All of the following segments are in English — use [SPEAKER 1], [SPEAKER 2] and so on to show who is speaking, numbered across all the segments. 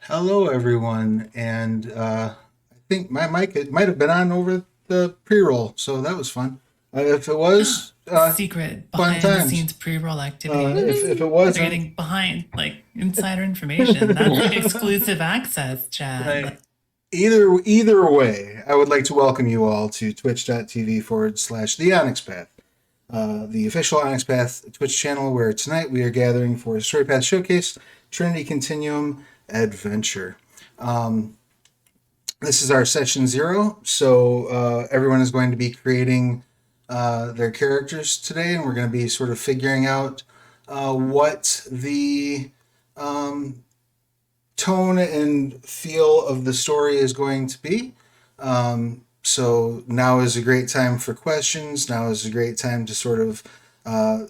[SPEAKER 1] Hello, everyone, and I think my mic it might have been on over the pre-roll, so that was fun. If it was,
[SPEAKER 2] Secret
[SPEAKER 1] fun
[SPEAKER 2] behind the
[SPEAKER 1] times.
[SPEAKER 2] scenes pre-roll activity.
[SPEAKER 1] If it
[SPEAKER 2] They're
[SPEAKER 1] wasn't,
[SPEAKER 2] getting behind like insider information. That's like exclusive access, Chad.
[SPEAKER 1] right. Either way, I would like to welcome you all to twitch.tv/the Onyx Path, the official Onyx Path Twitch channel, where tonight we are gathering for Storypath Showcase, Trinity Continuum Adventure. This is our session 0, so everyone is going to be creating their characters today, and we're going to be sort of figuring out what the um, tone and feel of the story is going to be. So now is a great time for questions. Now is a great time to sort of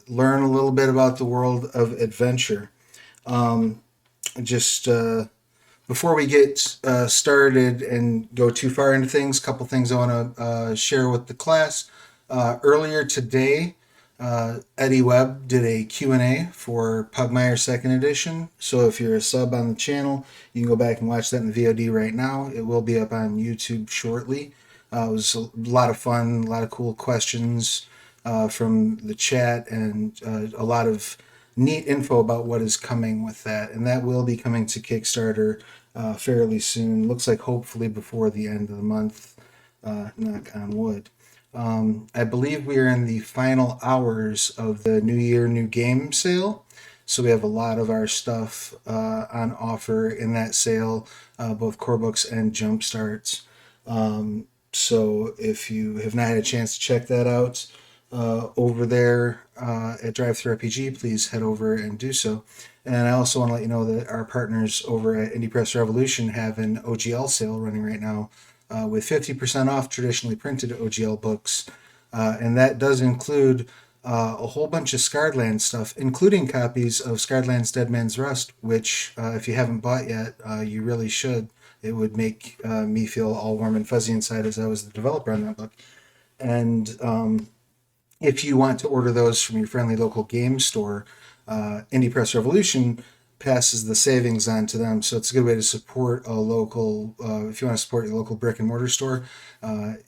[SPEAKER 1] learn a little bit about the world of adventure. Just Before we get started and go too far into things, a couple things I want to share with the class. Earlier today, Eddie Webb did a Q&A for Pugmire 2nd Edition. So if you're a sub on the channel, you can go back and watch that in the VOD right now. It will be up on YouTube shortly. It was a lot of fun, a lot of cool questions from the chat, and a lot of neat info about what is coming with that. And that will be coming to Kickstarter fairly soon. Looks like hopefully before the end of the month. Knock on wood. I believe we are in the final hours of the New Year, New Game sale. So we have a lot of our stuff on offer in that sale, both core books and jump starts. So if you have not had a chance to check that out over there at Drive Thru RPG, please head over and do so. And I also want to let you know that our partners over at Indie Press Revolution have an OGL sale running right now with 50% off traditionally printed OGL books. And that does include a whole bunch of Scarred stuff, including copies of Scarred Dead Man's Rust, which, if you haven't bought yet, you really should. It would make me feel all warm and fuzzy inside as I was the developer on that book. And if you want to order those from your friendly local game store, Indie Press Revolution passes the savings on to them. So it's a good way to support a local, if you want to support your local brick and mortar store,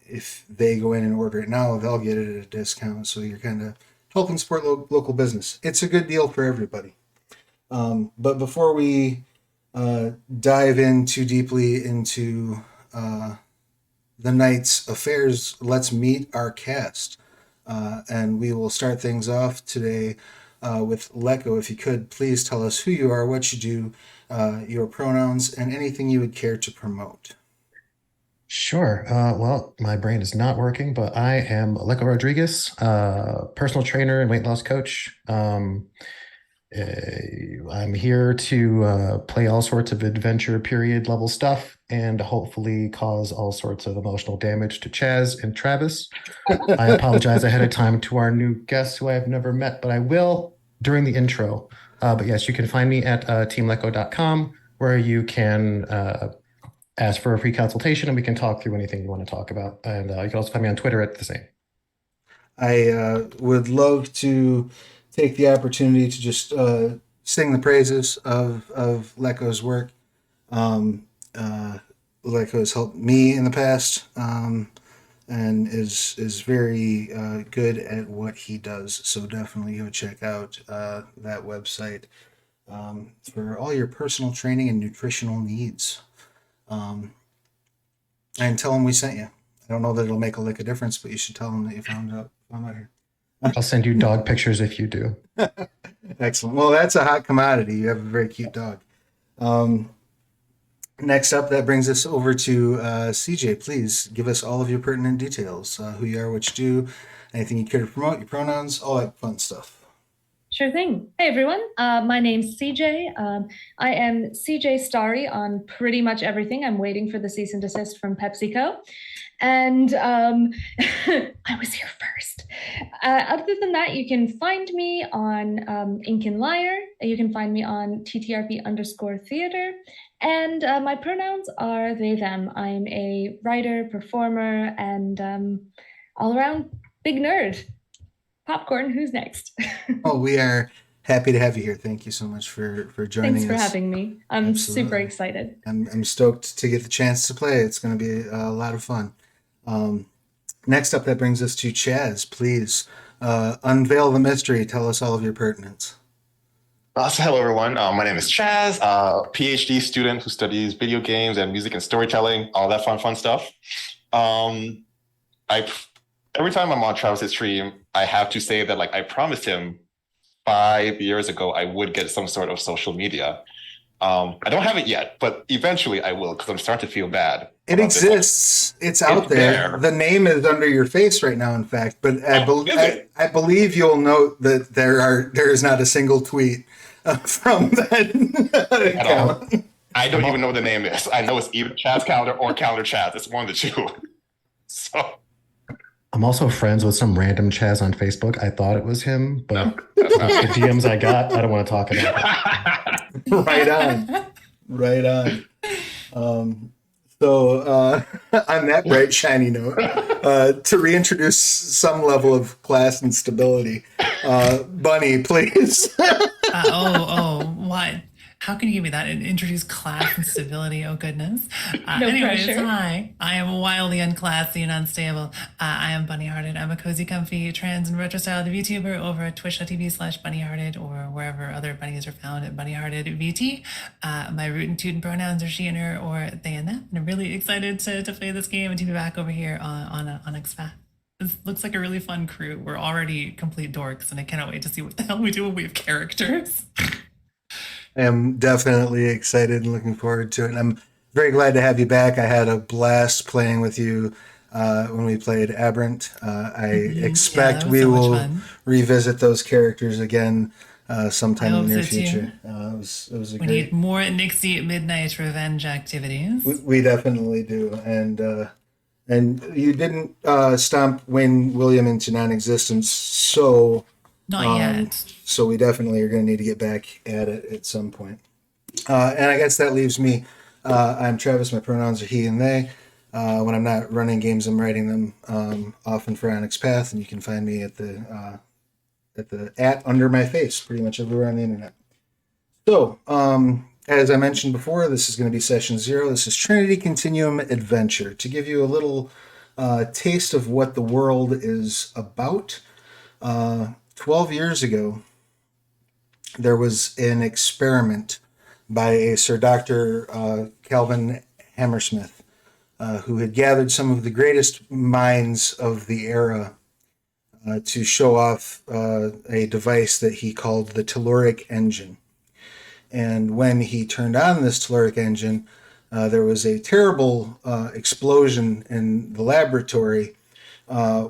[SPEAKER 1] if they go in and order it now, they'll get it at a discount. So you're kind of helping support local business. It's a good deal for everybody. But before we dive in too deeply into the night's affairs, let's meet our cast. And we will start things off today with Leko. If you could, please tell us who you are, what you do, your pronouns, and anything you would care to promote.
[SPEAKER 3] Sure. Well, my brain is not working, but I am Leco Rodriguez, personal trainer and weight loss coach. I'm here to play all sorts of adventure period level stuff and hopefully cause all sorts of emotional damage to Chaz and Travis. I apologize ahead of time to our new guests who I have never met, but I will during the intro. But yes, you can find me at teamleco.com where you can ask for a free consultation and we can talk through anything you want to talk about. And you can also find me on Twitter at the same.
[SPEAKER 1] I would love to take the opportunity to just sing the praises of Leko's work. Leko has helped me in the past, and is very good at what he does. So definitely go check out that website for all your personal training and nutritional needs. And tell him we sent you. I don't know that it'll make a lick of difference, but you should tell him that you found out here.
[SPEAKER 3] I'll send you dog pictures if you do.
[SPEAKER 1] Excellent. Well, that's a hot commodity. You have a very cute dog. Um, Next up, that brings us over to CJ. Please give us all of your pertinent details: who you are, what you do, anything you care to promote, your pronouns, all that fun stuff.
[SPEAKER 4] Sure thing. Hey everyone, my name's CJ. I am CJ Starry on pretty much everything. I'm waiting for the cease and desist from PepsiCo. And I was here first. Other than that, you can find me on Ink and Lyre. You can find me on TTRP_theater. And my pronouns are they, them. I'm a writer, performer, and all around big nerd. Popcorn, who's next?
[SPEAKER 1] Oh, we are happy to have you here. Thank you so much for joining
[SPEAKER 4] Thanks for
[SPEAKER 1] us.
[SPEAKER 4] having me. I'm super
[SPEAKER 1] Absolutely.
[SPEAKER 4] excited.
[SPEAKER 1] I'm stoked to get the chance to play. It's going to be a lot of fun. Next up, that brings us to Chaz. Please unveil the mystery. Tell us all of your pertinence.
[SPEAKER 5] So hello, everyone. My name is Chaz, PhD student who studies video games and music and storytelling, all that fun stuff. Um, I every time I'm on Travis's stream, I have to say that I promised him 5 years ago I would get some sort of social media. I don't have it yet, but eventually I will because I'm starting to feel bad.
[SPEAKER 1] It exists. It's out
[SPEAKER 5] It's
[SPEAKER 1] there.
[SPEAKER 5] there.
[SPEAKER 1] The name is under your face right now, in fact. But
[SPEAKER 5] Is it?
[SPEAKER 1] I believe you'll note that there is not a single tweet from that
[SPEAKER 5] At all.
[SPEAKER 1] account.
[SPEAKER 5] I don't even know what the name is. I know it's either Chaz Calendar or Calendar Chaz. It's one of the two. So
[SPEAKER 3] I'm also friends with some random Chaz on Facebook. I thought it was him, but
[SPEAKER 5] no, that's not
[SPEAKER 3] the DMs I got, I don't want to talk about it.
[SPEAKER 1] Right on. Right on. So on that bright, shiny note, to reintroduce some level of class and stability, Bunny, please.
[SPEAKER 2] What? How can you give me that and introduce class and stability? Oh, goodness.
[SPEAKER 4] No
[SPEAKER 2] Anyways,
[SPEAKER 4] pressure.
[SPEAKER 2] hi. I am wildly unclassy and unstable. I am Bunny-Hearted. I'm a cozy, comfy, trans, and retro-styled VTuber over at twitch.tv/Bunny-Hearted or wherever other bunnies are found at Bunny-Hearted VT. My root and toot and pronouns are she and her or they and them. And I'm really excited to play this game and to be back over here on XFAT. This looks like a really fun crew. We're already complete dorks, and I cannot wait to see what the hell we do when we have characters.
[SPEAKER 1] I am definitely excited and looking forward to it. And I'm very glad to have you back. I had a blast playing with you when we played Aberrant. I expect
[SPEAKER 2] that was
[SPEAKER 1] we
[SPEAKER 2] so much
[SPEAKER 1] will
[SPEAKER 2] fun.
[SPEAKER 1] revisit those characters again sometime
[SPEAKER 2] I
[SPEAKER 1] in the near
[SPEAKER 2] hope so, too.
[SPEAKER 1] future. It was a
[SPEAKER 2] We
[SPEAKER 1] great.
[SPEAKER 2] need more Nixie Midnight Revenge activities.
[SPEAKER 1] We definitely do, and you didn't stomp Wayne William into non-existence, so
[SPEAKER 2] Not yet.
[SPEAKER 1] so we definitely are going to need to get back at it at some point. And I guess that leaves me. I'm Travis. My pronouns are he and they. When I'm not running games, I'm writing them, often for Onyx Path, and you can find me at the under my face, pretty much everywhere on the internet. So, as I mentioned before, this is going to be session 0. This is Trinity Continuum Adventure. To give you a little taste of what the world is about, 12 years ago, there was an experiment by a Sir Dr. Calvin Hammersmith, who had gathered some of the greatest minds of the era to show off a device that he called the telluric engine. And when he turned on this telluric engine, there was a terrible explosion in the laboratory,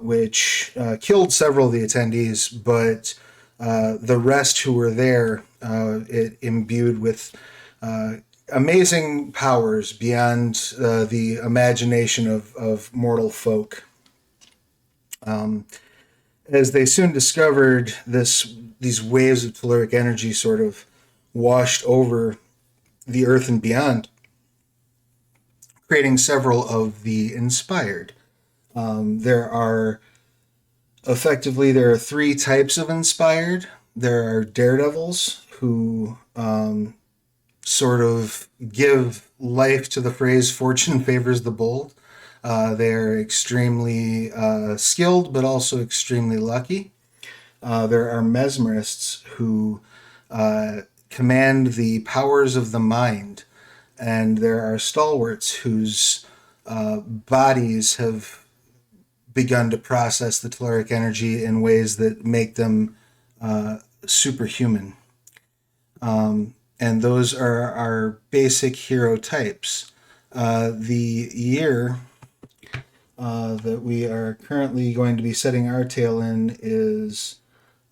[SPEAKER 1] which killed several of the attendees, but the rest who were there, it imbued with amazing powers beyond the imagination of mortal folk. As they soon discovered, these waves of telluric energy sort of washed over the earth and beyond, creating several of the inspired. There are 3 types of inspired. There are daredevils who sort of give life to the phrase "fortune favors the bold." They're extremely skilled, but also extremely lucky. There are mesmerists who command the powers of the mind, and there are stalwarts whose bodies have begun to process the telluric energy in ways that make them superhuman. And those are our basic hero types. The year that we are currently going to be setting our tale in is,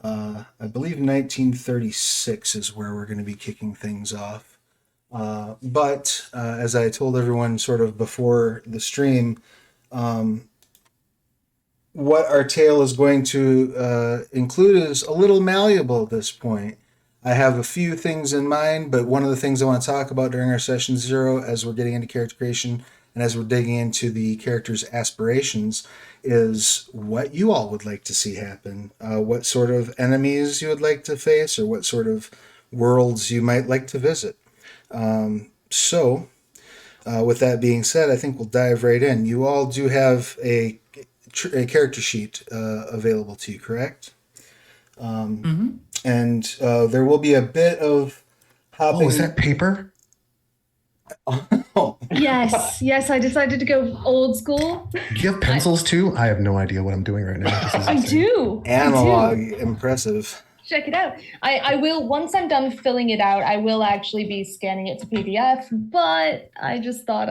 [SPEAKER 1] I believe, 1936 is where we're going to be kicking things off. But as I told everyone sort of before the stream, what our tale is going to include is a little malleable at this point. I have a few things in mind, but one of the things I want to talk about during our session 0, as we're getting into character creation, and as we're digging into the character's aspirations, is what you all would like to see happen, what sort of enemies you would like to face, or what sort of worlds you might like to visit. So, with that being said, I think we'll dive right in. You all do have a character sheet available to you, correct? And there will be a bit of hopping.
[SPEAKER 3] Oh, is that paper?
[SPEAKER 1] Oh,
[SPEAKER 4] Yes, I decided to go old school.
[SPEAKER 3] Do you have pencils too? I have no idea what I'm doing right now. This is
[SPEAKER 4] I
[SPEAKER 3] insane.
[SPEAKER 4] do.
[SPEAKER 1] analog,
[SPEAKER 4] I do.
[SPEAKER 1] impressive.
[SPEAKER 4] Check it out. I will, once I'm done filling it out, I will actually be scanning it to PDF, but I just thought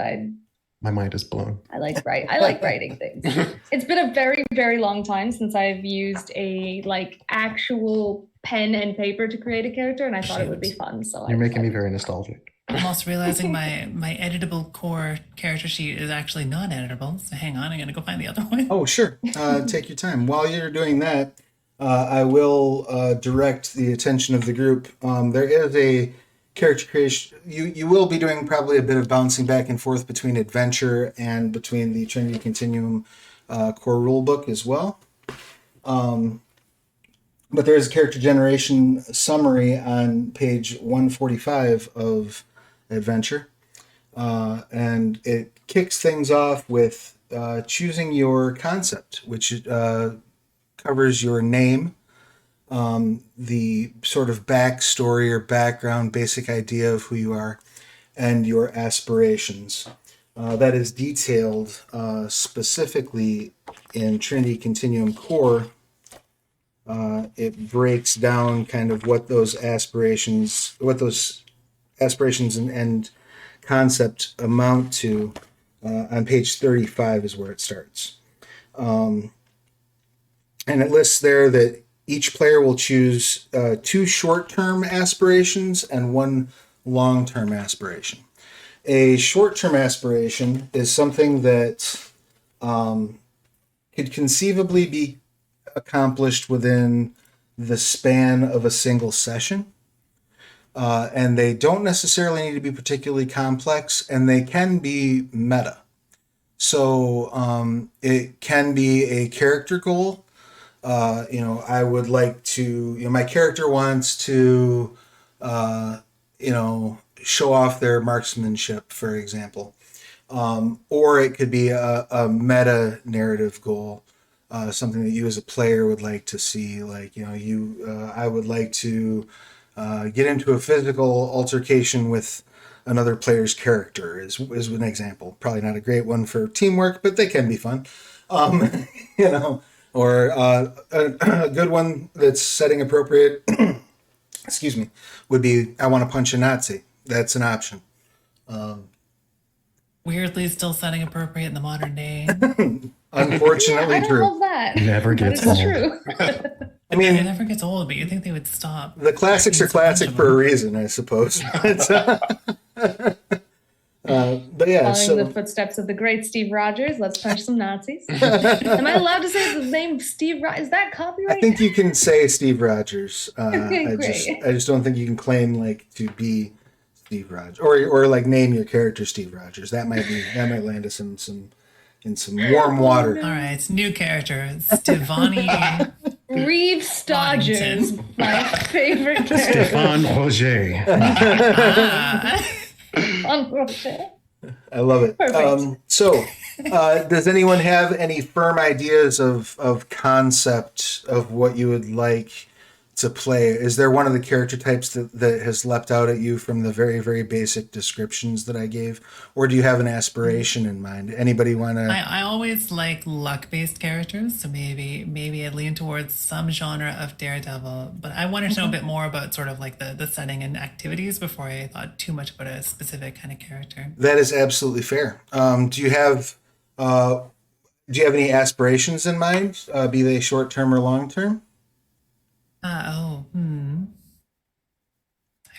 [SPEAKER 3] My mind is blown.
[SPEAKER 4] I like writing things. It's been a very, very long time since I've used a actual pen and paper to create a character, and I thought it would be fun. So
[SPEAKER 3] You're making me very nostalgic.
[SPEAKER 2] I'm also realizing my editable core character sheet is actually not editable. So hang on, I'm gonna go find the other one.
[SPEAKER 1] Oh, sure. Take your time. While you're doing that, I will direct the attention of the group. There is a character creation. You will be doing probably a bit of bouncing back and forth between adventure and between the Trinity Continuum core rulebook as well. But there is a character generation summary on page 145 of Adventure. And it kicks things off with choosing your concept, which covers your name, the sort of backstory or background, basic idea of who you are, and your aspirations. That is detailed specifically in Trinity Continuum Core. It breaks down kind of what those aspirations and concept amount to. On page 35 is where it starts. And it lists there that each player will choose 2 short-term aspirations and 1 long-term aspiration. A short-term aspiration is something that could conceivably be accomplished within the span of a single session. And they don't necessarily need to be particularly complex, and they can be meta. So it can be a character goal. I would like to, my character wants to, show off their marksmanship, for example. Or it could be a meta narrative goal, something that you as a player would like to see. I would like to get into a physical altercation with another player's character is an example. Probably not a great one for teamwork, but they can be fun. Or a good one that's setting appropriate, excuse me, would be I want to punch a Nazi. That's an option.
[SPEAKER 2] Weirdly, still setting appropriate in the modern day.
[SPEAKER 1] Unfortunately,
[SPEAKER 4] I don't
[SPEAKER 1] true.
[SPEAKER 4] love that.
[SPEAKER 3] Never
[SPEAKER 4] But
[SPEAKER 3] gets
[SPEAKER 4] it's
[SPEAKER 3] old.
[SPEAKER 4] true.
[SPEAKER 1] I
[SPEAKER 2] It
[SPEAKER 1] mean,
[SPEAKER 2] never gets old, but you think they would stop.
[SPEAKER 1] the classics are classic for a reason, I suppose. But yeah,
[SPEAKER 4] Following the
[SPEAKER 1] so
[SPEAKER 4] footsteps of the great Steve Rogers, let's punch some Nazis. Am I allowed to say the name Steve Rogers? Is that
[SPEAKER 1] I
[SPEAKER 4] copyright?
[SPEAKER 1] think you can say Steve Rogers.
[SPEAKER 4] Okay,
[SPEAKER 1] I
[SPEAKER 4] great.
[SPEAKER 1] just don't think you can claim to be Steve Rogers or name your character Steve Rogers. That might land us in some warm water.
[SPEAKER 2] All right, new character, Stevani.
[SPEAKER 4] Reeve Stodgers, my favorite character.
[SPEAKER 3] Stefan Roger.
[SPEAKER 4] Unfortunate.
[SPEAKER 1] I love it.
[SPEAKER 4] Perfect.
[SPEAKER 1] Does anyone have any firm ideas of concept of what you would like to play? Is there one of the character types that has leapt out at you from the very, very basic descriptions that I gave? Or do you have an aspiration in mind? Anybody want to?
[SPEAKER 2] I always like luck-based characters, so maybe I'd lean towards some genre of Daredevil. But I wanted to know a bit more about sort of like the setting and activities before I thought too much about a specific kind of character.
[SPEAKER 1] That is absolutely fair. Do you have any aspirations in mind, be they short term or long term?
[SPEAKER 2] I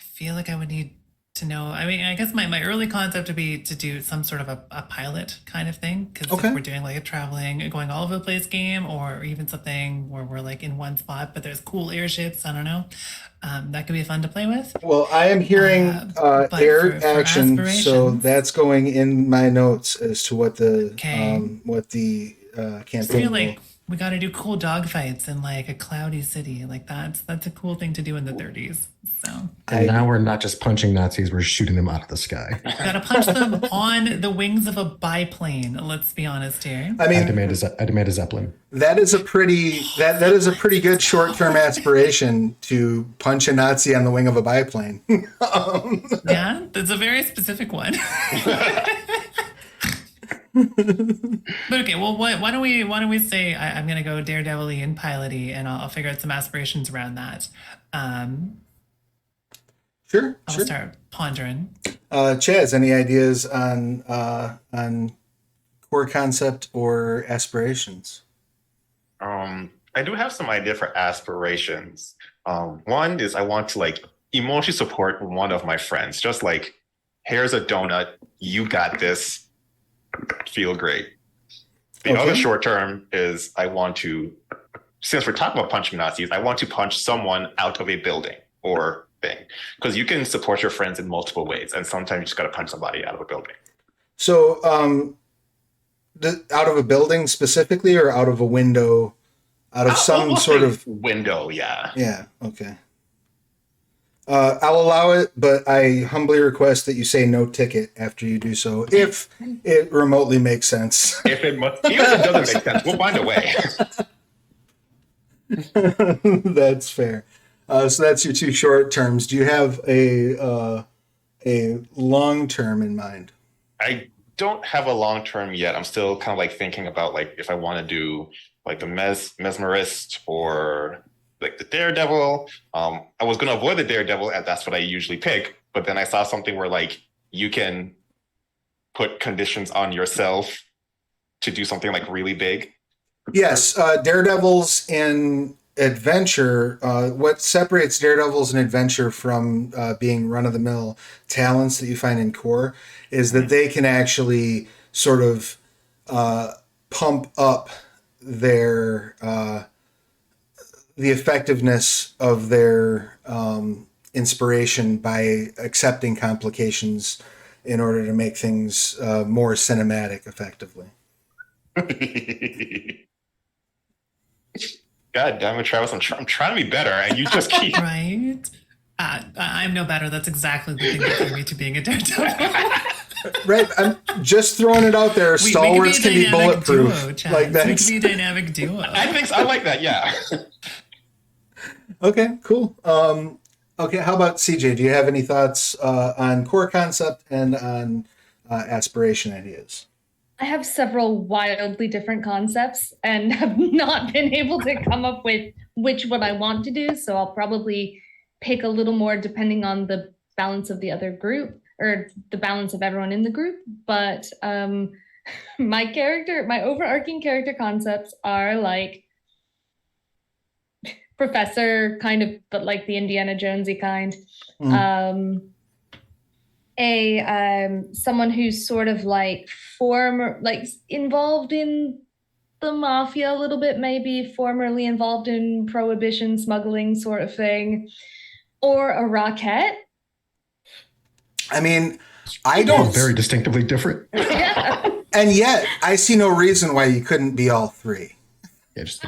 [SPEAKER 2] feel like I would need to know. I mean, I guess my early concept would be to do some sort of a pilot kind of thing. Because
[SPEAKER 1] Okay.
[SPEAKER 2] if we're doing like a traveling, going all over the place game, or even something where we're like in one spot, but there's cool airships, I don't know. That could be fun to play with.
[SPEAKER 1] Well, I am hearing
[SPEAKER 2] But
[SPEAKER 1] air
[SPEAKER 2] for
[SPEAKER 1] action, so
[SPEAKER 2] aspirations-
[SPEAKER 1] that's going in my notes as to what the
[SPEAKER 2] Okay.
[SPEAKER 1] campaign.
[SPEAKER 2] I feel like we got to do cool dogfights in like a cloudy city. Like that's a cool thing to do in the 30s. So
[SPEAKER 3] And now we're not just punching Nazis, we're shooting them out of the sky.
[SPEAKER 2] gotta punch them on the wings of a biplane. Let's be honest here.
[SPEAKER 1] I
[SPEAKER 3] I
[SPEAKER 1] mean,
[SPEAKER 3] demand a Zeppelin.
[SPEAKER 1] that is a pretty that is a pretty good short term aspiration to punch a Nazi on the wing of a biplane.
[SPEAKER 2] Yeah, that's a very specific one. But okay, well, why don't we say I'm gonna go daredevil-y and pilot-y, and I'll figure out some aspirations around that.
[SPEAKER 1] Sure,
[SPEAKER 2] I'll
[SPEAKER 1] sure.
[SPEAKER 2] start pondering.
[SPEAKER 1] Chaz, any ideas on core concept or aspirations?
[SPEAKER 5] I do have some idea for aspirations. One is I want to like emotionally support one of my friends. Just like, here's a donut, you got this. Feel great. The
[SPEAKER 1] Okay.
[SPEAKER 5] other short term is I want to, since we're talking about punching Nazis, I want to punch someone out of a building or thing. Because you can support your friends in multiple ways, and sometimes you just got to punch somebody out of a building.
[SPEAKER 1] So, out of a building specifically, or out of a window, out of some
[SPEAKER 5] We'll
[SPEAKER 1] sort
[SPEAKER 5] say
[SPEAKER 1] of
[SPEAKER 5] window, yeah.
[SPEAKER 1] yeah. Okay. I'll allow it, but I humbly request that you say no ticket after you do so, if it remotely makes sense.
[SPEAKER 5] If it must, even if it doesn't make sense, we'll find a way.
[SPEAKER 1] That's fair. So that's your two short terms. Do you have a long term in mind?
[SPEAKER 5] I don't have a long term yet. I'm still kind of like thinking about like if I want to do like the mesmerist or like the daredevil. I was going to avoid the daredevil, and that's what I usually pick. But then I saw something where like you can put conditions on yourself to do something like really big.
[SPEAKER 1] Yes, Daredevils in adventure. What separates Daredevils in adventure from being run of the mill talents that you find in core is that they can actually sort of pump up their the effectiveness of their inspiration by accepting complications in order to make things more cinematic effectively.
[SPEAKER 5] God damn it, Travis! I'm trying to be better, and you just keep.
[SPEAKER 2] Right? I'm no better. That's exactly the thing that drew me to being a daredevil.
[SPEAKER 1] Right, I'm just throwing it out there. Stalwarts can be bulletproof.
[SPEAKER 2] Duo, Chaz.
[SPEAKER 1] Like that.
[SPEAKER 2] We could be a dynamic duo.
[SPEAKER 5] I think so. I like that. Yeah.
[SPEAKER 1] Okay, cool. Okay, how about CJ? Do you have any thoughts on core concept and on aspiration ideas?
[SPEAKER 4] I have several wildly different concepts and have not been able to come up with which one I want to do. So I'll probably pick a little more depending on the balance of the other group or the balance of everyone in the group. But my overarching character concepts are like professor kind of, but like the Indiana Jonesy kind. Someone who's sort of like involved in the mafia a little bit, maybe formerly involved in prohibition smuggling sort of thing, or a Rockette.
[SPEAKER 1] I mean, I don't.
[SPEAKER 3] Very distinctively different.
[SPEAKER 4] Yeah.
[SPEAKER 1] And yet, I see no reason why you couldn't be all three.
[SPEAKER 3] Yeah, just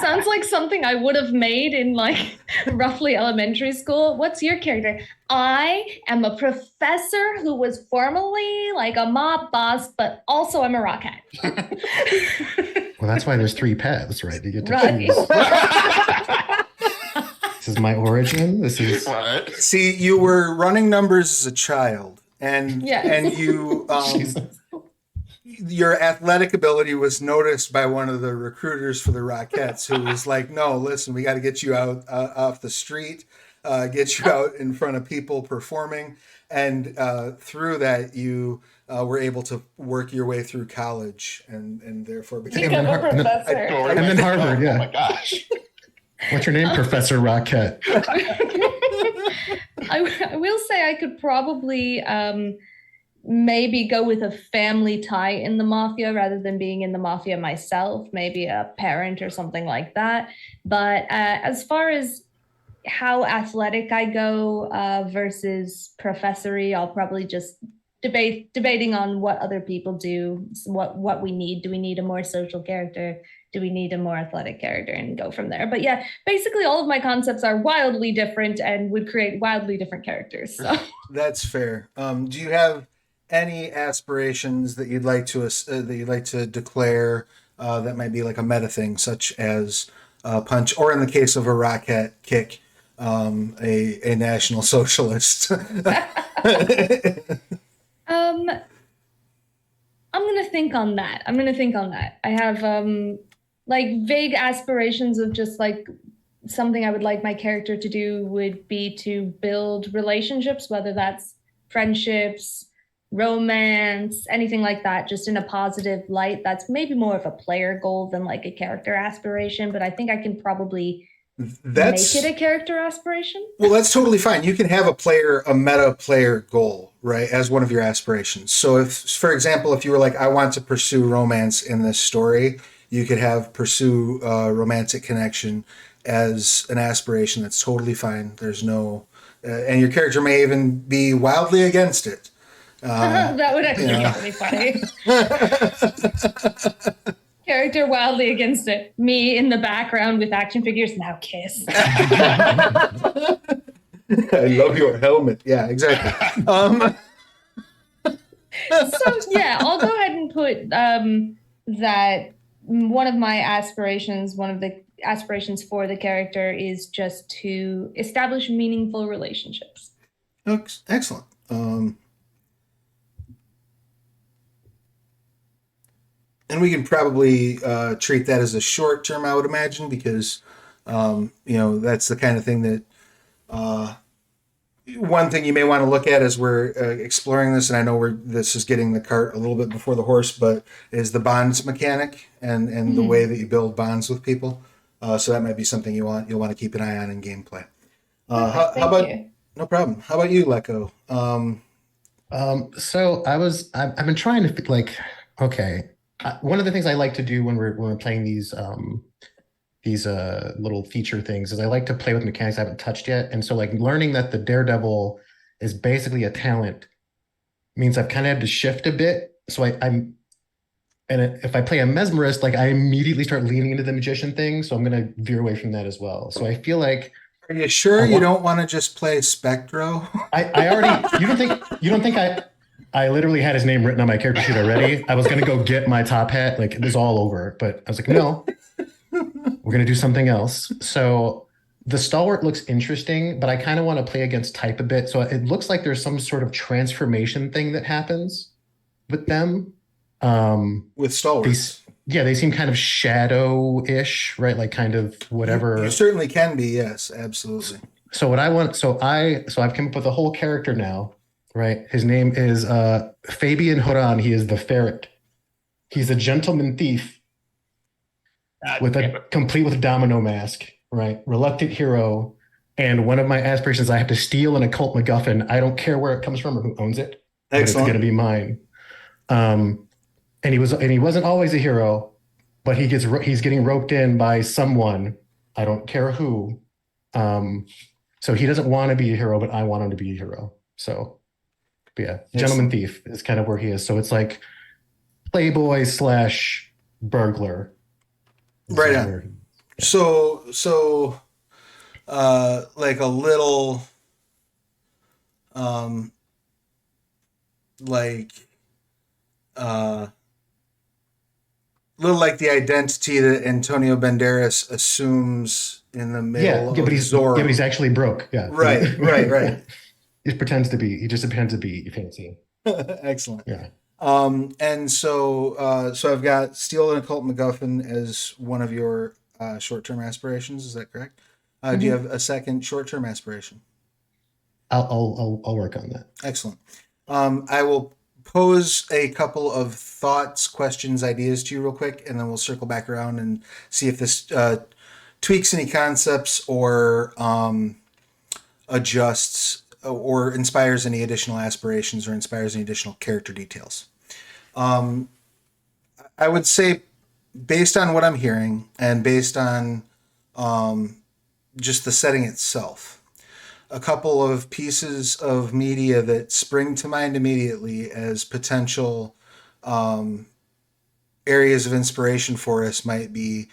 [SPEAKER 4] Sounds like something I would have made in like roughly elementary school. What's your character? I am a professor who was formerly like a mob boss, but also I'm a Rockette.
[SPEAKER 3] well, that's why there's three paths, right? You get to
[SPEAKER 4] Right.
[SPEAKER 3] choose. This is my origin. This is
[SPEAKER 5] What?
[SPEAKER 1] See, you were running numbers as a child, and
[SPEAKER 4] Yes.
[SPEAKER 1] and you your athletic ability was noticed by one of the recruiters for the Rockettes, who was like, "No, listen, we got to get you out off the street, get you out in front of people performing," and through that, you were able to work your way through college, and therefore became.
[SPEAKER 4] Become a
[SPEAKER 3] and then-
[SPEAKER 4] professor.
[SPEAKER 3] And then Harvard, yeah.
[SPEAKER 5] Oh my gosh.
[SPEAKER 3] What's your name, Professor Rockette?
[SPEAKER 4] I will say I could probably maybe go with a family tie in the mafia rather than being in the mafia myself, maybe a parent or something like that. But as far as how athletic I go versus professory, I'll probably just debating on what other people do, what we need. Do we need a more social character? Do we need a more athletic character, and go from there? But yeah, basically all of my concepts are wildly different and would create wildly different characters. So
[SPEAKER 1] That's fair. Do you have any aspirations that you'd like to declare that might be like a meta thing, such as punch, or in the case of a Rocket kick, a national socialist?
[SPEAKER 4] I'm gonna think on that. I have like vague aspirations of just like something I would like my character to do would be to build relationships, whether that's friendships, romance, anything like that, just in a positive light. That's maybe more of a player goal than like a character aspiration, but I think I can probably
[SPEAKER 1] That's
[SPEAKER 4] make it a character aspiration.
[SPEAKER 1] Well, that's totally fine. You can have a meta player goal, right, as one of your aspirations. So if, for example, if you were like, I want to pursue romance in this story, you could have pursue romantic connection as an aspiration. That's totally fine. There's no, and your character may even be wildly against it.
[SPEAKER 4] That would actually be really funny. Character wildly against it. Me in the background with action figures. Now kiss.
[SPEAKER 1] I love your helmet. Yeah, exactly.
[SPEAKER 4] So yeah, I'll go ahead and put that one of the aspirations for the character is just to establish meaningful relationships.
[SPEAKER 1] Excellent. And we can probably treat that as a short term, I would imagine, because that's the kind of thing that one thing you may want to look at as we're exploring this, and I know this is getting the cart a little bit before the horse, but is the bonds mechanic and the way that you build bonds with people. So that might be something you'll want to keep an eye on in gameplay. How about you? No problem. How about you, Lecco?
[SPEAKER 3] So I've been trying to okay. One of the things I like to do when we're playing these little feature things is I like to play with mechanics I haven't touched yet. And so like learning that the Daredevil is basically a talent means I've kind of had to shift a bit. So if I play a mesmerist, like I immediately start leaning into the magician thing. So I'm going to veer away from that as well. So I feel like.
[SPEAKER 1] Are you sure you don't want to just play Spectro?
[SPEAKER 3] I already, you don't think I literally had his name written on my character sheet already. I was going to go get my top hat. Like, it was all over. But I was like, no, we're going to do something else. So the stalwart looks interesting, but I kind of want to play against type a bit. So it looks like there's some sort of transformation thing that happens with them.
[SPEAKER 1] With stalwarts.
[SPEAKER 3] They seem kind of shadow-ish, right? Like kind of whatever.
[SPEAKER 1] You certainly can be, yes, absolutely.
[SPEAKER 3] So what I want, I've come up with a whole character now. Right. His name is Fabian Horan. He is the ferret. He's a gentleman thief complete with a domino mask. Right. Reluctant hero. And one of my aspirations, I have to steal an occult MacGuffin. I don't care where it comes from or who owns it. But it's going to be mine. And he wasn't always a hero, but he's getting roped in by someone. I don't care who. So he doesn't want to be a hero, but I want him to be a hero. So. Yeah, gentleman thief is kind of where he is. So it's like playboy / burglar.
[SPEAKER 1] Right on. Yeah. So, like a little, little like the identity that Antonio Banderas assumes in the middle of Zorro.
[SPEAKER 3] Yeah, but he's actually broke. Yeah.
[SPEAKER 1] Right.
[SPEAKER 3] He just pretends to be fancy.
[SPEAKER 1] Excellent.
[SPEAKER 3] Yeah.
[SPEAKER 1] And so I've got steal an occult MacGuffin as one of your short-term aspirations. Is that correct? Do you have a second short-term aspiration?
[SPEAKER 3] I'll work on that.
[SPEAKER 1] Excellent. I will pose a couple of thoughts, questions, ideas to you real quick, and then we'll circle back around and see if this tweaks any concepts or adjusts or inspires any additional aspirations or inspires any additional character details. I would say, based on what I'm hearing and based on just the setting itself, a couple of pieces of media that spring to mind immediately as potential areas of inspiration for us might be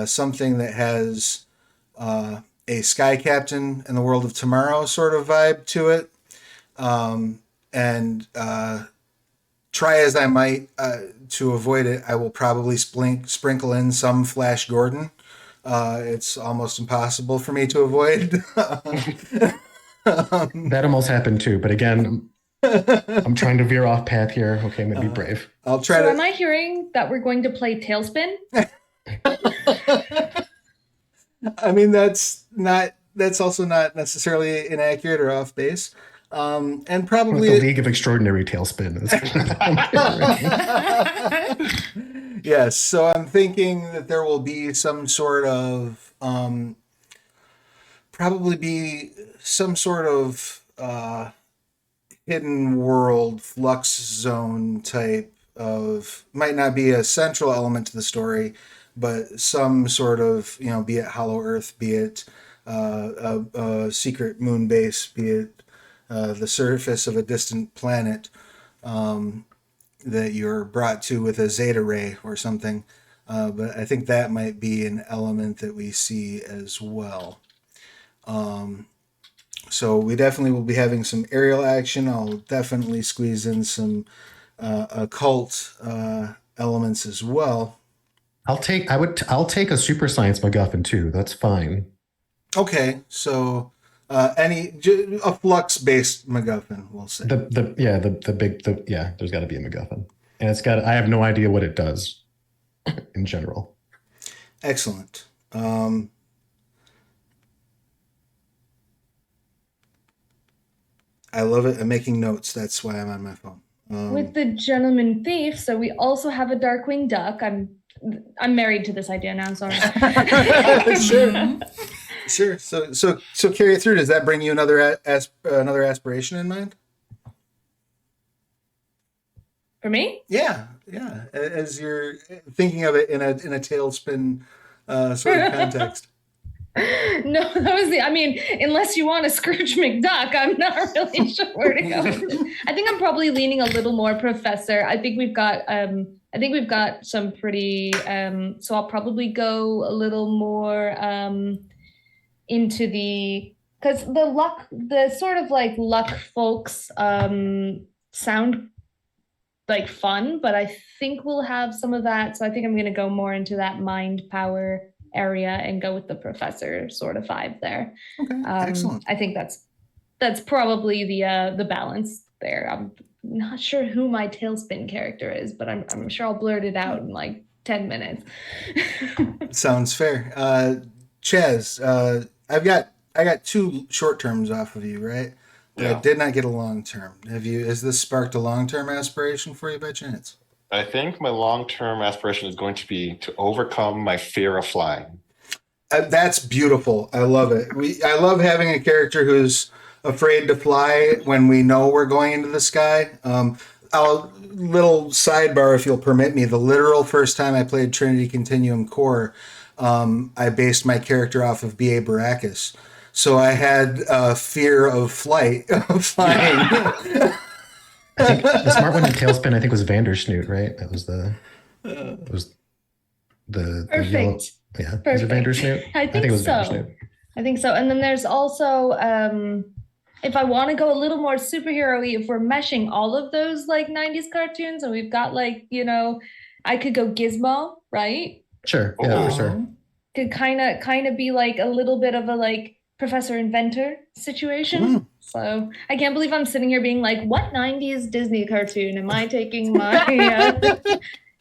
[SPEAKER 1] something that has a sky captain in the world of tomorrow sort of vibe to it. And try as I might to avoid it, I will probably sprinkle in some Flash Gordon. It's almost impossible for me to avoid.
[SPEAKER 3] That almost happened too, but again, I'm trying to veer off path here. Okay, I'm gonna be brave.
[SPEAKER 1] I'll try
[SPEAKER 4] So
[SPEAKER 1] to.
[SPEAKER 4] am I hearing that we're going to play Tailspin?
[SPEAKER 1] I mean, that's also not necessarily inaccurate or off base. And
[SPEAKER 3] The
[SPEAKER 1] probably
[SPEAKER 3] League of Extraordinary Tailspin is.
[SPEAKER 1] yes. So I'm thinking that there will be some sort of probably be some sort of hidden world flux zone type of, might not be a central element to the story, but some sort of, be it Hollow Earth, be it a secret moon base, be it the surface of a distant planet that you're brought to with a zeta ray or something. But I think that might be an element that we see as well. So we definitely will be having some aerial action. I'll definitely squeeze in some occult elements as well.
[SPEAKER 3] I'll take a super science MacGuffin too. That's fine.
[SPEAKER 1] Okay, so a flux based MacGuffin, we'll say.
[SPEAKER 3] There's got to be a MacGuffin, and I have no idea what it does in general.
[SPEAKER 1] Excellent. I love it. I'm making notes. That's why I'm on my phone.
[SPEAKER 4] With the Gentleman Thief, so we also have a Darkwing Duck. I'm married to this idea now. Sorry.
[SPEAKER 1] Sure. So carry it through. Does that bring you another aspiration in mind?
[SPEAKER 4] For me?
[SPEAKER 1] Yeah. As you're thinking of it in a tailspin sort of context.
[SPEAKER 4] No, unless you want a Scrooge McDuck, I'm not really sure where to go with it. I think I'm probably leaning a little more professor. I think we've got some pretty so I'll probably go a little more into because the sort of like luck folks sound like fun, but I think we'll have some of that. So I think I'm going to go more into that mind power area and go with the professor sort of vibe there.
[SPEAKER 1] Okay, excellent.
[SPEAKER 4] I think that's probably the balance there. I'm not sure who my Tailspin character is, but I'm sure I'll blurt it out in like 10 minutes.
[SPEAKER 1] Sounds fair. Chaz, I got 2 short terms off of you, right? But
[SPEAKER 5] Yeah.
[SPEAKER 1] I did not get a long term. Has this sparked a long term aspiration for you by chance?
[SPEAKER 5] I think my long-term aspiration is going to be to overcome my fear of flying.
[SPEAKER 1] That's beautiful. I love it. I love having a character who's afraid to fly when we know we're going into the sky. Little sidebar, if you'll permit me. The literal first time I played Trinity Continuum Core, I based my character off of B.A. Baracus. So I had fear of flying.
[SPEAKER 3] I think the smart one in Tailspin, I think, was Vandersnoot, right? That was the
[SPEAKER 4] Perfect.
[SPEAKER 3] yellow. Yeah,
[SPEAKER 4] Perfect.
[SPEAKER 3] was it Vandersnoot?
[SPEAKER 4] I think
[SPEAKER 3] it was
[SPEAKER 4] so.
[SPEAKER 3] Vandersnoot.
[SPEAKER 4] I think so. And then there's also, if I want to go a little more superhero-y, if we're meshing all of those like 90s cartoons and we've got like, I could go Gizmo, right?
[SPEAKER 3] Sure, yeah, for sure.
[SPEAKER 4] Could kind of be like a little bit of a like Professor Inventor situation. So I can't believe I'm sitting here being like, what 90s Disney cartoon am I taking my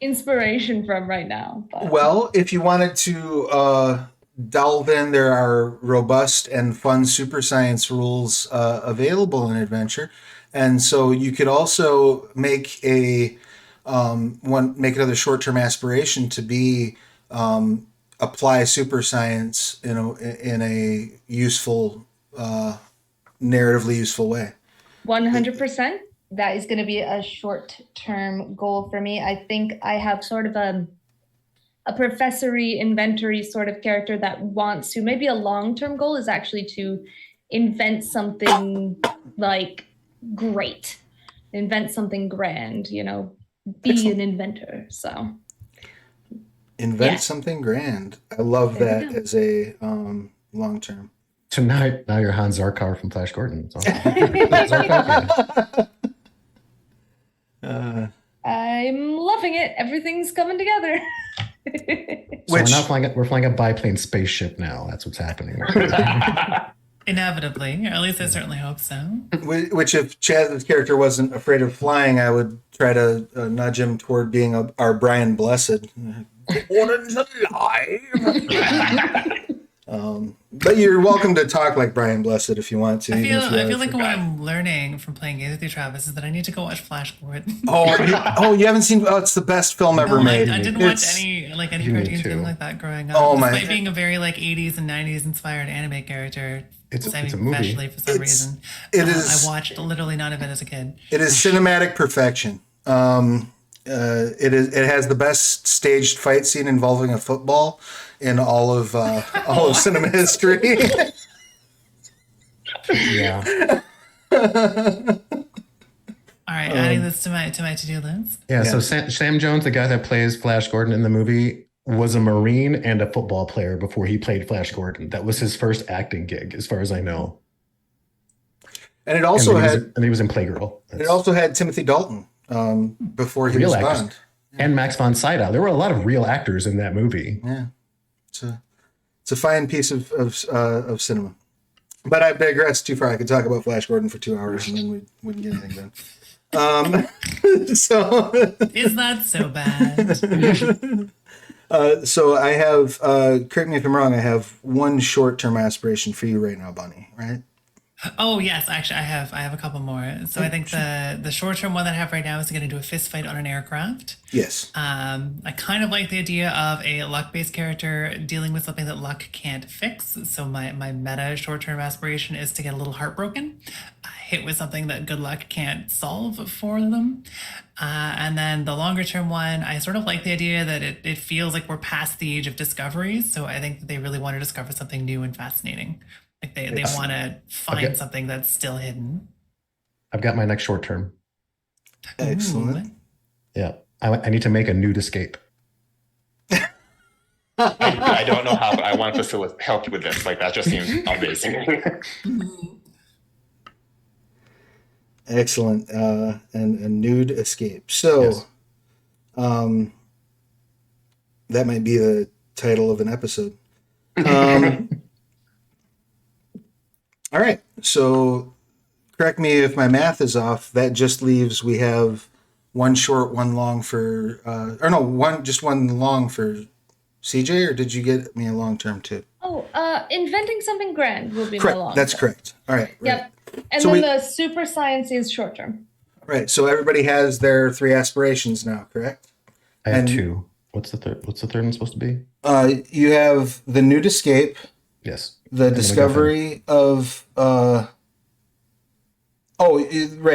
[SPEAKER 4] inspiration from right now? But.
[SPEAKER 1] Well, if you wanted to delve in, there are robust and fun super science rules available in Adventure. And so you could also make make another short-term aspiration to be apply super science in a useful narratively useful way.
[SPEAKER 4] 100%. That is going to be a short-term goal for me. I think I have sort of a professory, inventory sort of character that wants to. Maybe a long-term goal is actually to invent something like great, invent something grand. You know, be
[SPEAKER 1] Excellent.
[SPEAKER 4] an inventor. So
[SPEAKER 1] Invent
[SPEAKER 4] Yes.
[SPEAKER 1] something grand. I love
[SPEAKER 4] There we
[SPEAKER 1] that
[SPEAKER 4] go.
[SPEAKER 1] as a long term.
[SPEAKER 3] So now you're Hans Zarkar from Flash Gordon. So. Zarkar, yeah.
[SPEAKER 4] I'm loving it. Everything's coming together.
[SPEAKER 3] So we're flying a biplane spaceship now. That's what's happening.
[SPEAKER 2] Inevitably, or at least I certainly hope so.
[SPEAKER 1] Which, if Chaz's character wasn't afraid of flying, I would try to nudge him toward being our Brian Blessed. Gordon's alive. But you're welcome to talk like Brian Blessed if you want to.
[SPEAKER 2] I
[SPEAKER 1] even
[SPEAKER 2] feel,
[SPEAKER 1] if you
[SPEAKER 2] I
[SPEAKER 1] are
[SPEAKER 2] feel like
[SPEAKER 1] for-
[SPEAKER 2] what I'm learning from playing games with you, Travis, is that I need to go watch Flash Gordon.
[SPEAKER 1] you haven't seen? Oh, it's the best film ever
[SPEAKER 2] No,
[SPEAKER 1] made.
[SPEAKER 2] I didn't
[SPEAKER 1] It's-
[SPEAKER 2] watch any
[SPEAKER 3] You
[SPEAKER 2] cartoons
[SPEAKER 3] need to.
[SPEAKER 2] thing like that growing up.
[SPEAKER 1] Oh, my-
[SPEAKER 2] Despite being a very 80s and 90s inspired anime character,
[SPEAKER 3] It's a movie.
[SPEAKER 2] especially for some reason.
[SPEAKER 1] It is-
[SPEAKER 2] I watched literally none of it as a kid.
[SPEAKER 1] It is cinematic perfection. It has the best staged fight scene involving a football in all of cinema history.
[SPEAKER 3] Yeah.
[SPEAKER 2] All right, adding this to my to-do list.
[SPEAKER 3] Yeah. So
[SPEAKER 1] Yeah.
[SPEAKER 3] Sam Jones, the guy that plays Flash Gordon in the movie, was a Marine and a football player before he played Flash Gordon. That was his first acting gig, as far as I know.
[SPEAKER 1] And it also
[SPEAKER 3] and he was in Playgirl.
[SPEAKER 1] it also had Timothy Dalton before he
[SPEAKER 3] Real
[SPEAKER 1] was
[SPEAKER 3] actors.
[SPEAKER 1] Bond.
[SPEAKER 3] And Max von Sydow. There were a lot of real actors in that movie.
[SPEAKER 1] Yeah, it's a fine piece of cinema. But I've digressed too far. I could talk about Flash Gordon for 2 hours and then we wouldn't get anything done. So
[SPEAKER 2] Is that so bad?
[SPEAKER 1] so I have correct me if I'm wrong. I have one short-term aspiration for you right now, Bunny. Right?
[SPEAKER 2] Oh yes, actually, I have a couple more. So I think the short-term one that I have right now is to get into a fist fight on an aircraft.
[SPEAKER 1] Yes.
[SPEAKER 2] I kind of like the idea of a luck-based character dealing with something that luck can't fix. So my meta short-term aspiration is to get a little heartbroken, hit with something that good luck can't solve for them. And then the longer-term one, I sort of like the idea that it feels like we're past the age of discoveries. So I think that they really want to discover something new and fascinating. Like they want to find something that's still hidden.
[SPEAKER 3] I've got my next short term.
[SPEAKER 1] Excellent.
[SPEAKER 2] Ooh.
[SPEAKER 3] Yeah. I need to make a nude escape.
[SPEAKER 5] I don't know how, but I want to help you with this. Like, that just seems amazing.
[SPEAKER 1] Excellent. And a nude escape. So,
[SPEAKER 3] Yes.
[SPEAKER 1] that might be the title of an episode. All right. So, correct me if my math is off. That just leaves we have one short, one long for, one long for CJ, or did you get me a long term too?
[SPEAKER 4] Oh, inventing something grand will be my
[SPEAKER 1] Correct.
[SPEAKER 4] long.
[SPEAKER 1] That's
[SPEAKER 4] term.
[SPEAKER 1] correct. All right. Right.
[SPEAKER 4] Yep. And
[SPEAKER 1] So
[SPEAKER 4] then
[SPEAKER 1] we-
[SPEAKER 4] the super science is short term.
[SPEAKER 1] Right. So everybody has their 3 aspirations now, correct?
[SPEAKER 3] I have
[SPEAKER 1] And-
[SPEAKER 3] 2. What's the third? What's the third one supposed to be?
[SPEAKER 1] You have the nude escape,
[SPEAKER 3] Yes.
[SPEAKER 1] the
[SPEAKER 3] And the
[SPEAKER 1] discovery of right,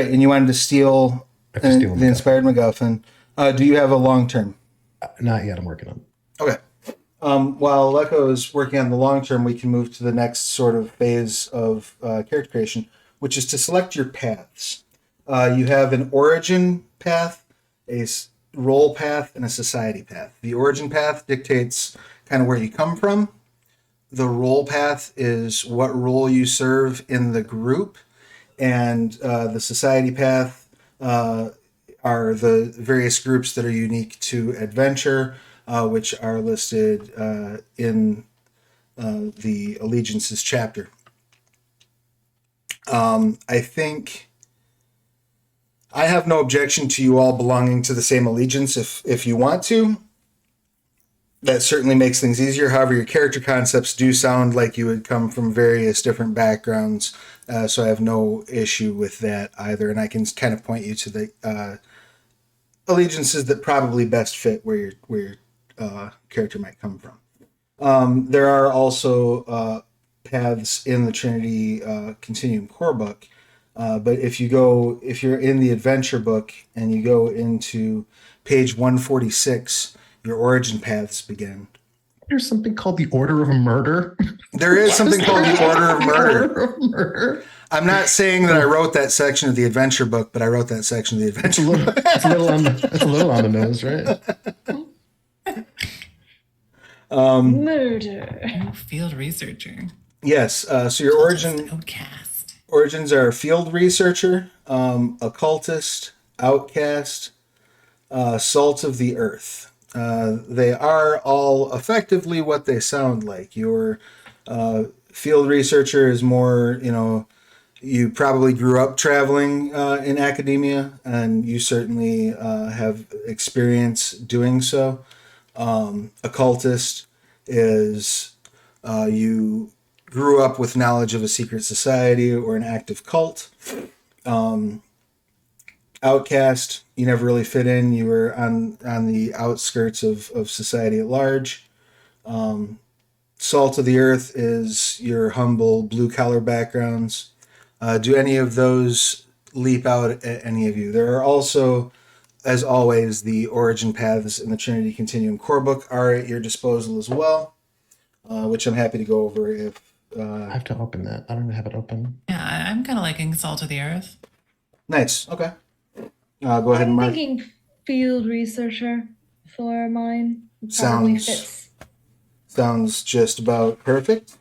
[SPEAKER 1] and you wanted to steal
[SPEAKER 3] I have to steal a
[SPEAKER 1] the
[SPEAKER 3] MacGuffin.
[SPEAKER 1] inspired MacGuffin. Do you have a long term?
[SPEAKER 3] Not yet. I'm working on it.
[SPEAKER 1] Okay. While Leco is working on the long term, we can move to the next sort of phase of character creation, which is to select your paths. You have an origin path, a role path, and a society path. The origin path dictates kind of where you come from. The role path is what role you serve in the group, and the society path are the various groups that are unique to adventure, which are listed in the allegiances chapter. I think I have no objection to you all belonging to the same allegiance if you want to. That certainly makes things easier. However, your character concepts do sound like you would come from various different backgrounds, so I have no issue with that either. And I can kind of point you to the allegiances that probably best fit where your character might come from. There are also paths in the Trinity Continuum core book. But if you're in the adventure book and you go into page 146, your origin paths begin.
[SPEAKER 3] There's something called the Order of Murder.
[SPEAKER 1] There is something called the Order of Murder.
[SPEAKER 3] Order of Murder.
[SPEAKER 1] I'm not saying that I wrote that section of the adventure book, but I wrote that section of the adventure book.
[SPEAKER 3] It's a little on the nose, right?
[SPEAKER 4] Murder.
[SPEAKER 2] Field researcher.
[SPEAKER 1] Yes. So your
[SPEAKER 2] Outcast.
[SPEAKER 1] origins are field researcher, occultist, outcast, salt of the earth. They are all effectively what they sound like. Your field researcher is more, you probably grew up traveling in academia, and you certainly have experience doing so. Occultist is you grew up with knowledge of a secret society or an active cult. Outcast, you never really fit in. You were on the outskirts of society at large. Salt of the earth is your humble blue collar backgrounds. Do any of those leap out at any of you? There are also, as always, the origin paths in the Trinity Continuum core book are at your disposal as well, which I'm happy to go over if.
[SPEAKER 3] I have to open that. I don't even have it open.
[SPEAKER 2] Yeah, I'm kind of liking Salt of the Earth.
[SPEAKER 1] Nice. Okay. Go ahead and
[SPEAKER 4] I'm
[SPEAKER 1] mark.
[SPEAKER 4] thinking field researcher for mine. Probably fits.
[SPEAKER 1] Sounds just about perfect.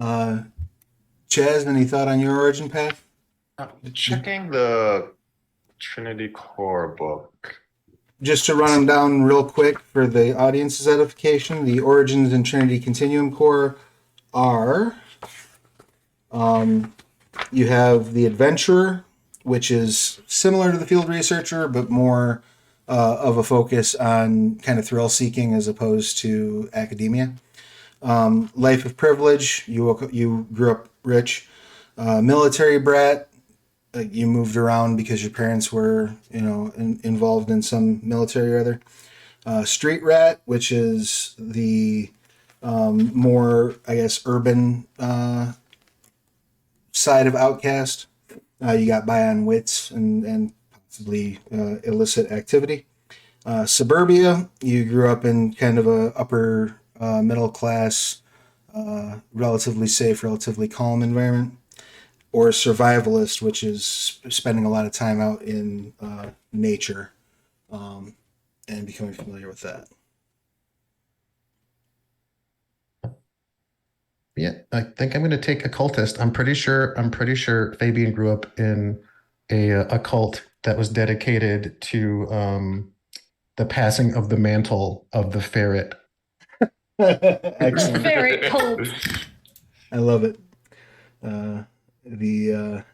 [SPEAKER 1] Chaz, any thought on your origin path?
[SPEAKER 5] Checking the Trinity core book.
[SPEAKER 1] Just to run them down real quick for the audience's edification, the origins in Trinity Continuum core are you have the adventurer, which is similar to the field researcher, but more of a focus on kind of thrill seeking as opposed to academia. Life of privilege, you grew up rich. Military brat, you moved around because your parents were, involved in some military or other. Street rat, which is the more, I guess, urban side of outcast. You got by on wits and possibly illicit activity. Suburbia, you grew up in kind of a upper middle class, relatively safe, relatively calm environment. Or survivalist, which is spending a lot of time out in nature and becoming familiar with that.
[SPEAKER 3] Yeah, I think I'm going to take occultist. I'm pretty sure Fabian grew up in a cult that was dedicated to the passing of the mantle of the ferret.
[SPEAKER 1] Excellent.
[SPEAKER 4] Ferret cult.
[SPEAKER 1] I love it. The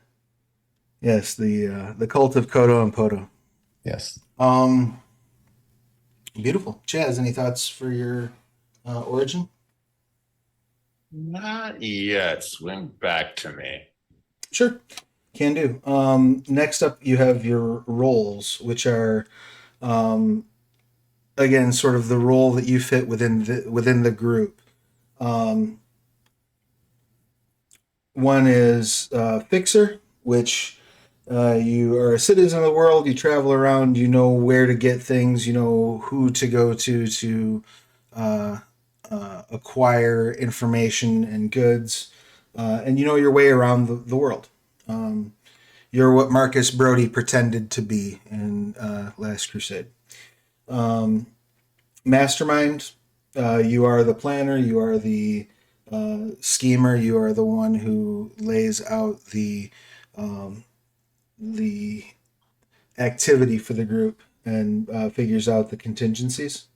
[SPEAKER 1] cult of Kodo and Podo.
[SPEAKER 3] Yes.
[SPEAKER 1] Beautiful. Chaz, any thoughts for your origin?
[SPEAKER 5] Not yet. Swing back to me.
[SPEAKER 1] Sure, can do. Next up, you have your roles, which are, again, sort of the role that you fit within the group. One is fixer, which you are a citizen of the world. You travel around. You know where to get things. You know who to go to acquire information and goods, and you know your way around the world. You're what Marcus Brody pretended to be in Last Crusade. Mastermind, you are the planner, you are the schemer, you are the one who lays out the activity for the group and figures out the contingencies.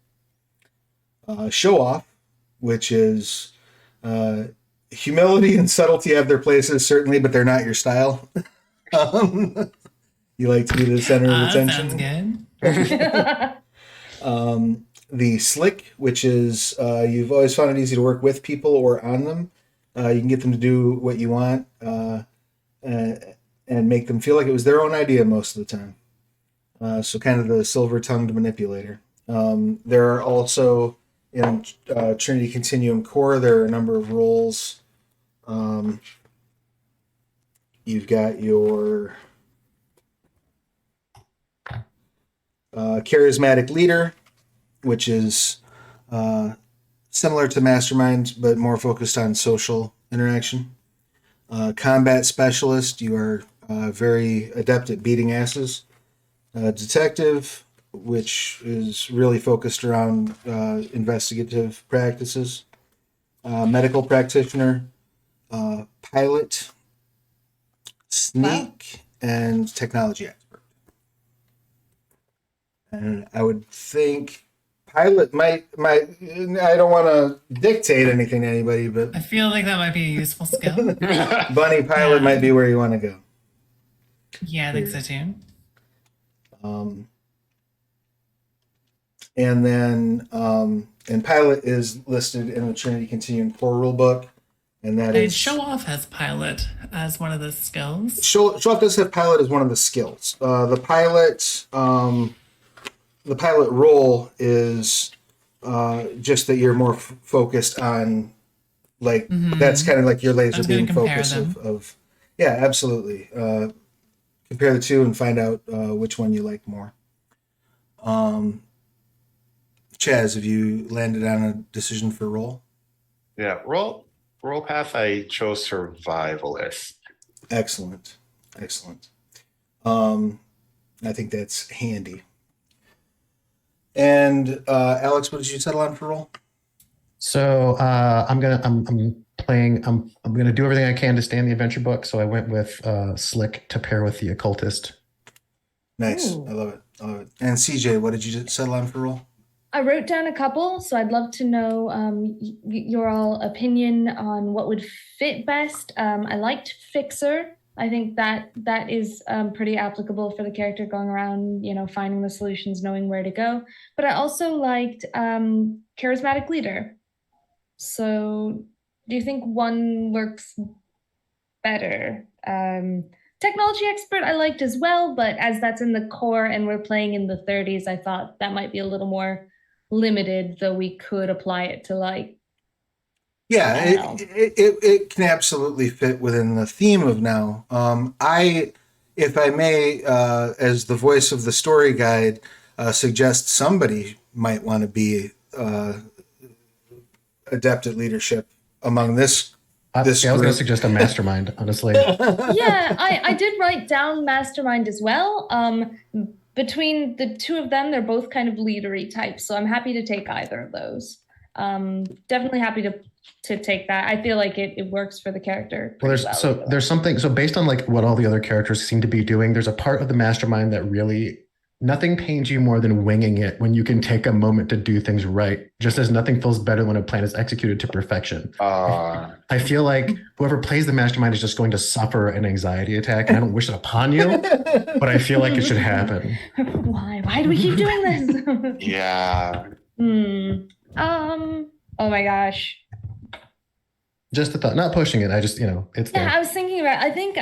[SPEAKER 1] Show off, which is humility and subtlety have their places, certainly, but they're not your style. You like to be the center of attention.
[SPEAKER 2] Sounds good.
[SPEAKER 1] The slick, which is you've always found it easy to work with people or on them. You can get them to do what you want and make them feel like it was their own idea most of the time. So kind of the silver-tongued manipulator. There are also in Trinity Continuum Core, there are a number of roles. You've got your charismatic leader, which is similar to mastermind, but more focused on social interaction. Combat specialist, you are very adept at beating asses. Detective, which is really focused around investigative practices. Medical practitioner, pilot, sneak, and technology expert. And I would think pilot might. I don't want to dictate anything to anybody, but
[SPEAKER 2] I feel like that might be a useful skill.
[SPEAKER 1] bunny pilot might be where you want to go.
[SPEAKER 2] Yeah, I think so too.
[SPEAKER 1] And then and pilot is listed in the Trinity Continuum core rulebook, and that
[SPEAKER 2] And
[SPEAKER 1] is
[SPEAKER 2] show off has pilot as one of the skills.
[SPEAKER 1] show off does have pilot as one of the skills. The pilot role is just that you're more focused on, like, that's kind of like your laser
[SPEAKER 2] was gonna
[SPEAKER 1] beam
[SPEAKER 2] compare
[SPEAKER 1] focus
[SPEAKER 2] them.
[SPEAKER 1] of yeah, absolutely. Compare the two and find out which one you like more. Chaz, have you landed on a decision for role?
[SPEAKER 5] Yeah, role path. I chose survivalist.
[SPEAKER 1] Excellent. I think that's handy. And Alex, what did you settle on for role?
[SPEAKER 3] So I'm gonna do everything I can to stay in the adventure book. So I went with Slick to pair with the occultist.
[SPEAKER 1] Nice.
[SPEAKER 4] Ooh.
[SPEAKER 1] I love it. And CJ, what did you settle on for role?
[SPEAKER 4] I wrote down a couple, so I'd love to know your all opinion on what would fit best. I liked Fixer. I think that is pretty applicable for the character going around, finding the solutions, knowing where to go. But I also liked Charismatic Leader. So do you think one works better? Technology Expert I liked as well, but as that's in the core and we're playing in the 30s, I thought that might be a little more limited, though we could apply it to
[SPEAKER 1] Yeah, it can absolutely fit within the theme of now. If I may, as the voice of the story guide, suggest somebody might want to be adept at leadership among this.
[SPEAKER 3] I was going to
[SPEAKER 1] group.
[SPEAKER 3] suggest a mastermind, honestly.
[SPEAKER 4] Yeah, I did write down Mastermind as well. Between the two of them, they're both kind of leadery types, so I'm happy to take either of those. Definitely happy to take that. I feel like it works for the character.
[SPEAKER 3] Well, there's something. So based on like what all the other characters seem to be doing, there's a part of the mastermind that really nothing pains you more than winging it when you can take a moment to do things right. Just as nothing feels better when a plan is executed to perfection. I feel like whoever plays the mastermind is just going to suffer an anxiety attack, and I don't wish it upon you, but I feel like it should happen.
[SPEAKER 4] Why do we keep doing this?
[SPEAKER 5] Yeah.
[SPEAKER 4] Oh my gosh.
[SPEAKER 3] Just a thought, not pushing it. I just, it's there.
[SPEAKER 4] Yeah, I was thinking about. I think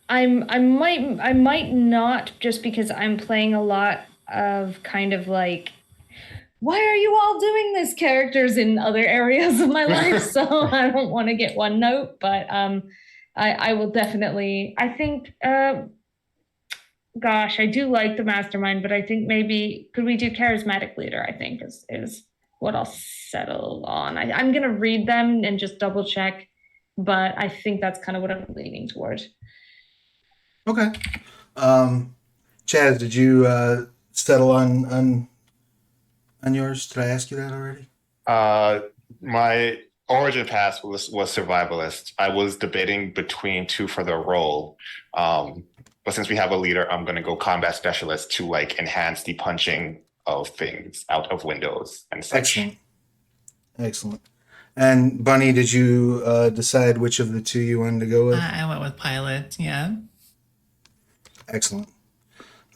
[SPEAKER 4] I might not, just because I'm playing a lot of kind of like, why are you all doing this characters in other areas of my life? So I don't want to get one note, but I will definitely. I think. Gosh, I do like the mastermind, but I think maybe could we do charismatic leader? I think is what I'll settle on. I'm gonna read them and just double check, but I think that's kind of what I'm leaning toward.
[SPEAKER 1] Okay. Chaz, did you settle on yours? Did I ask you that already?
[SPEAKER 5] My origin path was survivalist. I was debating between two for the role. But since we have a leader, I'm going to go combat specialist to like enhance the punching of things out of windows and such.
[SPEAKER 1] Excellent. And Bunny, did you decide which of the two you wanted to go with?
[SPEAKER 2] I went with pilot. Yeah.
[SPEAKER 1] Excellent.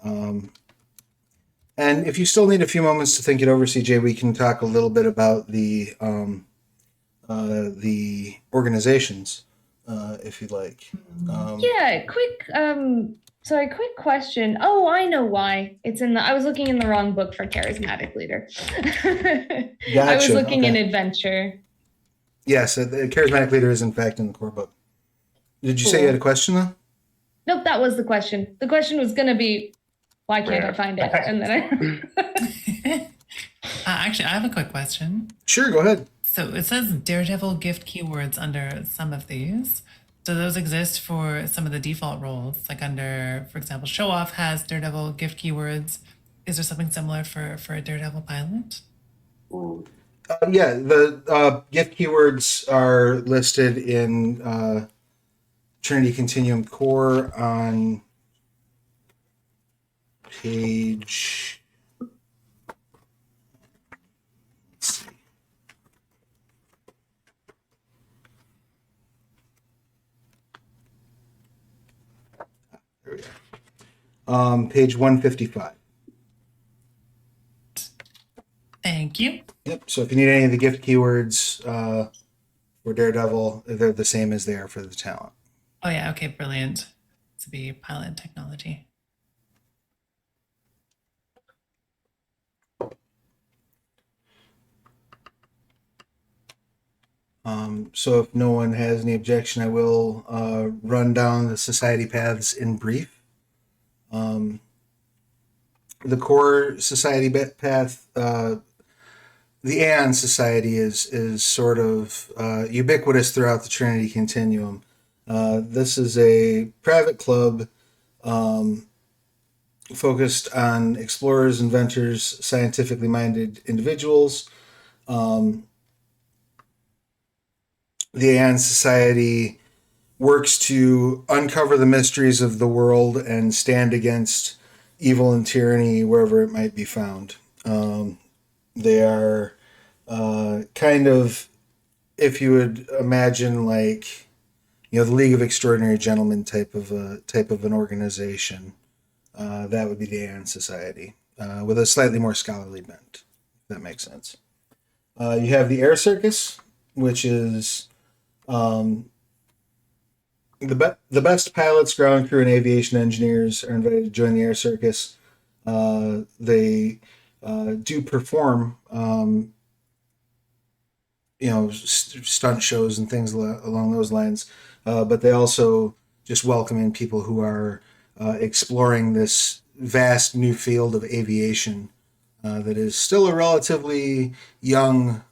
[SPEAKER 1] And if you still need a few moments to think it over, CJ, we can talk a little bit about the organizations, if you'd like.
[SPEAKER 4] Yeah, quick So a quick question. Oh, I know why. I was looking in the wrong book for charismatic leader. I was
[SPEAKER 1] Gotcha,
[SPEAKER 4] looking in
[SPEAKER 1] okay.
[SPEAKER 4] adventure.
[SPEAKER 1] Yes, the charismatic leader is in fact in the core book. Did you say you had a
[SPEAKER 4] Cool.
[SPEAKER 1] question though?
[SPEAKER 4] Nope, that was the question. The question was going to be, why can't I find it? And then
[SPEAKER 2] Actually, I have a quick question.
[SPEAKER 1] Sure, go ahead.
[SPEAKER 2] So it says Daredevil gift keywords under some of these. Do those exist for some of the default roles? Like under, for example, Show Off has Daredevil gift keywords. Is there something similar for a Daredevil pilot?
[SPEAKER 1] Yeah, the gift keywords are listed in Trinity Continuum core on page. Let's see. There we go. Page 155.
[SPEAKER 2] Thank you.
[SPEAKER 1] Yep. So if you need any of the gift keywords for Daredevil, they're the same as they are for the talent.
[SPEAKER 2] Oh yeah, okay, brilliant. To be pilot technology.
[SPEAKER 1] So if no one has any objection, I will run down the society paths in brief. The core society path, the Aeon Society is sort of ubiquitous throughout the Trinity Continuum. This is a private club focused on explorers, inventors, scientifically minded individuals. The Aeon Society works to uncover the mysteries of the world and stand against evil and tyranny wherever it might be found. They are kind of, if you would imagine, like the League of Extraordinary Gentlemen type of an organization. That would be the Aeon Society with a slightly more scholarly bent. If that makes sense. You have the Air Circus, which is the best pilots, ground crew, and aviation engineers are invited to join the Air Circus. They do perform, stunt shows and things along those lines, but they also just welcome in people who are exploring this vast new field of aviation that is still a relatively young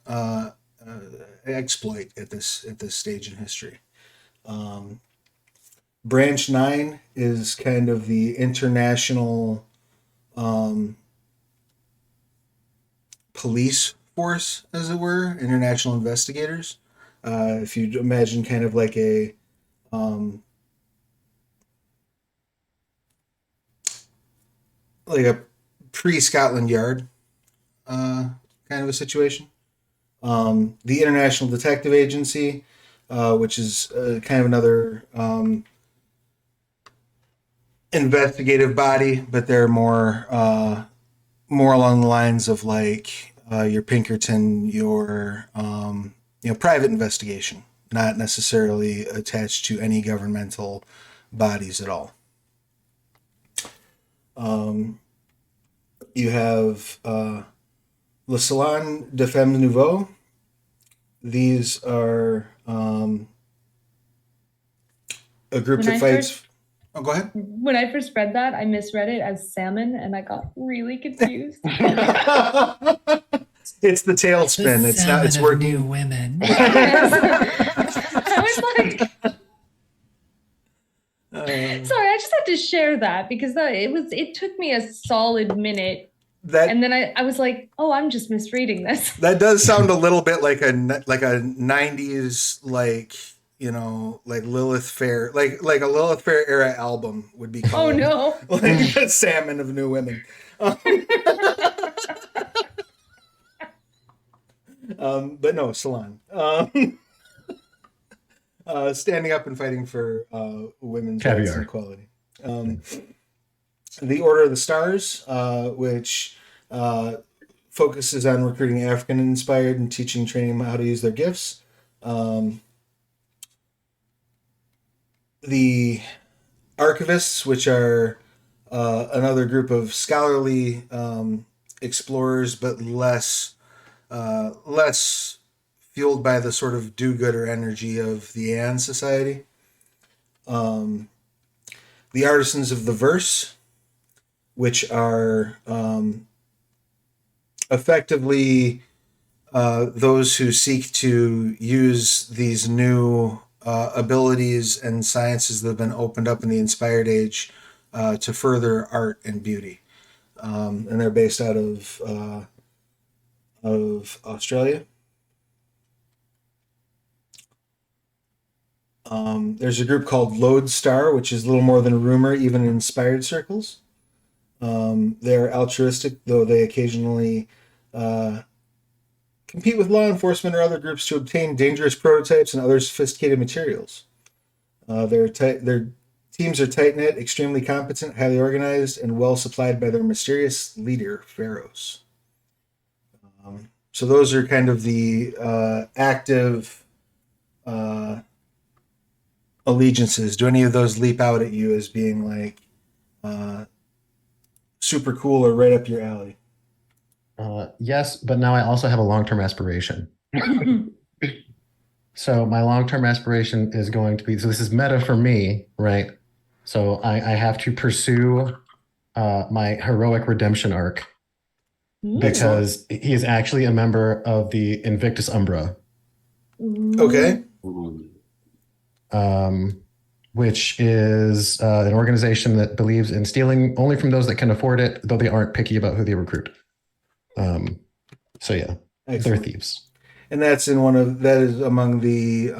[SPEAKER 1] exploit at this stage in history. Branch 9 is kind of the international police force, as it were, international investigators. If you imagine kind of like a pre-Scotland Yard kind of a situation. The International Detective Agency, which is kind of another investigative body, but they're more along the lines of like your Pinkerton, your private investigation, not necessarily attached to any governmental bodies at all. You have Le Salon de Femmes Nouveau. These are a group that fights. Oh, go ahead.
[SPEAKER 4] When I first read that, I misread it as salmon, and I got really confused.
[SPEAKER 1] It's the tailspin. It's not. It's working.
[SPEAKER 2] New women.
[SPEAKER 4] I was like, sorry, I just had to share that because it took me a solid minute. And then I was like, oh, I'm just misreading this.
[SPEAKER 1] That does sound a little bit like a 90s, like Lilith Fair, like a Lilith Fair era album would be called.
[SPEAKER 4] Oh no.
[SPEAKER 1] Like Salmon of New Women. But no, Salon. Standing up and fighting for women's rights and equality. The Order of the Stars, which focuses on recruiting African-inspired and teaching, training them how to use their gifts. The archivists, which are another group of scholarly explorers, but less fueled by the sort of do-gooder energy of the Aeon Society. Um, the artisans of the verse, which are effectively those who seek to use these new abilities and sciences that have been opened up in the Inspired Age to further art and beauty. And they're based out of Australia. There's a group called Lodestar, which is a little more than a rumor, even in inspired circles. They're altruistic, though they occasionally compete with law enforcement or other groups to obtain dangerous prototypes and other sophisticated materials. Their teams are tight knit, extremely competent, highly organized, and well supplied by their mysterious leader, Pharaohs. So those are kind of the active allegiances. Do any of those leap out at you as being like super cool or right up your alley?
[SPEAKER 3] Yes, but now I also have a long-term aspiration. So my long-term aspiration is going to be, so this is meta for me, right? So I have to pursue my heroic redemption arc because he is actually a member of the Invictus Umbra.
[SPEAKER 1] Okay.
[SPEAKER 3] Which is an organization that believes in stealing only from those that can afford it, though they aren't picky about who they recruit. So yeah,
[SPEAKER 1] Excellent.
[SPEAKER 3] they're thieves.
[SPEAKER 1] And that's in that is among the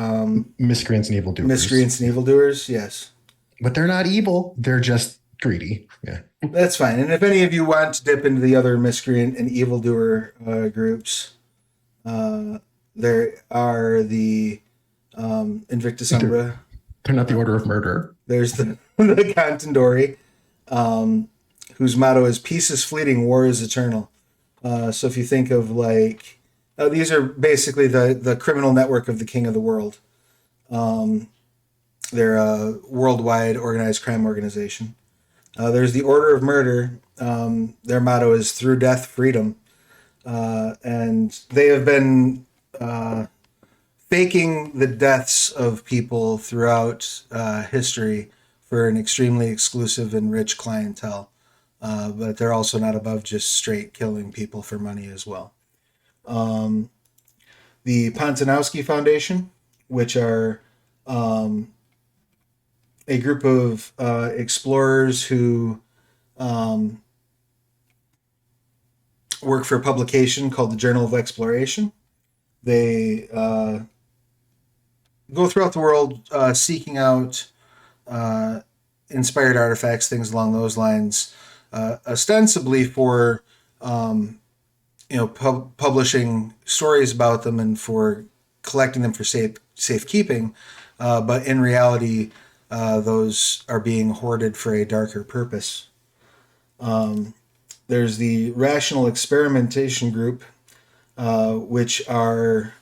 [SPEAKER 3] Miscreants and evildoers.
[SPEAKER 1] Miscreants and evildoers, yes.
[SPEAKER 3] But they're not evil. They're just greedy. Yeah.
[SPEAKER 1] That's fine. And if any of you want to dip into the other miscreant and evildoer groups, there are the Invictus Umbra.
[SPEAKER 3] They're not the Order of Murder.
[SPEAKER 1] There's the Contendori, whose motto is "Peace is fleeting, war is eternal." So if you think of like, these are basically the criminal network of the King of the World. They're a worldwide organized crime organization. There's the Order of Murder. Their motto is "Through death, freedom," and they have been faking the deaths of people throughout history for an extremely exclusive and rich clientele. But they're also not above just straight killing people for money as well. The Pontanowski Foundation, which are a group of explorers who work for a publication called the Journal of Exploration. They go throughout the world seeking out inspired artifacts, things along those lines, ostensibly for publishing stories about them and for collecting them for safekeeping, but in reality, those are being hoarded for a darker purpose. There's the Rational Experimentation Group, which are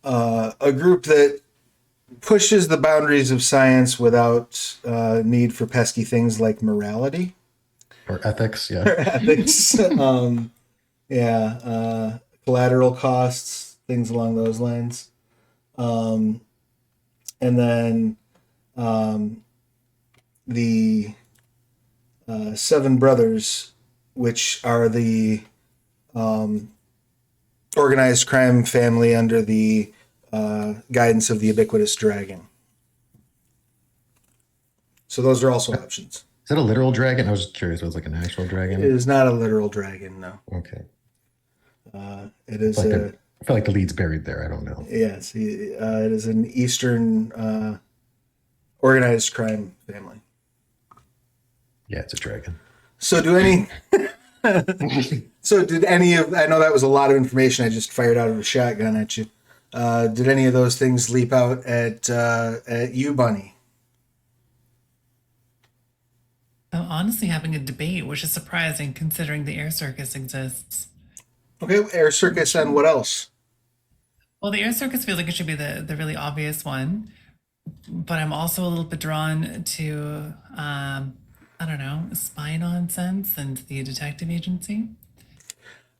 [SPEAKER 1] a group that pushes the boundaries of science without need for pesky things like morality
[SPEAKER 3] or ethics. Yeah,
[SPEAKER 1] or ethics. Collateral costs, things along those lines. And then the Seven Brothers, which are the organized crime family under the guidance of the ubiquitous dragon. So those are also options.
[SPEAKER 3] Is that a literal dragon? I was just curious. It was like an actual dragon.
[SPEAKER 1] It is not a literal dragon, no.
[SPEAKER 3] Okay.
[SPEAKER 1] It is
[SPEAKER 3] I feel like the lead's buried there. I don't know.
[SPEAKER 1] Yes, it is an Eastern organized crime family.
[SPEAKER 3] Yeah, it's a dragon.
[SPEAKER 1] So did any of, I know that was a lot of information I just fired out of a shotgun at you. Did any of those things leap out at you, Bunny?
[SPEAKER 2] I'm honestly having a debate, which is surprising considering the air circus exists.
[SPEAKER 1] Okay, air circus and what else?
[SPEAKER 2] Well, the air circus feels like it should be the really obvious one. but I'm also a little bit drawn to, I don't know, spy nonsense and the detective agency.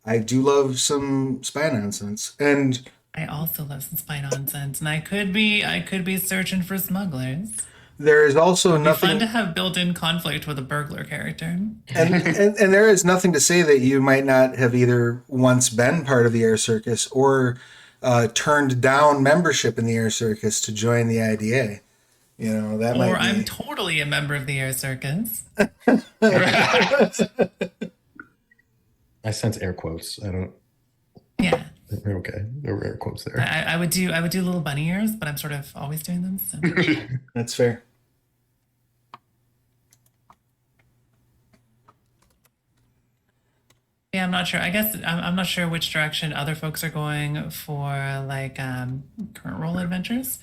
[SPEAKER 1] I do love some spy nonsense, and
[SPEAKER 2] I also love some spy nonsense, and I could be searching for smugglers.
[SPEAKER 1] there is also
[SPEAKER 2] It'd be fun to
[SPEAKER 1] nothing,
[SPEAKER 2] have built-in conflict with a burglar character.
[SPEAKER 1] and there is nothing to say that you might not have either once been part of the air circus or turned down membership in the air circus to join the IDA. You know, that
[SPEAKER 2] Or
[SPEAKER 1] might
[SPEAKER 2] I'm
[SPEAKER 1] be.
[SPEAKER 2] totally a member of the air circus.
[SPEAKER 3] I sense air quotes. I don't.
[SPEAKER 2] Yeah.
[SPEAKER 3] Okay, there were air quotes there.
[SPEAKER 2] I would do little bunny ears, but I'm sort of always doing them. So.
[SPEAKER 1] That's fair.
[SPEAKER 2] Yeah, I'm not sure. I guess I'm not sure which direction other folks are going for like current role adventures.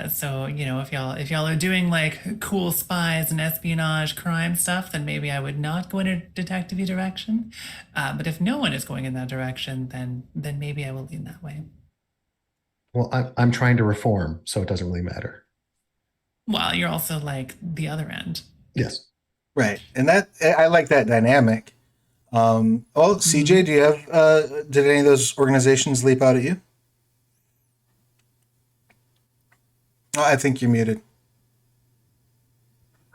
[SPEAKER 2] So you know, if y'all are doing like cool spies and espionage crime stuff, then maybe I would not go in a detective-y direction. But if no one is going in that direction, then maybe I will lean that way.
[SPEAKER 3] Well, I'm trying to reform, so it doesn't really matter.
[SPEAKER 2] Well, you're also like the other end.
[SPEAKER 3] Yes.
[SPEAKER 1] Right, and that I like that dynamic. CJ, do you have? Did any of those organizations leap out at you? Oh, I think you're muted.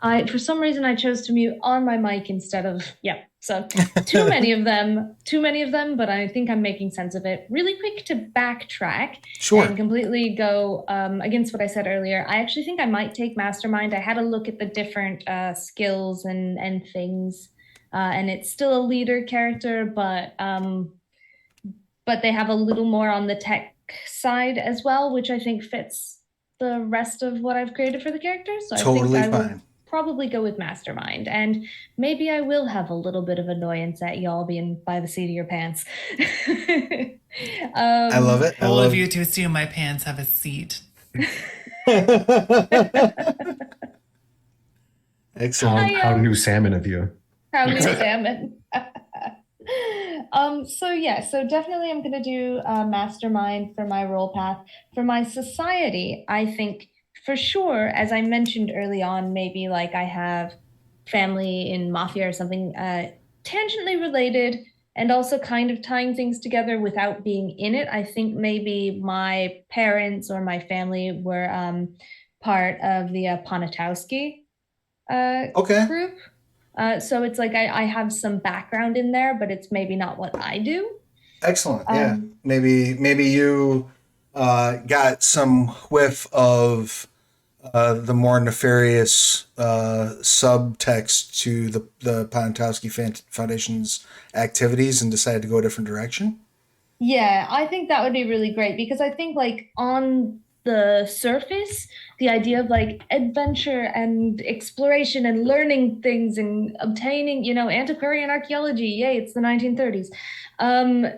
[SPEAKER 4] For some reason, I chose to mute on my mic instead of, yeah. So too many of them, but I think I'm making sense of it. Really quick to backtrack
[SPEAKER 1] Sure.
[SPEAKER 4] and completely go against what I said earlier. I actually think I might take Mastermind. I had a look at the different skills and things, and it's still a leader character, but they have a little more on the tech side as well, which I think fits the rest of what I've created for the character. So
[SPEAKER 1] Totally
[SPEAKER 4] I think I will
[SPEAKER 1] fine.
[SPEAKER 4] probably go with Mastermind, and maybe I will have a little bit of annoyance at y'all being by the seat of your pants.
[SPEAKER 1] I love it. I
[SPEAKER 2] All
[SPEAKER 1] love
[SPEAKER 2] of you to assume my pants have a seat.
[SPEAKER 1] Excellent.
[SPEAKER 3] How new salmon of you.
[SPEAKER 4] How new salmon. So definitely I'm gonna do Mastermind for my role path. For my society, I think for sure, as I mentioned early on, maybe like I have family in mafia or something tangentially related, and also kind of tying things together without being in it. I think maybe my parents or my family were part of the Ponatowski
[SPEAKER 1] Okay.
[SPEAKER 4] group. So it's like I have some background in there, but it's maybe not what I do.
[SPEAKER 1] Excellent. Yeah. Maybe you got some whiff of the more nefarious subtext to the Ponatowski Foundation's activities and decided to go a different direction.
[SPEAKER 4] Yeah, I think that would be really great because I think like on the surface, the idea of like adventure and exploration and learning things and obtaining, antiquarian archaeology, yay, it's the 1930s.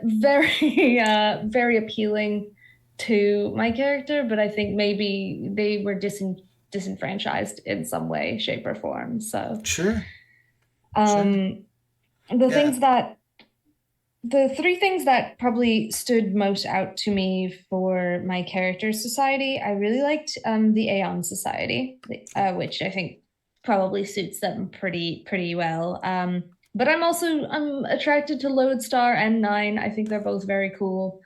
[SPEAKER 4] Very very appealing to my character, but I think maybe they were disenfranchised in some way, shape, or form. So
[SPEAKER 1] Sure.
[SPEAKER 4] the
[SPEAKER 1] Yeah.
[SPEAKER 4] things that the three things that probably stood most out to me for my character society, I really liked the Aeon Society, which I think probably suits them pretty well. But I'm attracted to Lodestar and Nine. I think they're both very cool.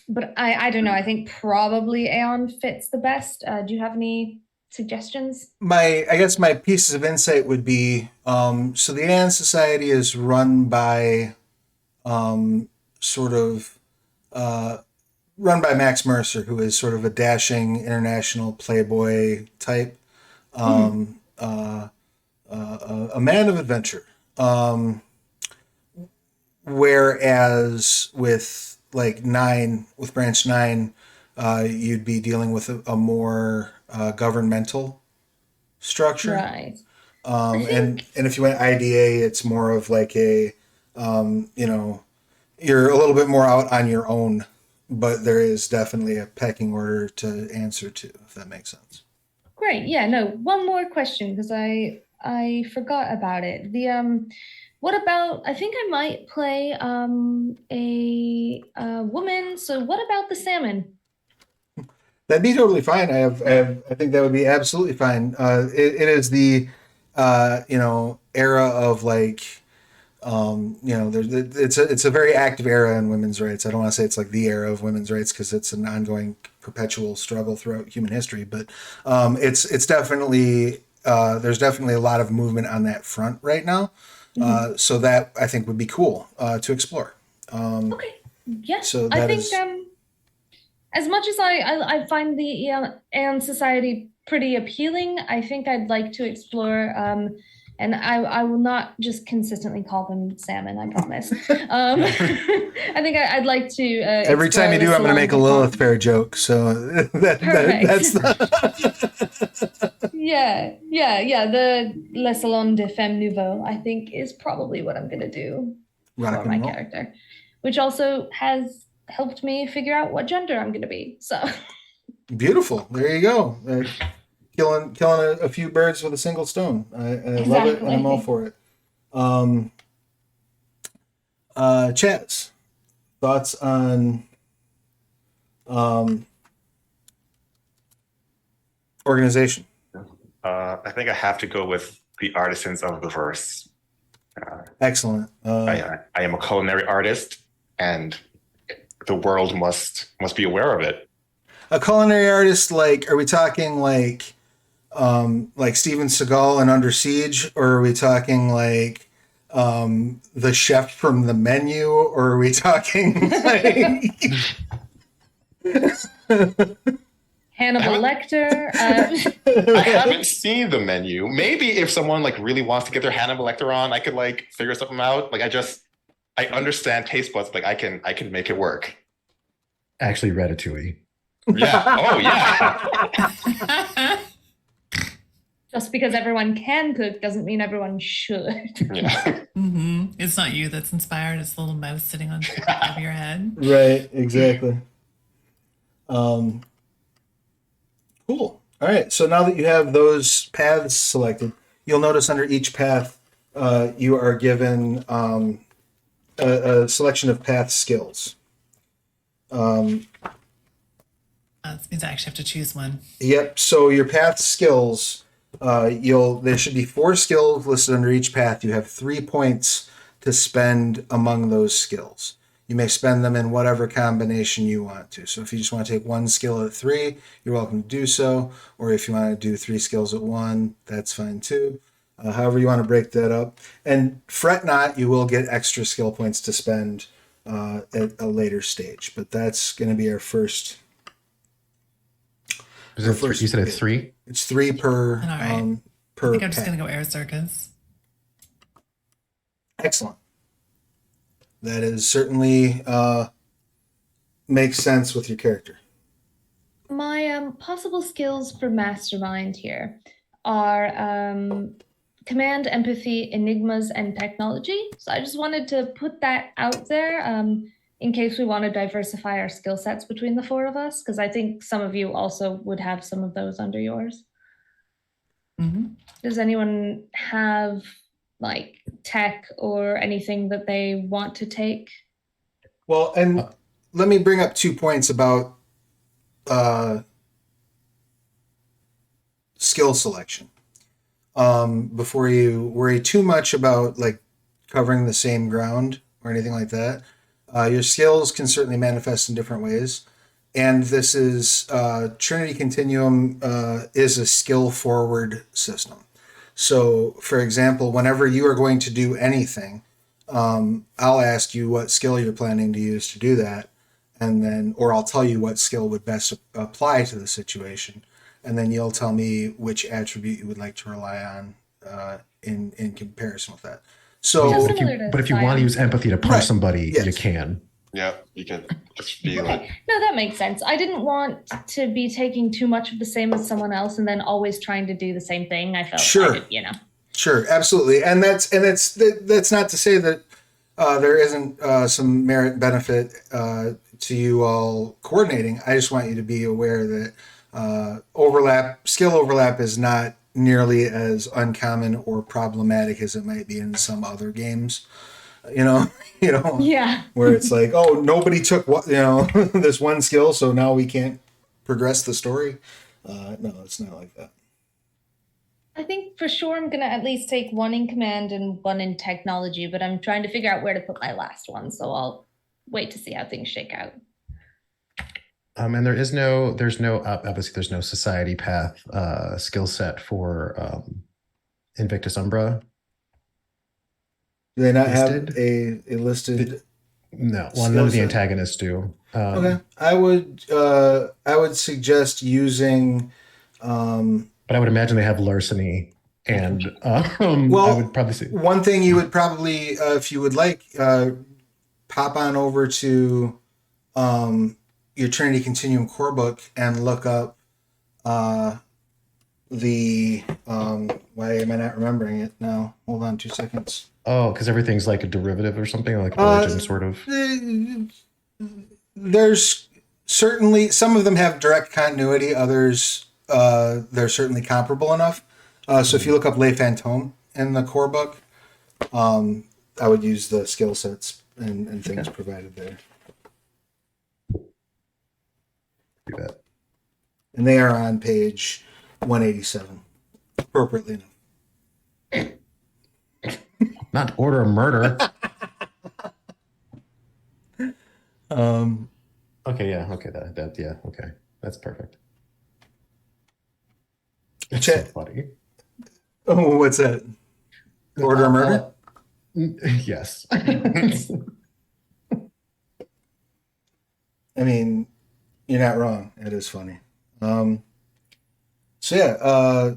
[SPEAKER 4] But I don't know. I think probably Aeon fits the best. Do you have any suggestions?
[SPEAKER 1] I guess my pieces of insight would be so the Aeon Society is run by sort of run by Max Mercer, who is sort of a dashing international playboy type, a man of adventure. Whereas with like with Branch Nine, you'd be dealing with a more governmental structure.
[SPEAKER 4] Right.
[SPEAKER 1] And if you went IDA, it's more of like a, you're a little bit more out on your own, but there is definitely a pecking order to answer to, if that makes sense.
[SPEAKER 4] Great. Yeah, no, one more question because I forgot about it. What about I think I might play a woman. So what about the salmon?
[SPEAKER 1] That'd be totally fine. I think that would be absolutely fine. It is the, era of like, it's a very active era in women's rights. I don't want to say it's like the era of women's rights because it's an ongoing perpetual struggle throughout human history, but it's definitely, there's definitely a lot of movement on that front right now. So that I think would be cool to explore.
[SPEAKER 4] Okay. Yeah.
[SPEAKER 1] So
[SPEAKER 4] I
[SPEAKER 1] that
[SPEAKER 4] think
[SPEAKER 1] is-
[SPEAKER 4] as much as I find the Aeon Society pretty appealing, I think I'd like to explore, and I will not just consistently call them salmon, I promise. I think I'd like to.
[SPEAKER 1] Every time you do, I'm going to make a Lilith Fair joke. So that's
[SPEAKER 4] yeah. The Le Salon de Femme Nouveau, I think, is probably what I'm going to do
[SPEAKER 1] Rock
[SPEAKER 4] for my
[SPEAKER 1] and roll.
[SPEAKER 4] character, which also has helped me figure out what gender I'm going to be. So
[SPEAKER 1] Beautiful. There you go. Killing a few birds with a single stone. I love it, and I'm all for it. Chaz, thoughts on organization?
[SPEAKER 5] I think I have to go with the artisans of the verse.
[SPEAKER 1] Excellent.
[SPEAKER 5] I am a culinary artist, and the world must be aware of it.
[SPEAKER 1] A culinary artist, like, are we talking like Steven Seagal in Under Siege, or are we talking like the chef from The Menu, or are we talking like
[SPEAKER 4] Hannibal Lecter.
[SPEAKER 5] I haven't seen The Menu. Maybe if someone like really wants to get their Hannibal Lecter on, I could like figure something out. Like I understand taste buds. Like I can make it work.
[SPEAKER 3] Actually, Ratatouille.
[SPEAKER 5] Yeah. Oh yeah.
[SPEAKER 4] Just because everyone can cook doesn't mean everyone should.
[SPEAKER 5] Yeah.
[SPEAKER 2] It's not you that's inspired. It's the little mouse sitting on top of your head.
[SPEAKER 1] Right, exactly. Cool. All right. So now that you have those paths selected, you'll notice under each path, you are given a selection of path skills.
[SPEAKER 2] This means I actually have to choose one.
[SPEAKER 1] Yep. So your path skills, there should be 4 skills listed under each path. You have 3 points to spend among those skills. You may spend them in whatever combination you want to. So if you just want to take 1 skill at 3, you're welcome to do so. Or if you want to do 3 skills at 1, that's fine too. However you want to break that up. And fret not, you will get extra skill points to spend at a later stage. But that's going to be our first.
[SPEAKER 3] Is it you said it's 3?
[SPEAKER 1] It's 3 per
[SPEAKER 2] All
[SPEAKER 1] per
[SPEAKER 2] I think I'm just
[SPEAKER 1] path.
[SPEAKER 2] going to go air circus.
[SPEAKER 1] Excellent. That is certainly makes sense with your character.
[SPEAKER 4] My possible skills for mastermind here are command, empathy, enigmas, and technology. So I just wanted to put that out there in case we want to diversify our skill sets between the 4 of us, because I think some of you also would have some of those under yours. Does anyone have like tech or anything that they want to take?
[SPEAKER 1] Well, and let me bring up 2 points about skill selection before you worry too much about like covering the same ground or anything like that. Your skills can certainly manifest in different ways, and this is Trinity Continuum is a skill forward system. So, for example, whenever you are going to do anything, I'll ask you what skill you're planning to use to do that, and then, or I'll tell you what skill would best apply to the situation, and then you'll tell me which attribute you would like to rely on in comparison with that. So,
[SPEAKER 4] Just
[SPEAKER 3] but if you want to use empathy to punch
[SPEAKER 1] Right.
[SPEAKER 3] somebody,
[SPEAKER 1] Yes.
[SPEAKER 3] you can.
[SPEAKER 5] Yeah. You can just be like.
[SPEAKER 4] Okay. No, that makes sense. I didn't want to be taking too much of the same as someone else and then always trying to do the same thing. I felt
[SPEAKER 1] Sure.
[SPEAKER 4] I did,
[SPEAKER 1] Sure, absolutely, and that's not to say that there isn't some merit benefit to you all coordinating. I just want you to be aware that skill overlap is not nearly as uncommon or problematic as it might be in some other games.
[SPEAKER 4] Yeah.
[SPEAKER 1] Where it's like, oh, nobody took this one skill, so now we can't progress the story. No, it's not like that.
[SPEAKER 4] I think for sure I'm gonna at least take one in command and one in technology, but I'm trying to figure out where to put my last one, so I'll wait to see how things shake out.
[SPEAKER 3] And there's no obviously there's no society path skill set for Invictus Umbra.
[SPEAKER 1] Do they not
[SPEAKER 3] Listed?
[SPEAKER 1] have a listed?
[SPEAKER 3] No, well,
[SPEAKER 1] Skill
[SPEAKER 3] none of the
[SPEAKER 1] set.
[SPEAKER 3] antagonists do.
[SPEAKER 1] Okay, I would suggest using.
[SPEAKER 3] But I would imagine they have larceny, and
[SPEAKER 1] Well,
[SPEAKER 3] I would probably say
[SPEAKER 1] one thing you would probably, if you would like, pop on over to your Trinity Continuum core book and look up the. Why am I not remembering it now? Hold on 2 seconds.
[SPEAKER 3] because everything's like a derivative or something, like origin sort of.
[SPEAKER 1] There's certainly some of them have direct continuity. Others, they're certainly comparable enough. So if you look up Les Fantômes in the core book, I would use the skill sets and things provided there.
[SPEAKER 3] Do that.
[SPEAKER 1] And they are on page 187, appropriately enough.
[SPEAKER 3] Not order of murder. Okay, yeah, okay, yeah, okay, that's perfect. It's so funny.
[SPEAKER 1] Oh, what's that? Order of murder?
[SPEAKER 3] Yes.
[SPEAKER 1] I mean, you're not wrong. It is funny. So yeah,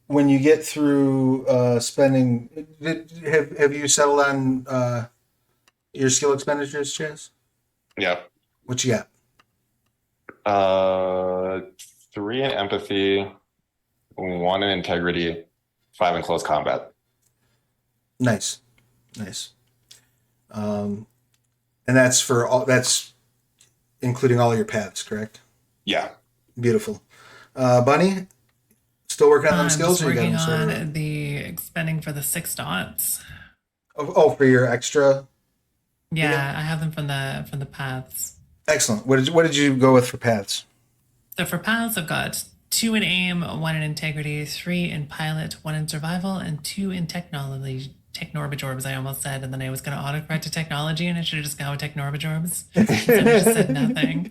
[SPEAKER 1] when you get through spending, have you settled on your skill expenditures, Chaz?
[SPEAKER 5] Yeah.
[SPEAKER 1] What you got?
[SPEAKER 5] 3 in empathy, 1 in integrity, 5 in close combat.
[SPEAKER 1] Nice. And that's for all. That's including all your paths, correct?
[SPEAKER 5] Yeah.
[SPEAKER 1] Beautiful. Bunny, still working on them
[SPEAKER 2] I'm
[SPEAKER 1] skills?
[SPEAKER 2] just
[SPEAKER 1] Or you got
[SPEAKER 2] working
[SPEAKER 1] them sorted out?
[SPEAKER 2] on the expending for the 6 dots.
[SPEAKER 1] Oh, for your extra.
[SPEAKER 2] Yeah, I have them from the paths.
[SPEAKER 1] Excellent. What did you go with for paths?
[SPEAKER 2] So for paths, I've got 2 in aim, 1 in integrity, 3 in pilot, 1 in survival, and 2 in technology. Technorbijorbs, I almost said, and then I was going to autocorrect to technology, and I should have just gone with Technorbijorbs. So I just said nothing.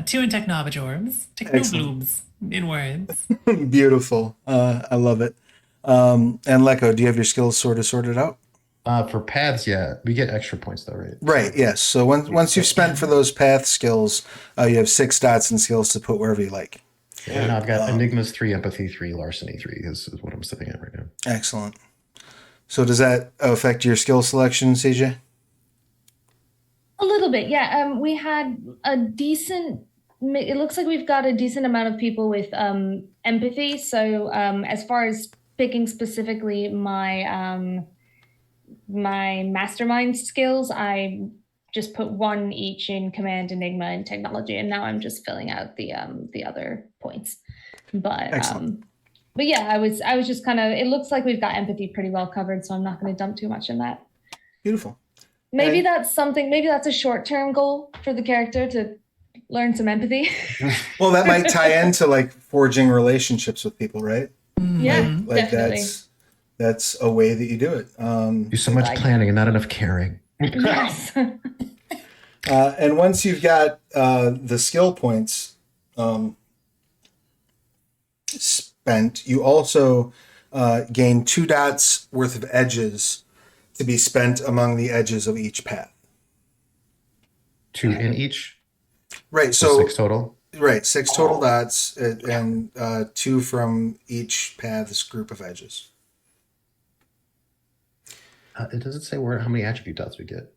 [SPEAKER 2] 2 in Technobijorbs, Technobloobs, in words.
[SPEAKER 1] Beautiful. I love it. And Lecco, do you have your skills sort of sorted out?
[SPEAKER 3] For paths, yeah, we get extra points though, right?
[SPEAKER 1] Right. Yes. So once you've spent for those path skills, you have 6 dots and skills to put wherever you like.
[SPEAKER 3] And I've got Enigmas 3, Empathy 3, Larceny 3 is what I'm sitting at right now.
[SPEAKER 1] Excellent. So does that affect your skill selection, CJ?
[SPEAKER 4] A little bit, yeah. We had a decent. It looks like we've got a decent amount of people with empathy. So as far as picking specifically my my mastermind skills, I just put 1 each in command, enigma, and technology, and now I'm just filling out the other points. But
[SPEAKER 1] Excellent.
[SPEAKER 4] But yeah, I was just kind of. It looks like we've got empathy pretty well covered, so I'm not going to dump too much in that.
[SPEAKER 1] Beautiful.
[SPEAKER 4] Maybe
[SPEAKER 1] And-
[SPEAKER 4] that's something. Maybe that's a short-term goal for the character to learn some empathy.
[SPEAKER 1] Well, that might tie into like forging relationships with people, right?
[SPEAKER 4] Yeah,
[SPEAKER 1] Like
[SPEAKER 4] definitely.
[SPEAKER 1] that's a way that you do it.
[SPEAKER 3] Do so much
[SPEAKER 4] Like-
[SPEAKER 3] planning and not enough caring.
[SPEAKER 4] Yes.
[SPEAKER 1] And once you've got the skill points spent, you also gain 2 dots worth of edges to be spent among the edges of each path.
[SPEAKER 3] 2 in each,
[SPEAKER 1] Right.
[SPEAKER 3] so
[SPEAKER 1] So
[SPEAKER 3] 6 total.
[SPEAKER 1] right, 6 total dots and 2 from each path's group of edges.
[SPEAKER 3] It doesn't say how many attribute dots we get.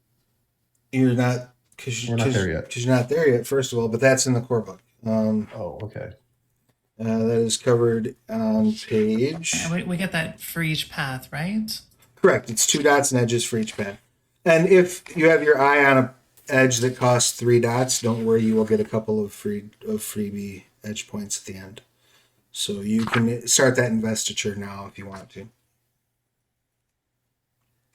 [SPEAKER 1] You're not because
[SPEAKER 3] We're not there yet.
[SPEAKER 1] Because you're not there yet. First of all, but that's in the core book.
[SPEAKER 3] Oh, okay.
[SPEAKER 1] That is covered on page.
[SPEAKER 2] And we get that for each path, right?
[SPEAKER 1] Correct. It's 2 dots and edges for each path. And if you have your eye on a edge that costs 3 dots, don't worry, you will get a couple of freebie edge points at the end. So you can start that investiture now if you want to.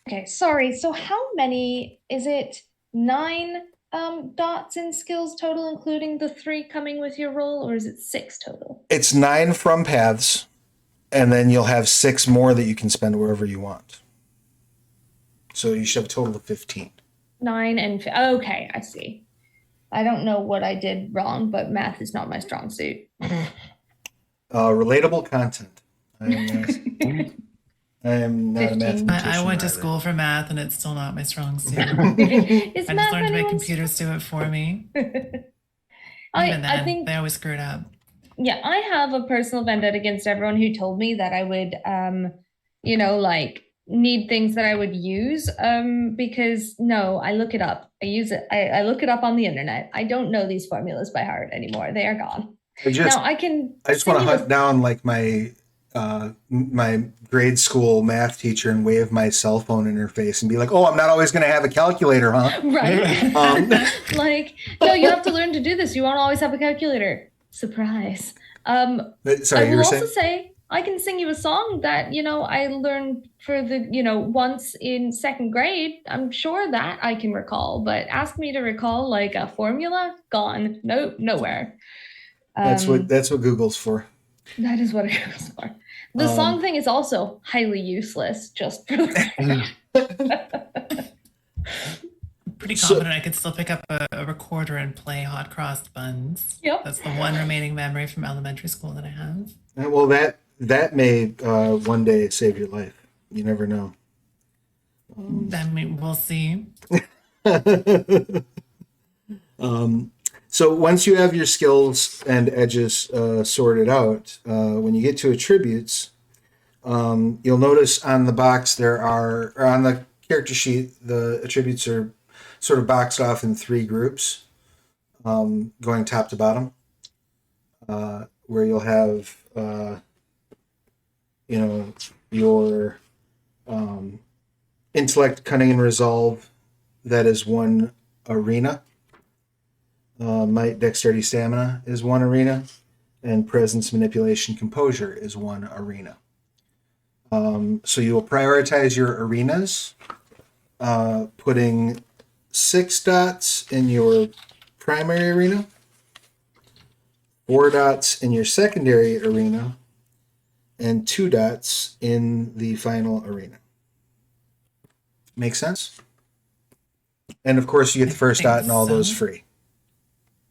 [SPEAKER 4] Okay, sorry. So how many is it? 9 dots in skills total, including the 3 coming with your roll, or is it 6 total?
[SPEAKER 1] It's 9 from paths, and then you'll have 6 more that you can spend wherever you want. So you should have a total of 15.
[SPEAKER 4] 9 and okay, I see. I don't know what I did wrong, but math is not my strong suit.
[SPEAKER 1] Relatable content. I am not a
[SPEAKER 4] 15.
[SPEAKER 1] mathematician.
[SPEAKER 2] I went to
[SPEAKER 1] either.
[SPEAKER 2] school for math, and it's still not my strong suit. I
[SPEAKER 4] Is
[SPEAKER 2] just
[SPEAKER 4] math
[SPEAKER 2] learned to make
[SPEAKER 4] anyone's-
[SPEAKER 2] computers do it for me.
[SPEAKER 4] I
[SPEAKER 2] Even then,
[SPEAKER 4] think
[SPEAKER 2] they always screw it up.
[SPEAKER 4] yeah, I have a personal vendetta against everyone who told me that I would like need things that I would use because no, I look it up. I use it. I look it up on the internet. I don't know these formulas by heart anymore. They are gone.
[SPEAKER 1] I just
[SPEAKER 4] Now I can
[SPEAKER 1] want to
[SPEAKER 4] send you a-
[SPEAKER 1] hunt down like my grade school math teacher and wave my cell phone in her face and be like, "Oh, I'm not always going to have a calculator, huh?"
[SPEAKER 4] right. Like, no, you have to learn to do this. You won't always have a calculator. Surprise.
[SPEAKER 1] Sorry,
[SPEAKER 4] I
[SPEAKER 1] you
[SPEAKER 4] will
[SPEAKER 1] were
[SPEAKER 4] also
[SPEAKER 1] saying?
[SPEAKER 4] say I can sing you a song that I learned for the once in 2nd grade. I'm sure that I can recall, but ask me to recall like a formula, gone. Nope, nowhere.
[SPEAKER 1] That's what Google's for.
[SPEAKER 4] That is what it goes for. The song thing is also highly useless. Just for the
[SPEAKER 2] Pretty
[SPEAKER 1] So-
[SPEAKER 2] confident I could still pick up a recorder and play Hot Crossed Buns.
[SPEAKER 4] Yep.
[SPEAKER 2] That's the one remaining memory from elementary school that I have.
[SPEAKER 1] Well, that may one day save your life. You never know.
[SPEAKER 2] I mean, we'll see.
[SPEAKER 1] So once you have your skills and edges sorted out, when you get to attributes, you'll notice on the box or on the character sheet, the attributes are sort of boxed off in 3 groups, going top to bottom, where you'll have, your intellect, cunning, and resolve. That is 1 arena. Might, dexterity, stamina is 1 arena, and presence, manipulation, composure is 1 arena. So you will prioritize your arenas, putting 6 dots in your primary arena, 4 dots in your secondary arena, and 2 dots in the final arena. Make sense? And of course, you get the first
[SPEAKER 2] think
[SPEAKER 1] dot and all those
[SPEAKER 2] so.
[SPEAKER 1] free.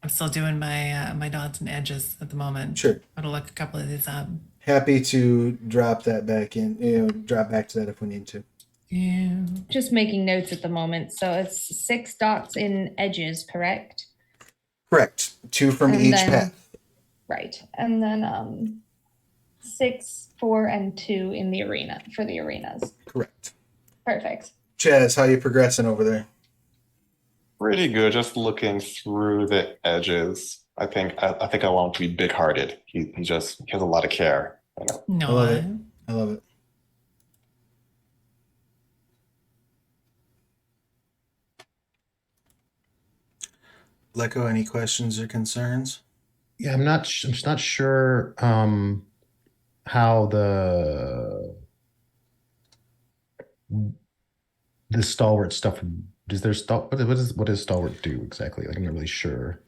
[SPEAKER 2] I'm still doing my dots and edges at the moment.
[SPEAKER 1] Sure.
[SPEAKER 2] I'll look a couple of these up.
[SPEAKER 1] Happy to drop that back in, drop back to that if we need to.
[SPEAKER 2] Yeah.
[SPEAKER 4] just making notes at the moment. So it's 6 dots in edges, correct?
[SPEAKER 1] Correct. 2 from
[SPEAKER 4] And
[SPEAKER 1] each
[SPEAKER 4] then-
[SPEAKER 1] path.
[SPEAKER 4] Right. And then 6, 4, and 2 in the arena for the arenas.
[SPEAKER 1] Correct.
[SPEAKER 4] Perfect.
[SPEAKER 1] Chaz, how you progressing over there?
[SPEAKER 5] Pretty good. Just looking through the edges. I think I want to be big-hearted. He has a lot of care.
[SPEAKER 2] No,
[SPEAKER 1] I love it. I love it. Leko, any questions or concerns?
[SPEAKER 3] Yeah, I'm just not sure how the stalwart stuff what does stalwart do exactly? Like I'm not really sure.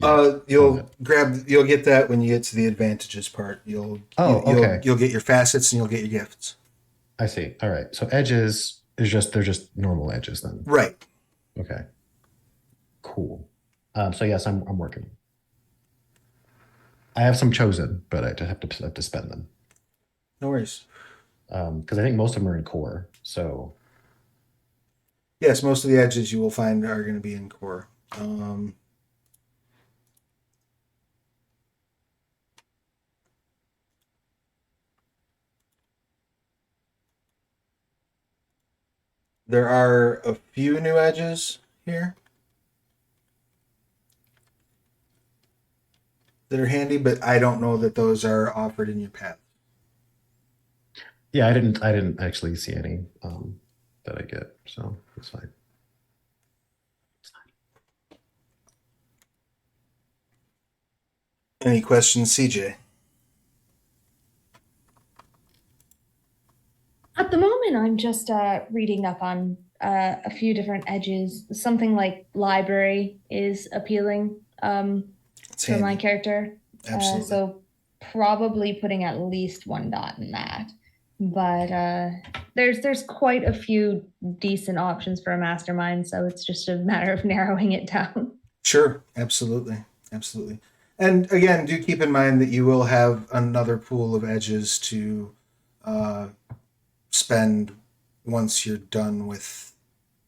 [SPEAKER 1] You'll get that when you get to the advantages part.
[SPEAKER 3] Okay.
[SPEAKER 1] You'll get your facets and you'll get your gifts.
[SPEAKER 3] I see. All right. So edges they're just normal edges then.
[SPEAKER 1] Right.
[SPEAKER 3] Okay. Cool. So yes, I'm working. I have some chosen, but I just have to spend them.
[SPEAKER 1] No worries.
[SPEAKER 3] Because I think most of them are in core. So
[SPEAKER 1] Yes, most of the edges you will find are going to be in core. There are a few new edges here that are handy, but I don't know that those are offered in your path.
[SPEAKER 3] yeah, I didn't actually see any that I get, so it's fine.
[SPEAKER 1] Any questions, CJ?
[SPEAKER 4] At the moment, I'm just reading up on a few different edges. Something like library is appealing
[SPEAKER 1] It's
[SPEAKER 4] for my
[SPEAKER 1] handy.
[SPEAKER 4] character.
[SPEAKER 1] Absolutely.
[SPEAKER 4] So probably putting at least one dot in that. But there's quite a few decent options for a mastermind, so it's just a matter of narrowing it down.
[SPEAKER 1] Sure, absolutely, absolutely. And again, do keep in mind that you will have another pool of edges to uh, spend once you're done with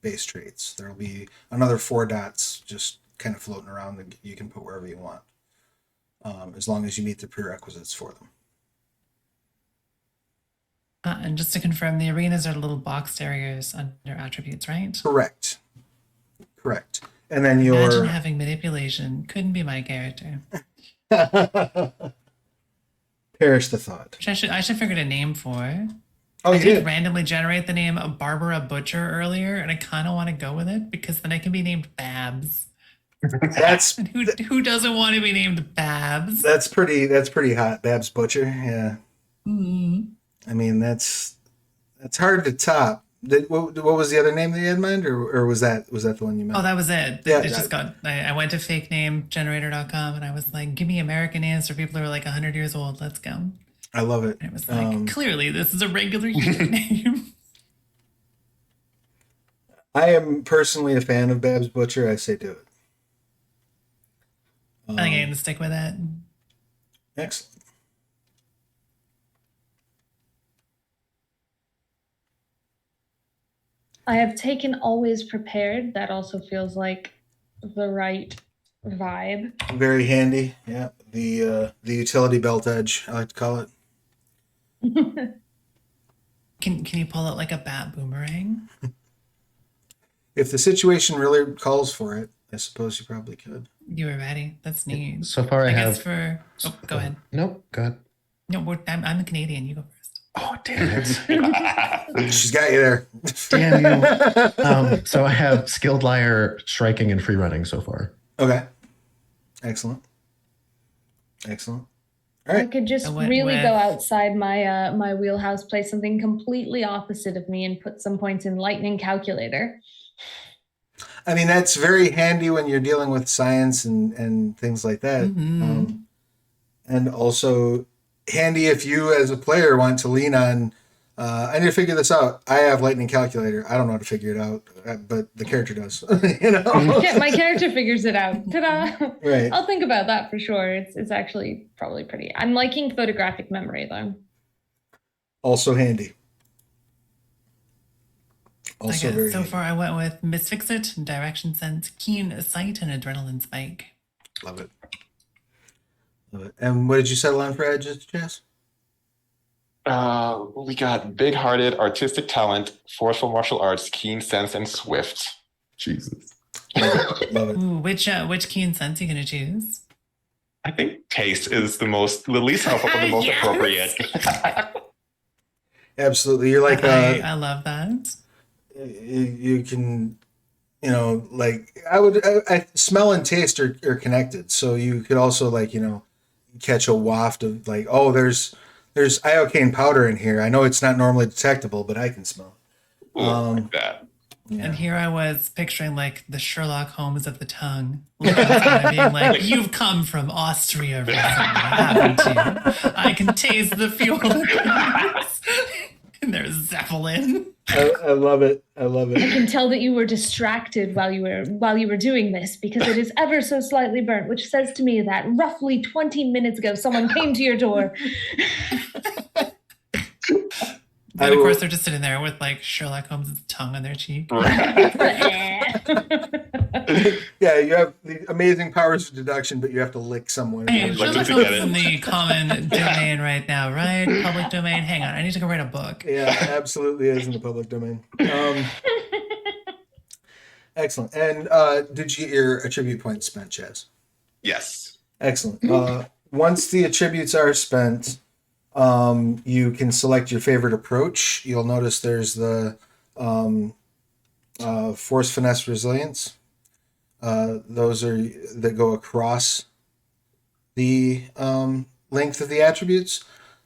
[SPEAKER 1] base traits. There'll be another 4 dots just kind of floating around that you can put wherever you want, as long as you meet the prerequisites for them.
[SPEAKER 2] And just to confirm, the arenas are little boxed areas under attributes, right?
[SPEAKER 1] Correct. Correct. And then
[SPEAKER 2] Imagine
[SPEAKER 1] your
[SPEAKER 2] having manipulation. Couldn't be my character.
[SPEAKER 1] perish the thought.
[SPEAKER 2] Which I should figure out a name for.
[SPEAKER 1] Oh,
[SPEAKER 2] I
[SPEAKER 1] you
[SPEAKER 2] did
[SPEAKER 1] did.
[SPEAKER 2] randomly generate the name Barbara Butcher earlier, and I kind of want to go with it because then I can be named Babs.
[SPEAKER 1] That's
[SPEAKER 2] And who doesn't want to be named Babs?
[SPEAKER 1] that's pretty hot, Babs Butcher. Yeah.
[SPEAKER 2] Mm.
[SPEAKER 1] I mean, that's hard to top. What was the other name that you had in mind, or was that the one you meant?
[SPEAKER 2] Oh, that was it.
[SPEAKER 1] Yeah,
[SPEAKER 2] It just got. I went to fakenamegenerator.com and I was like, give me American names for people who are like 100 years old. Let's go.
[SPEAKER 1] I love it.
[SPEAKER 2] And it was like, clearly, this is a regular human name.
[SPEAKER 1] I am personally a fan of Babs Butcher. I say do it.
[SPEAKER 2] I think I'm going to stick with it.
[SPEAKER 1] Excellent.
[SPEAKER 4] I have taken always prepared. That also feels like the right vibe.
[SPEAKER 1] Very handy. Yeah. The utility belt edge, I like to call it.
[SPEAKER 2] Can you pull out like a bat boomerang?
[SPEAKER 1] If the situation really calls for it, I suppose you probably could.
[SPEAKER 2] You were ready. That's neat.
[SPEAKER 3] So far, I
[SPEAKER 2] guess
[SPEAKER 3] have.
[SPEAKER 2] for. Oh, go ahead.
[SPEAKER 3] Nope. Go ahead.
[SPEAKER 2] No, I'm a Canadian. You go first.
[SPEAKER 3] Oh, damn it.
[SPEAKER 1] She's got you there.
[SPEAKER 3] Damn you. So I have skilled liar, striking, and free running so far.
[SPEAKER 1] Okay. Excellent. Excellent. All
[SPEAKER 4] I
[SPEAKER 1] right.
[SPEAKER 4] could just
[SPEAKER 2] I went
[SPEAKER 4] really
[SPEAKER 2] with-
[SPEAKER 4] go outside my my wheelhouse, play something completely opposite of me, and put some points in lightning calculator.
[SPEAKER 1] I mean, that's very handy when you're dealing with science and things like that.
[SPEAKER 2] Mhm.
[SPEAKER 1] And also handy if you as a player want to lean on, I need to figure this out. I have lightning calculator. I don't know how to figure it out, but the character does. You know?
[SPEAKER 4] Yeah, my character figures it out. Ta-da!
[SPEAKER 1] Right.
[SPEAKER 4] I'll think about that for sure. It's actually probably pretty. I'm liking photographic memory though.
[SPEAKER 1] Also handy. Also
[SPEAKER 2] Okay,
[SPEAKER 1] very
[SPEAKER 2] so
[SPEAKER 1] handy.
[SPEAKER 2] far I went with Misfixit, Direction Sense, Keen Sight, and Adrenaline Spike.
[SPEAKER 1] Love it. Love it. And what did you settle on for edges, Jess?
[SPEAKER 5] We got big-hearted, artistic talent, forceful martial arts, keen sense, and swift.
[SPEAKER 3] Jesus.
[SPEAKER 1] Love it.
[SPEAKER 2] Ooh, which Keen Sense are you gonna choose?
[SPEAKER 5] I think taste is the least helpful, but the most
[SPEAKER 2] Yes.
[SPEAKER 5] appropriate.
[SPEAKER 1] Absolutely. You're like
[SPEAKER 2] I love that.
[SPEAKER 1] you can, like I smell and taste are connected. So you could also catch a waft of there's iocane powder in here. I know it's not normally detectable, but I can smell it.
[SPEAKER 5] Ooh, like that.
[SPEAKER 1] Yeah.
[SPEAKER 2] And here I was picturing like the Sherlock Holmes of the tongue, looking at it being like, "You've come from Austria recently, haven't you? I can taste the fuel." And there's Zeppelin.
[SPEAKER 1] I love it. I love
[SPEAKER 4] I
[SPEAKER 1] it.
[SPEAKER 4] can tell that you were distracted while you were doing this because it is ever so slightly burnt, which says to me that roughly 20 minutes ago someone came to your door.
[SPEAKER 2] And of course they're just sitting there with like Sherlock Holmes' tongue on their cheek.
[SPEAKER 1] Yeah, you have the amazing powers of deduction, but you have to lick someone.
[SPEAKER 2] Hey,
[SPEAKER 5] Like
[SPEAKER 2] Sherlock
[SPEAKER 5] to
[SPEAKER 2] Holmes
[SPEAKER 5] get
[SPEAKER 2] is
[SPEAKER 5] it.
[SPEAKER 2] in the common domain right now, right? Public domain. Hang on, I need to go write a book.
[SPEAKER 1] Yeah, absolutely is in the public domain. Excellent. And did you get your attribute points spent, Chaz?
[SPEAKER 5] Yes.
[SPEAKER 1] Excellent. Once the attributes are spent, you can select your favorite approach. You'll notice there's the force, finesse, resilience. Those are that go across the length of the attributes.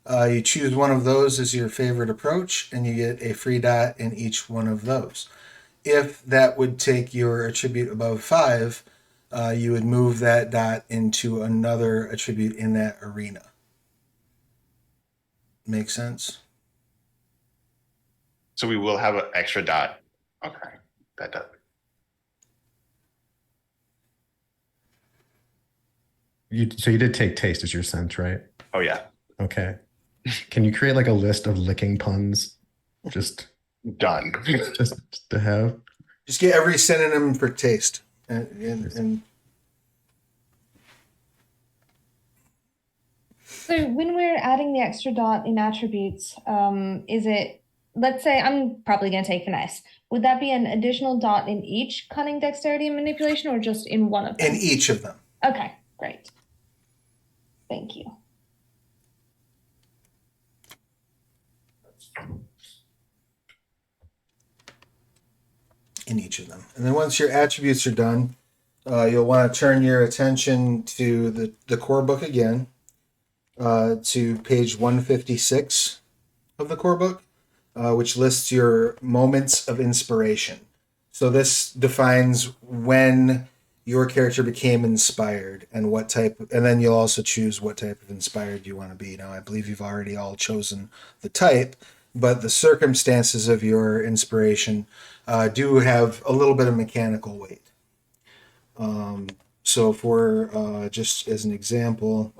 [SPEAKER 1] You choose one of those as your favorite approach, and you get a free dot in each one of those. If that would take your attribute above 5, you would move that dot into another attribute in that arena. Make sense?
[SPEAKER 5] So we will have an extra dot. Okay, that does.
[SPEAKER 3] So you did take taste as your sense, right?
[SPEAKER 5] Oh yeah,
[SPEAKER 3] Okay. Can you create like a list of licking puns? Just
[SPEAKER 5] done.
[SPEAKER 3] just to have.
[SPEAKER 1] Just get every synonym for taste. And
[SPEAKER 4] So when we're adding the extra dot in attributes, is it, let's say I'm probably going to take finesse. Would that be an additional dot in each cunning, dexterity, and manipulation, or just in one of them?
[SPEAKER 1] in each of them.
[SPEAKER 4] Okay, great. Thank you.
[SPEAKER 1] In each of them. And then once your attributes are done, you'll want to turn your attention to the core book again, to page 156 of the core book, which lists your moments of inspiration. So this defines when your character became inspired and what type, and then you'll also choose what type of inspired you want to be. Now, I believe you've already all chosen the type, but the circumstances of your inspiration do have a little bit of mechanical weight. So for just as an example,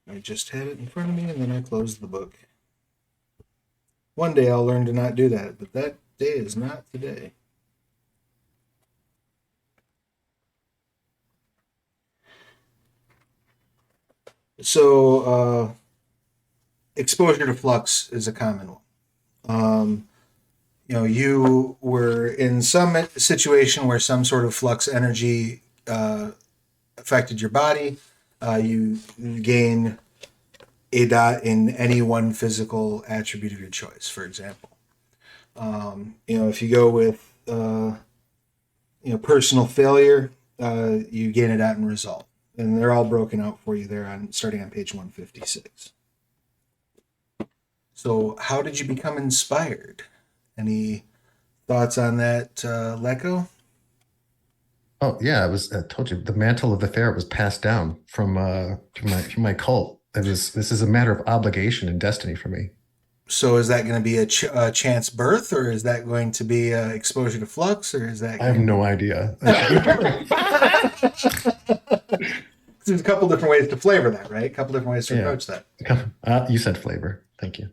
[SPEAKER 1] I just had it in front of me and then I closed the book. One day I'll learn to not do that, but that day is not today. So exposure to flux is a common one. You were in some situation where some sort of flux energy affected your body. You gain a dot in any one physical attribute of your choice, for example. If you go with personal failure, you gain a dot in resolve. And they're all broken out for you there starting on page 156. So how did you become inspired? Any thoughts on that, Lecco?
[SPEAKER 3] Oh yeah, I told you the mantle of the ferret was passed down from my cult. This is a matter of obligation and destiny for me.
[SPEAKER 1] So is that going to be a chance birth, or is that going to be exposure to flux, or is that?
[SPEAKER 3] I have no idea.
[SPEAKER 1] There's a couple different ways to flavor that, right? A couple different ways to approach that.
[SPEAKER 3] You said flavor. Thank you.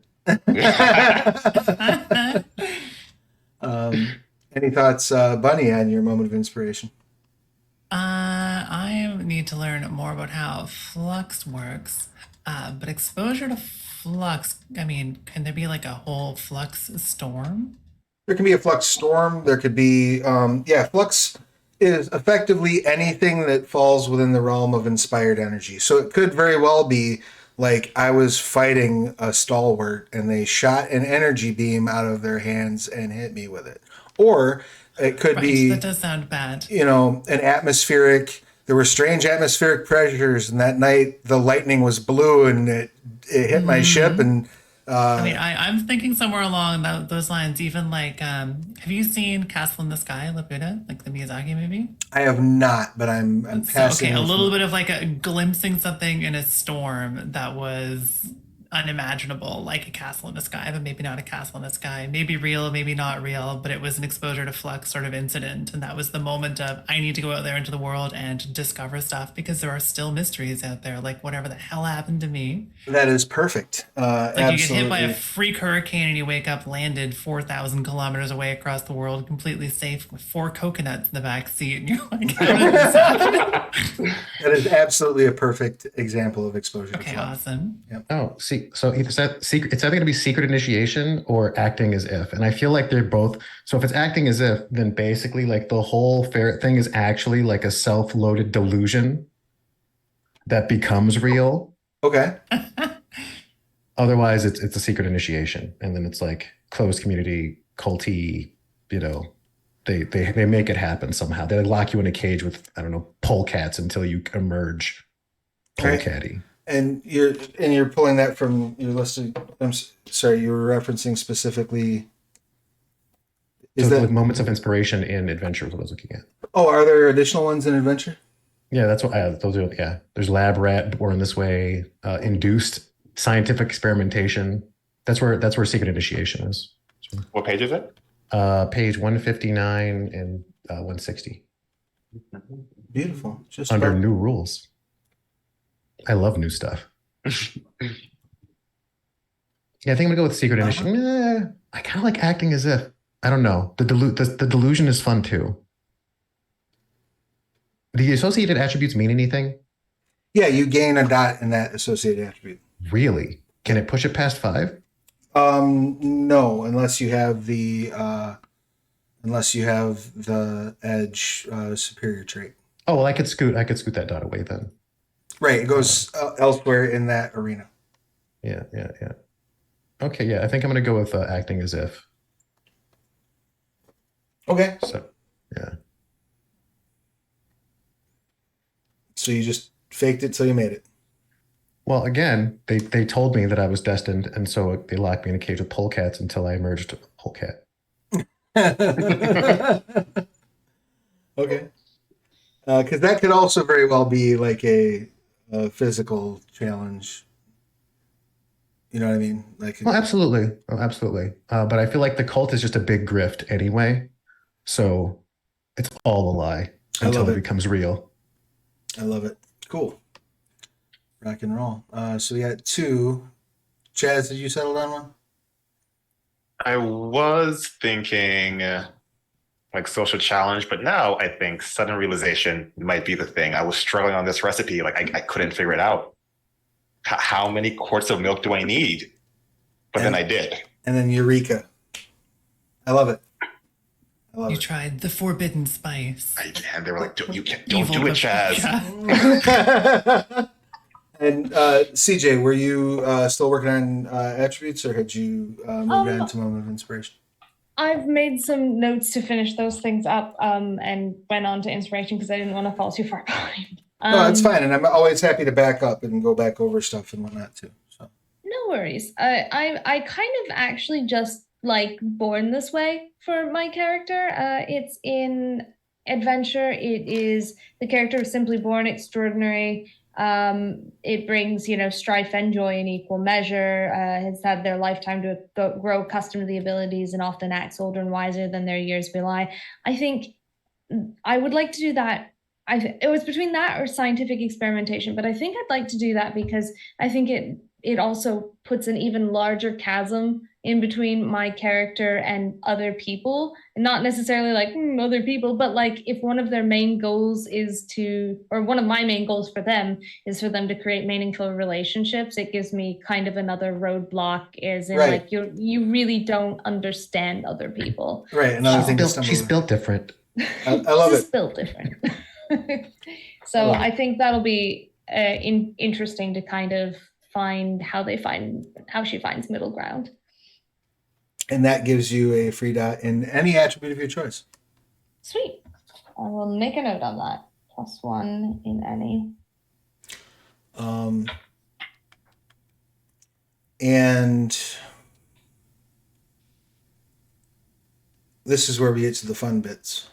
[SPEAKER 1] Any thoughts, Bunny, on your moment of inspiration?
[SPEAKER 2] I need to learn more about how flux works. But exposure to flux, I mean, can there be like a whole flux storm?
[SPEAKER 1] There can be a flux storm. There could be, flux is effectively anything that falls within the realm of inspired energy. So it could very well be like I was fighting a stalwart and they shot an energy beam out of their hands and hit me with it. Or it could be,
[SPEAKER 2] that does sound bad.
[SPEAKER 1] there were strange atmospheric pressures, and that night the lightning was blue and it hit my ship. And
[SPEAKER 2] I'm thinking somewhere along those lines, even like, have you seen Castle in the Sky, Laputa, like the Miyazaki movie?
[SPEAKER 1] I have not, but I'm passing.
[SPEAKER 2] Okay, a little bit of like a glimpsing something in a storm that was unimaginable, like a castle in the sky, but maybe not a castle in the sky. Maybe real, maybe not real, but it was an exposure to flux sort of incident. And that was the moment of, I need to go out there into the world and discover stuff because there are still mysteries out there, like whatever the hell happened to me.
[SPEAKER 1] That is perfect.
[SPEAKER 2] Like you get hit by a freak hurricane and you wake up landed 4,000 kilometers away across the world, completely safe with 4 coconuts in the back seat. And you're like, how did this happen?
[SPEAKER 1] That is absolutely a perfect example of exposure to flux.
[SPEAKER 2] Okay, awesome.
[SPEAKER 1] Yep.
[SPEAKER 3] Oh, see, so it's either going to be secret initiation or acting as if, and I feel like they're both. So if it's acting as if, then basically like the whole ferret thing is actually like a self-loaded delusion that becomes real.
[SPEAKER 1] Okay.
[SPEAKER 3] Otherwise, it's a secret initiation, and then it's like closed community, culty. They make it happen somehow. They lock you in a cage with, I don't know, polecats until you emerge.
[SPEAKER 1] Right.
[SPEAKER 3] Polecatty.
[SPEAKER 1] And you're pulling that from your list of, sorry, you were referencing specifically. Is
[SPEAKER 3] So
[SPEAKER 1] that
[SPEAKER 3] like moments of inspiration in adventure was what I was looking at.
[SPEAKER 1] Oh, are there additional ones in adventure?
[SPEAKER 3] Yeah, that's what those are. Yeah, there's lab rat born this way, induced scientific experimentation. That's where secret initiation is. So,
[SPEAKER 5] What page is it?
[SPEAKER 3] page 159 and 160
[SPEAKER 1] Beautiful. Just
[SPEAKER 3] under
[SPEAKER 1] about
[SPEAKER 3] new rules. I love new stuff. Yeah, I think I'm gonna go with secret initiation. I kind of like acting as if I don't know. The delusion is fun too. The associated attributes mean anything?
[SPEAKER 1] Yeah, you gain a dot in that associated attribute.
[SPEAKER 3] Really? Can it push it past 5?
[SPEAKER 1] No, unless you have the edge superior trait.
[SPEAKER 3] Oh well, I could scoot that dot away then.
[SPEAKER 1] Right, it goes elsewhere in that arena.
[SPEAKER 3] Yeah. Okay, yeah, I think I'm gonna go with acting as if.
[SPEAKER 1] Okay,
[SPEAKER 3] So, yeah.
[SPEAKER 1] so you just faked it till you made it.
[SPEAKER 3] Well, again, they told me that I was destined, and so they locked me in a cage with polecats until I emerged a polecat.
[SPEAKER 1] Okay, because that could also very well be like a physical challenge. You know what I mean? Like,
[SPEAKER 3] Well, absolutely. Oh, absolutely. But I feel like the cult is just a big grift anyway. So it's all a lie
[SPEAKER 1] I
[SPEAKER 3] until
[SPEAKER 1] love
[SPEAKER 3] it
[SPEAKER 1] it.
[SPEAKER 3] becomes real.
[SPEAKER 1] I love it. Cool. Rock and roll. So we got 2. Chaz, did you settle on one?
[SPEAKER 5] I was thinking like social challenge, but now I think sudden realization might be the thing. I was struggling on this recipe, like I couldn't figure it out. How many quarts of milk do I need? But then I did.
[SPEAKER 1] And then Eureka. I love it. I love
[SPEAKER 2] You
[SPEAKER 1] it.
[SPEAKER 2] tried the forbidden spice.
[SPEAKER 5] And they were like, don't
[SPEAKER 2] Evil
[SPEAKER 5] do it, Chaz.
[SPEAKER 2] Yeah.
[SPEAKER 1] And CJ, were you still working on attributes, or had you moved on to moment of inspiration?
[SPEAKER 4] I've made some notes to finish those things up and went on to inspiration because I didn't want to fall too far behind.
[SPEAKER 1] No, that's fine, and I'm always happy to back up and go back over stuff and whatnot too. So
[SPEAKER 4] No worries. I kind of actually just like born this way for my character. It's in adventure. It is the character is simply born extraordinary. It brings strife and joy in equal measure. Has had their lifetime to grow accustomed to the abilities and often acts older and wiser than their years belie. I think I would like to do that. It was between that or scientific experimentation, but I think I'd like to do that because I think it also puts an even larger chasm in between my character and other people. And not necessarily like other people, but like if one of their main goals or one of my main goals for them is for them to create meaningful relationships, it gives me kind of another roadblock, as in
[SPEAKER 1] Right.
[SPEAKER 4] like you really don't understand other people.
[SPEAKER 1] right, another thing to
[SPEAKER 3] She's
[SPEAKER 1] stumble
[SPEAKER 3] she's
[SPEAKER 1] over.
[SPEAKER 3] built different.
[SPEAKER 1] I love
[SPEAKER 4] She's
[SPEAKER 1] it.
[SPEAKER 4] built different. So
[SPEAKER 1] I love it.
[SPEAKER 4] I think that'll be interesting to kind of find how she finds middle ground.
[SPEAKER 1] And that gives you a free dot in any attribute of your choice.
[SPEAKER 4] Sweet. I will make a note on that. +1 in any.
[SPEAKER 1] And this is where we get to the fun bits.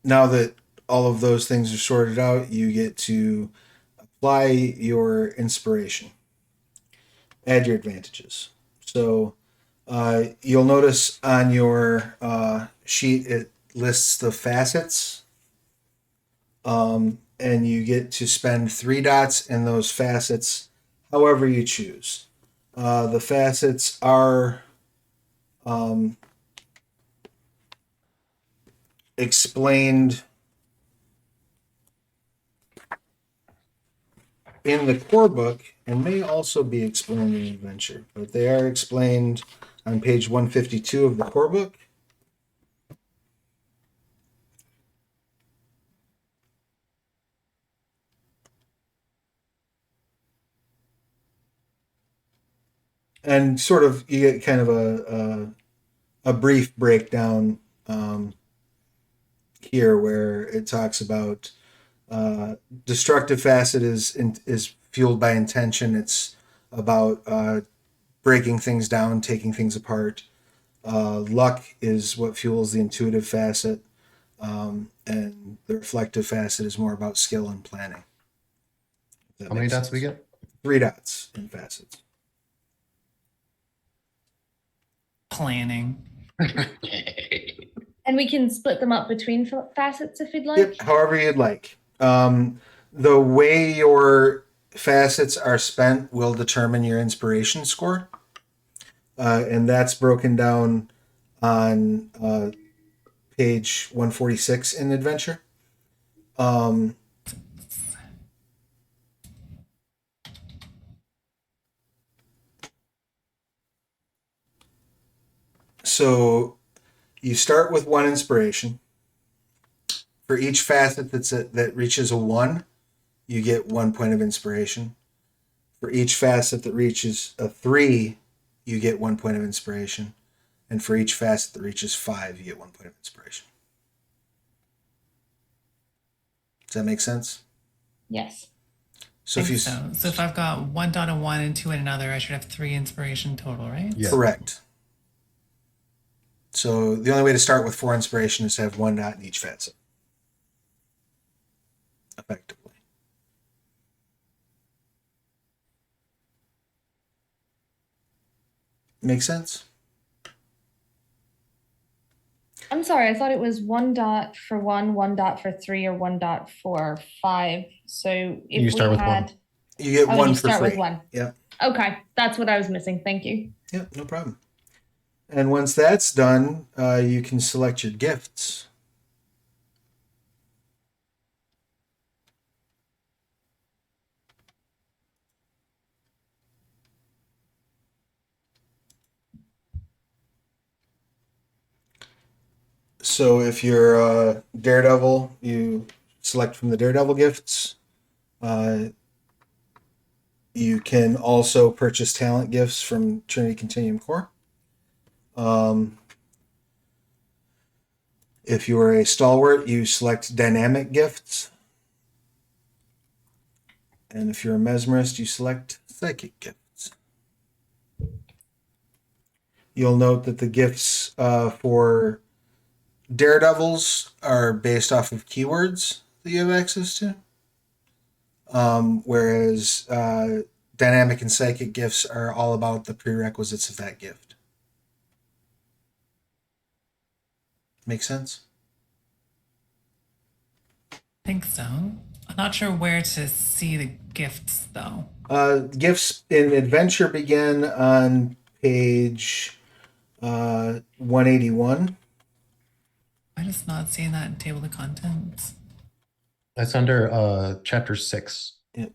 [SPEAKER 1] Now that all of those things are sorted out, you get to apply your inspiration, add your advantages. So you'll notice on your sheet it lists the facets, and you get to spend 3 dots in those facets however you choose. The facets are explained in the core book and may also be explained in adventure, but they are explained on page 152 of the core book. And sort of you get kind of a brief breakdown here where it talks about destructive facet is fueled by intention. It's about breaking things down, taking things apart. Luck is what fuels the intuitive facet, and the reflective facet is more about skill and planning.
[SPEAKER 3] How many dots we get?
[SPEAKER 1] 3 dots in facets.
[SPEAKER 2] Planning.
[SPEAKER 4] And we can split them up between facets if you'd like.
[SPEAKER 1] Yep, however you'd like. The way your facets are spent will determine your inspiration score. And that's broken down on page 146 in Adventure. So you start with 1 inspiration. For each facet that reaches a 1, you get 1 point of inspiration. For each facet that reaches a 3, you get 1 point of inspiration. And for each facet that reaches 5, you get 1 point of inspiration. Does that make sense?
[SPEAKER 4] Yes.
[SPEAKER 1] So if you
[SPEAKER 2] So if I've got 1 dot in one and 2 in another, I should have 3 inspiration total, right?
[SPEAKER 3] Yeah.
[SPEAKER 1] Correct. So the only way to start with 4 inspiration is to have 1 dot in each facet. Effectively. Make sense?
[SPEAKER 4] I'm sorry, I thought it was 1 dot for 1, 1 dot for 3, or 1 dot for 5. So if
[SPEAKER 3] You start
[SPEAKER 4] we
[SPEAKER 3] with
[SPEAKER 4] had,
[SPEAKER 3] one.
[SPEAKER 1] You get
[SPEAKER 4] oh,
[SPEAKER 1] 1
[SPEAKER 4] you
[SPEAKER 1] for
[SPEAKER 4] start
[SPEAKER 1] free.
[SPEAKER 4] with 1.
[SPEAKER 1] Yep.
[SPEAKER 4] Okay, that's what I was missing. Thank you.
[SPEAKER 1] Yep, no problem. And once that's done, you can select your gifts. So if you're a Daredevil, you select from the Daredevil gifts. You can also purchase talent gifts from Trinity Continuum Core. If you are a stalwart, you select dynamic gifts. And if you're a mesmerist, you select psychic gifts. You'll note that the gifts for Daredevils are based off of keywords that you have access to. Whereas dynamic and psychic gifts are all about the prerequisites of that gift. Make sense?
[SPEAKER 2] I think so. I'm not sure where to see the gifts though.
[SPEAKER 1] Gifts in Adventure begin on page 181.
[SPEAKER 2] I'm just not seeing that in table of contents.
[SPEAKER 3] That's under chapter 6.
[SPEAKER 1] Yep.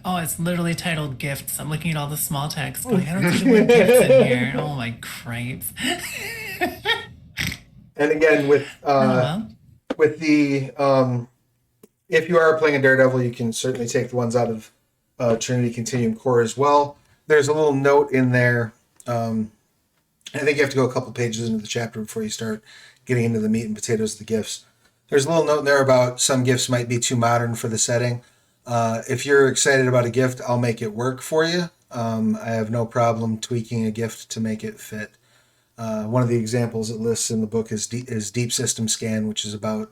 [SPEAKER 2] Oh, it's literally titled gifts. I'm looking at all the small text going, I don't see the word gifts in here. Oh my cripes.
[SPEAKER 1] And again, with
[SPEAKER 2] well.
[SPEAKER 1] with the if you are playing a Daredevil, you can certainly take the ones out of Trinity Continuum Core as well. There's a little note in there. I think you have to go a couple pages into the chapter before you start getting into the meat and potatoes of the gifts. There's a little note in there about some gifts might be too modern for the setting. If you're excited about a gift, I'll make it work for you. I have no problem tweaking a gift to make it fit. One of the examples it lists in the book is Deep System Scan, which is about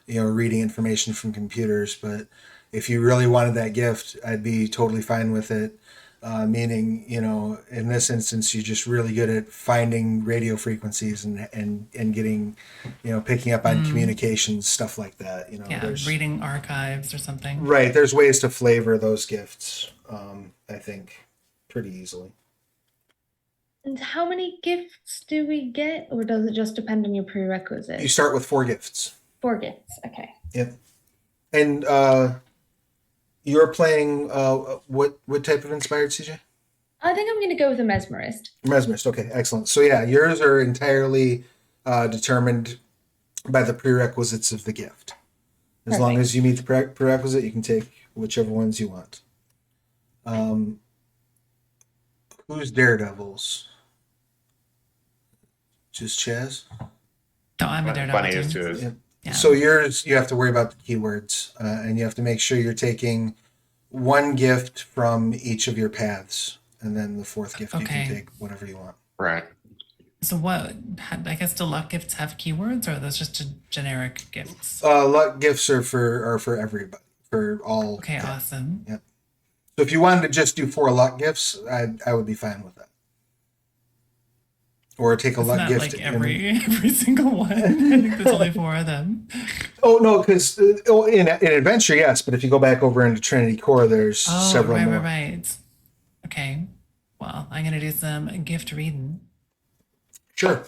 [SPEAKER 1] reading information from computers. But if you really wanted that gift, I'd be totally fine with it. Meaning, in this instance, you're just really good at finding radio frequencies and getting, picking up on communications, stuff like that.
[SPEAKER 2] Reading archives or something.
[SPEAKER 1] Right. There's ways to flavor those gifts, I think, pretty easily.
[SPEAKER 4] And how many gifts do we get, or does it just depend on your prerequisites?
[SPEAKER 1] You start with 4 gifts.
[SPEAKER 4] 4 gifts, okay.
[SPEAKER 1] Yep. And you're playing what type of inspired, CJ?
[SPEAKER 4] I think I'm going to go with a mesmerist.
[SPEAKER 1] Mesmerist. Okay, excellent. So yeah, yours are entirely determined by the prerequisites of the gift. As long as you meet the prerequisite, you can take whichever ones you want. Who's Daredevils? Just Chaz?
[SPEAKER 2] No, I'm a daredevil
[SPEAKER 5] Bunny is
[SPEAKER 2] too.
[SPEAKER 5] too.
[SPEAKER 1] Yeah.
[SPEAKER 2] Yeah.
[SPEAKER 1] So yours, you have to worry about the keywords, and you have to make sure you're taking one gift from each of your paths, and then the fourth gift you can
[SPEAKER 2] Okay.
[SPEAKER 1] take whatever you want.
[SPEAKER 5] Right.
[SPEAKER 2] So what? I guess do luck gifts have keywords, or are those just generic gifts?
[SPEAKER 1] Luck gifts are for everybody, for all.
[SPEAKER 2] Okay, awesome.
[SPEAKER 1] Yep. So if you wanted to just do 4 luck gifts, I would be fine with that. Or take a
[SPEAKER 2] It's
[SPEAKER 1] luck
[SPEAKER 2] not
[SPEAKER 1] gift.
[SPEAKER 2] like every single one. I think there's only 4 of them.
[SPEAKER 1] Oh no, because in adventure, yes, but if you go back over into Trinity Core, there's several more.
[SPEAKER 2] Right. Okay. Well, I'm gonna do some gift reading.
[SPEAKER 1] Sure.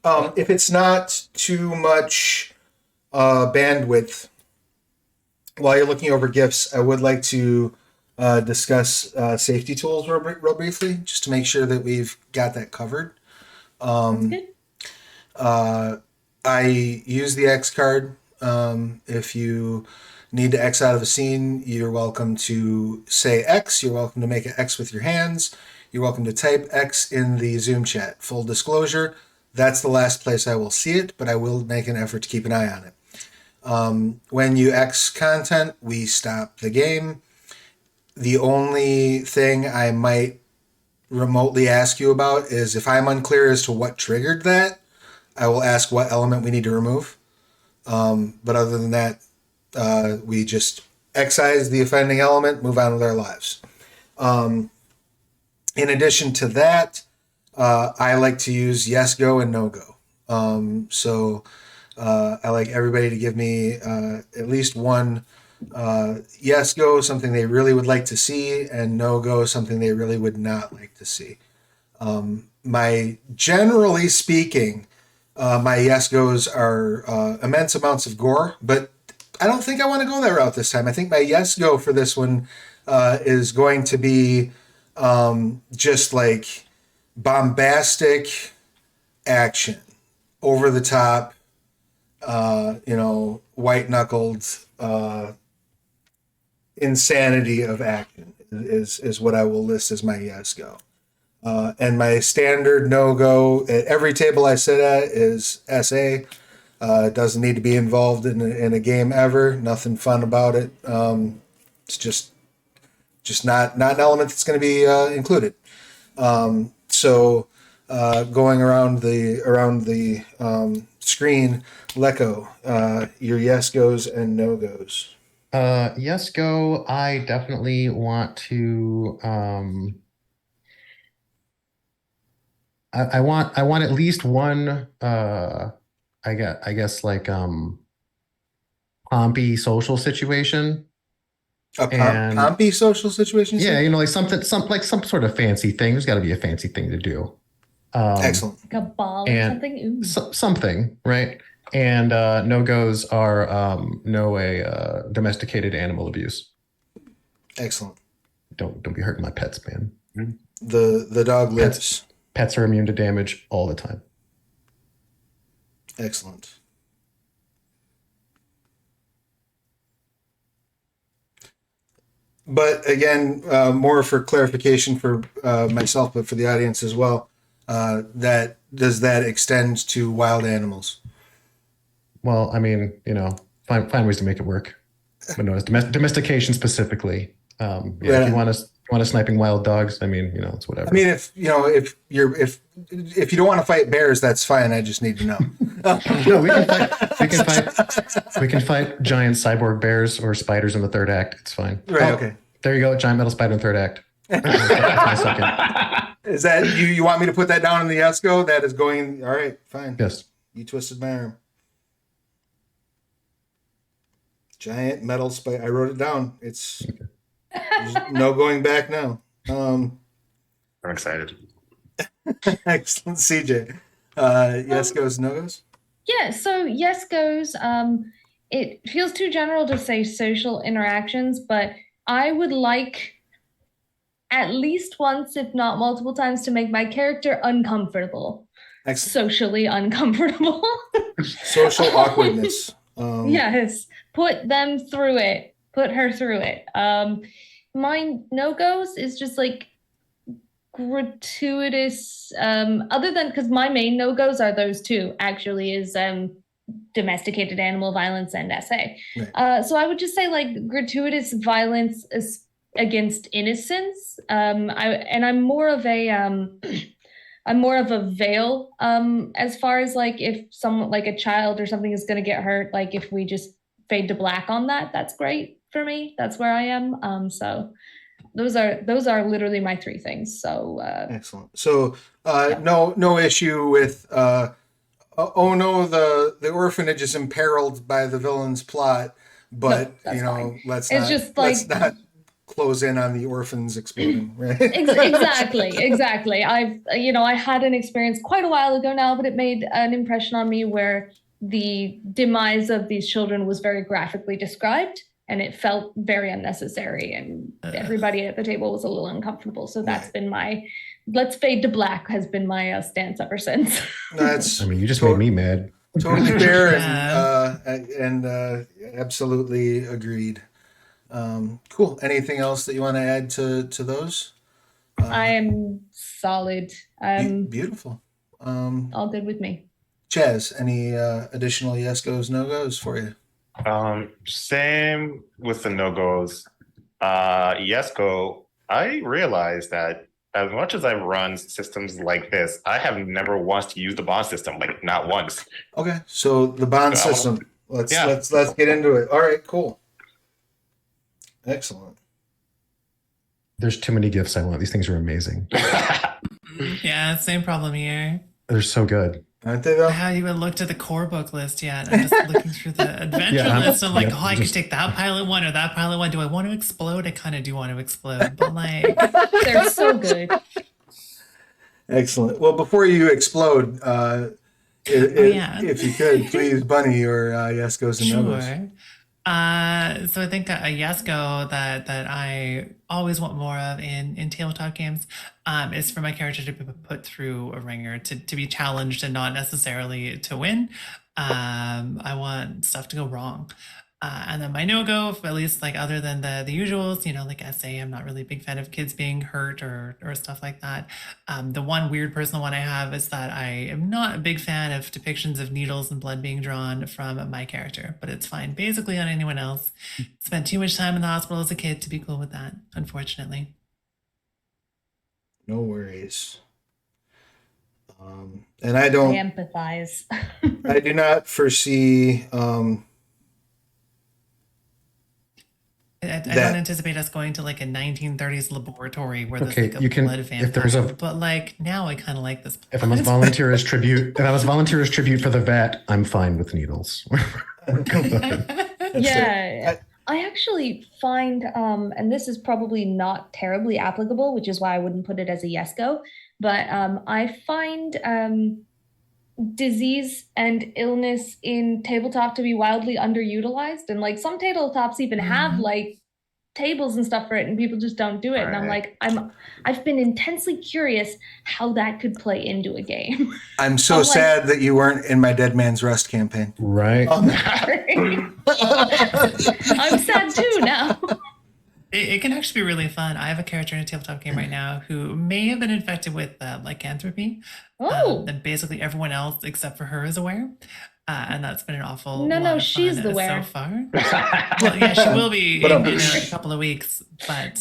[SPEAKER 1] If it's not too much bandwidth, while you're looking over gifts, I would like to discuss safety tools real briefly, just to make sure that we've got that covered.
[SPEAKER 4] Sounds good.
[SPEAKER 1] I use the X card. If you need to X out of a scene, you're welcome to say X. You're welcome to make an X with your hands. You're welcome to type X in the Zoom chat. Full disclosure, that's the last place I will see it, but I will make an effort to keep an eye on it. When you X content, we stop the game. The only thing I might remotely ask you about is if I'm unclear as to what triggered that, I will ask what element we need to remove. But other than that, we just excise the offending element, move on with our lives. In addition to that, I like to use yes, go, and no go. So I like everybody to give me at least one yes, go, something they really would like to see, and no go, something they really would not like to see. Generally speaking, my yes goes are immense amounts of gore, but I don't think I want to go that route this time. I think my yes go for this one is going to be just like bombastic action, over the top, white knuckled insanity of action is what I will list as my yes go. And my standard no go at every table I sit at is SA. It doesn't need to be involved in a game ever. Nothing fun about it. It's just not an element that's going to be included. So going around the screen, Lecco, your yes goes and no goes.
[SPEAKER 3] Yes, go. I definitely want to. I want at least one. I guess like pompy social situation.
[SPEAKER 1] A
[SPEAKER 3] And-
[SPEAKER 1] pompy social situation?
[SPEAKER 3] Yeah, like some sort of fancy thing. There's got to be a fancy thing to do.
[SPEAKER 1] Excellent.
[SPEAKER 4] Like a ball or
[SPEAKER 3] And
[SPEAKER 4] something. Ooh.
[SPEAKER 3] Something, right? And no goes are no domesticated animal abuse.
[SPEAKER 1] Excellent.
[SPEAKER 3] Don't be hurting my pets, man.
[SPEAKER 1] The dog lives.
[SPEAKER 3] Pets are immune to damage all the time.
[SPEAKER 1] Excellent. But again, more for clarification for myself, but for the audience as well, that extend to wild animals?
[SPEAKER 3] Well, I mean, find ways to make it work. But no, it's domestication specifically. If you want to sniping wild dogs, I mean, it's whatever.
[SPEAKER 1] I mean, if you don't want to fight bears, that's fine. I just need to know.
[SPEAKER 3] No, we can fight giant cyborg bears or spiders in the third act. It's fine.
[SPEAKER 1] Right. Okay.
[SPEAKER 3] There you go, giant metal spider in the third act. That's my second.
[SPEAKER 1] Is that you want me to put that down in the ESCO? That is going. All right. Fine.
[SPEAKER 3] Yes.
[SPEAKER 1] You twisted my arm. Giant metal spider. I wrote it down. It's there's no going back now.
[SPEAKER 5] I'm excited.
[SPEAKER 1] Excellent, CJ. Yes goes, no goes.
[SPEAKER 4] Yeah, so yes goes. It feels too general to say social interactions, but I would like at least once, if not multiple times, to make my character uncomfortable.
[SPEAKER 1] Excellent.
[SPEAKER 4] Socially uncomfortable.
[SPEAKER 1] Social awkwardness.
[SPEAKER 4] Yes, put them through it. Put her through it. My no goes is just like gratuitous, other than because my main no-goes are those two, actually, is domesticated animal violence and SA.
[SPEAKER 1] Right.
[SPEAKER 4] So I would just say like gratuitous violence is against innocence. I'm more of a I'm more of a veil as far as like if someone like a child or something is going to get hurt, like if we just fade to black on that, that's great for me. That's where I am. So those are literally my three things. So
[SPEAKER 1] Excellent. So
[SPEAKER 4] Yeah.
[SPEAKER 1] no issue with oh no, the orphanage is imperiled by the villain's plot, but
[SPEAKER 4] that's
[SPEAKER 1] you know,
[SPEAKER 4] fine.
[SPEAKER 1] let's
[SPEAKER 4] It's
[SPEAKER 1] not
[SPEAKER 4] just
[SPEAKER 1] let's
[SPEAKER 4] like-
[SPEAKER 1] not close in on the orphans exploding, right?
[SPEAKER 4] Exactly. I had an experience quite a while ago now, but it made an impression on me where the demise of these children was very graphically described, and it felt very unnecessary, and everybody at the table was a little uncomfortable. So that's
[SPEAKER 1] Right.
[SPEAKER 4] been my let's fade to black has been my stance ever since.
[SPEAKER 1] That's
[SPEAKER 3] I mean, you just made me mad.
[SPEAKER 1] totally fair
[SPEAKER 2] Yeah.
[SPEAKER 1] and absolutely agreed. Cool. Anything else that you want to add to those?
[SPEAKER 4] I am solid.
[SPEAKER 1] Beautiful.
[SPEAKER 4] All good with me.
[SPEAKER 1] Chaz, any additional yes goes, no goes for you?
[SPEAKER 5] Same with the no-goes. Yes go. I realized that as much as I've run systems like this, I have never once used the bond system, like not once.
[SPEAKER 1] Okay, so the bond
[SPEAKER 5] So,
[SPEAKER 1] system. Let's
[SPEAKER 5] yeah.
[SPEAKER 1] let's get into it. All right, cool. Excellent.
[SPEAKER 3] There's too many gifts I want. These things are amazing.
[SPEAKER 2] Yeah, same problem here.
[SPEAKER 3] They're so good.
[SPEAKER 1] Aren't they though?
[SPEAKER 2] I haven't even looked at the core book list yet. I'm just looking through the adventure
[SPEAKER 3] Yeah,
[SPEAKER 2] list. I'm like,
[SPEAKER 3] yeah,
[SPEAKER 2] oh, I
[SPEAKER 3] just-
[SPEAKER 2] could take that pilot one or that pilot one. Do I want to explode? I kind of do want to explode, but like,
[SPEAKER 4] They're so good.
[SPEAKER 1] Excellent. Well, before you explode,
[SPEAKER 2] yeah.
[SPEAKER 1] if you could, please, Bunny, your yes goes and no goes.
[SPEAKER 2] Sure. So I think a yes go that I always want more of in tabletop games is for my character to be put through a ringer, to be challenged and not necessarily to win. I want stuff to go wrong. And then my no-go, at least like other than the usuals, like SA, I'm not really a big fan of kids being hurt or stuff like that. The one weird personal one I have is that I am not a big fan of depictions of needles and blood being drawn from my character, but it's fine basically on anyone else. Spent too much time in the hospital as a kid to be cool with that, unfortunately.
[SPEAKER 1] No worries. And I
[SPEAKER 4] I
[SPEAKER 1] don't.
[SPEAKER 4] empathize.
[SPEAKER 1] I do not foresee.
[SPEAKER 2] I don't anticipate us going to like a 1930s laboratory where there's
[SPEAKER 3] Okay,
[SPEAKER 2] like a
[SPEAKER 3] you can-
[SPEAKER 2] blood
[SPEAKER 3] if
[SPEAKER 2] vampire.
[SPEAKER 3] there's a-
[SPEAKER 2] But like now I kind of like this.
[SPEAKER 3] If I must volunteer as tribute, for the vat, I'm fine with needles.
[SPEAKER 4] Yeah. I actually find, and this is probably not terribly applicable, which is why I wouldn't put it as a yes go, but I find disease and illness in tabletop to be wildly underutilized. And like some tabletops even have like tables and stuff for it, and people just don't do it. And I'm
[SPEAKER 5] Right.
[SPEAKER 4] like, I've been intensely curious how that could play into a game.
[SPEAKER 1] I'm so
[SPEAKER 4] I'm like-
[SPEAKER 1] sad that you weren't in my Dead Man's Rest campaign.
[SPEAKER 3] Right?
[SPEAKER 4] I'm sad too now.
[SPEAKER 2] It can actually be really fun. I have a character in a tabletop game right now who may have been infected with lycanthropy.
[SPEAKER 4] Oh,
[SPEAKER 2] And basically everyone else except for her is aware. And that's been an awful
[SPEAKER 4] No,
[SPEAKER 2] lot of
[SPEAKER 4] she's
[SPEAKER 2] fun
[SPEAKER 4] the aware.
[SPEAKER 2] so far. Well, yeah, she will be
[SPEAKER 1] But,
[SPEAKER 2] in a couple of weeks, but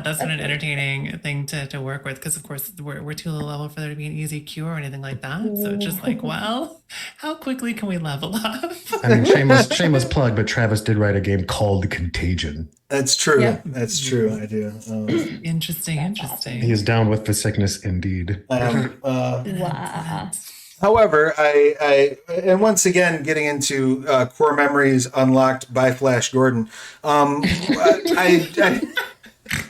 [SPEAKER 2] that's been an entertaining thing to work with because, of course, we're too low level for there to be an easy cure or anything like that. So it's just like, well, how quickly can we level up?
[SPEAKER 3] I mean, shameless plug, but Travis did write a game called Contagion.
[SPEAKER 1] That's true.
[SPEAKER 4] Yeah.
[SPEAKER 1] That's true. I do.
[SPEAKER 2] Interesting.
[SPEAKER 3] He is down with the sickness indeed.
[SPEAKER 4] wow.
[SPEAKER 1] However, I and once again getting into core memories unlocked by Flash Gordon. I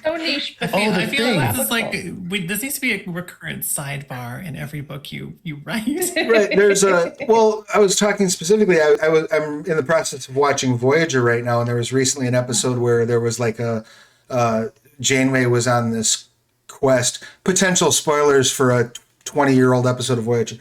[SPEAKER 4] So niche.
[SPEAKER 2] I feel,
[SPEAKER 3] the
[SPEAKER 2] I feel like
[SPEAKER 3] thing.
[SPEAKER 2] this is like this needs to be a recurrent sidebar in every book you write.
[SPEAKER 1] right there's I was talking specifically. I'm in the process of watching Voyager right now, and there was recently an episode where there was like Janeway was on this quest. Potential spoilers for a 20-year-old episode of Voyager.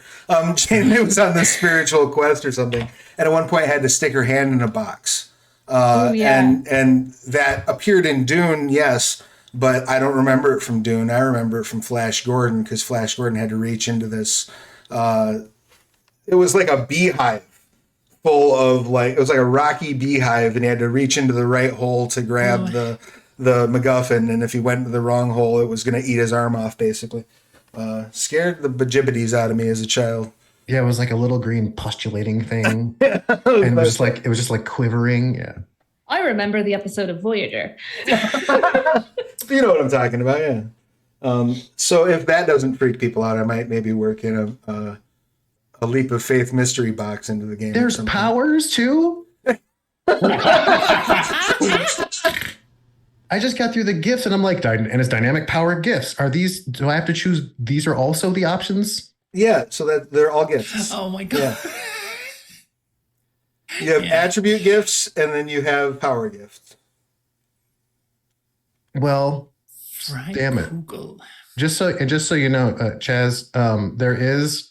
[SPEAKER 1] Janeway was on this spiritual quest or something, and at one point had to stick her hand in a box.
[SPEAKER 4] Oh, yeah.
[SPEAKER 1] And that appeared in Dune, yes, but I don't remember it from Dune. I remember it from Flash Gordon, because Flash Gordon had to reach into this. It was like a beehive full of it was like a rocky beehive, and he had to reach into the right hole to grab the MacGuffin, and if he went into the wrong hole, it was going to eat his arm off, basically. Scared the bajibbities out of me as a child.
[SPEAKER 3] Yeah, it was like a little green postulating thing, and it was just like quivering. Yeah,
[SPEAKER 4] I remember the episode of Voyager.
[SPEAKER 1] You know what I'm talking about, yeah. So if that doesn't freak people out, I might maybe work in a leap of faith mystery box into the game.
[SPEAKER 3] There's powers too. I just got through the gifts, and I'm like, and it's dynamic power gifts. Are these? Do I have to choose? These are also the options.
[SPEAKER 1] Yeah, so that they're all gifts.
[SPEAKER 2] Oh my god.
[SPEAKER 1] Yeah. You have attribute gifts, and then you have power gifts.
[SPEAKER 3] Well,
[SPEAKER 2] Right.
[SPEAKER 3] damn it.
[SPEAKER 2] Google.
[SPEAKER 3] Just so you know, Chaz, there is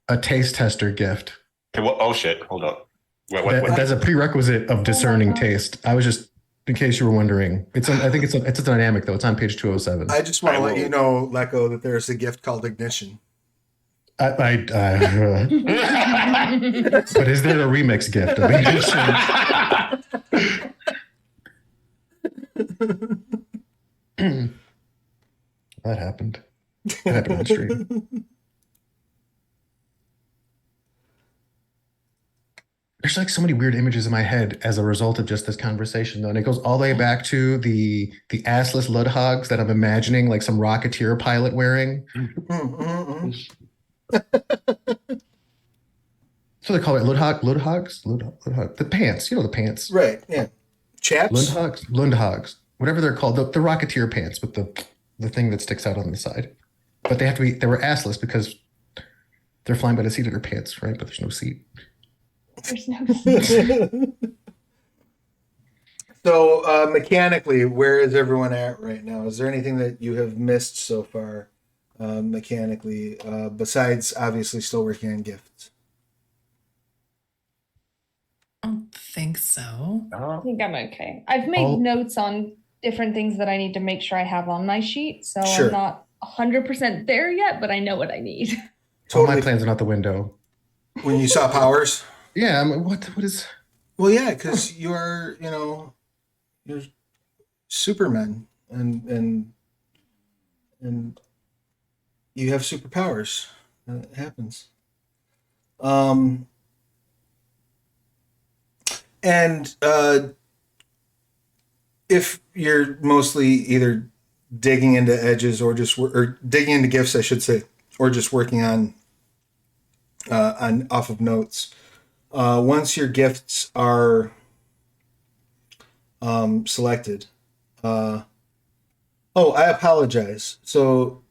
[SPEAKER 3] a taste tester gift.
[SPEAKER 5] Okay, well, oh shit! Hold up. What?
[SPEAKER 3] That's a prerequisite of discerning taste. I was just, in case you were wondering, I think it's a dynamic though. It's on page 207.
[SPEAKER 1] I just want to let you know, Lecco, that there's a gift called Ignition.
[SPEAKER 3] But is there a remix gift of Ignition? That happened. That happened on stream. There's like so many weird images in my head as a result of just this conversation, though, and it goes all the way back to the assless Ludhogs that I'm imagining, like some Rocketeer pilot wearing. So they call it Ludhogs. The pants, the pants.
[SPEAKER 1] Right? Yeah. Chaps.
[SPEAKER 3] Lundhogs, whatever they're called, the Rocketeer pants with the thing that sticks out on the side. But they were assless because they're flying by the seat of their pants, right? But there's no seat.
[SPEAKER 4] There's no seat.
[SPEAKER 1] So mechanically, where is everyone at right now? Is there anything that you have missed so far mechanically, besides obviously still working on gifts?
[SPEAKER 2] I don't think so.
[SPEAKER 4] I think I'm okay. I've made notes on different things that I need to make sure I have on my sheet, so
[SPEAKER 1] Sure.
[SPEAKER 4] I'm not 100% there yet, but I know what I need.
[SPEAKER 3] All my plans are out the window.
[SPEAKER 1] When you saw powers?
[SPEAKER 3] Yeah, I'm like, what is?
[SPEAKER 1] Well, yeah, because you are, you're Superman, and you have superpowers. It happens. And if you're mostly either digging into edges or digging into gifts, I should say, or just working on off of notes. Once your gifts are selected, I apologize. So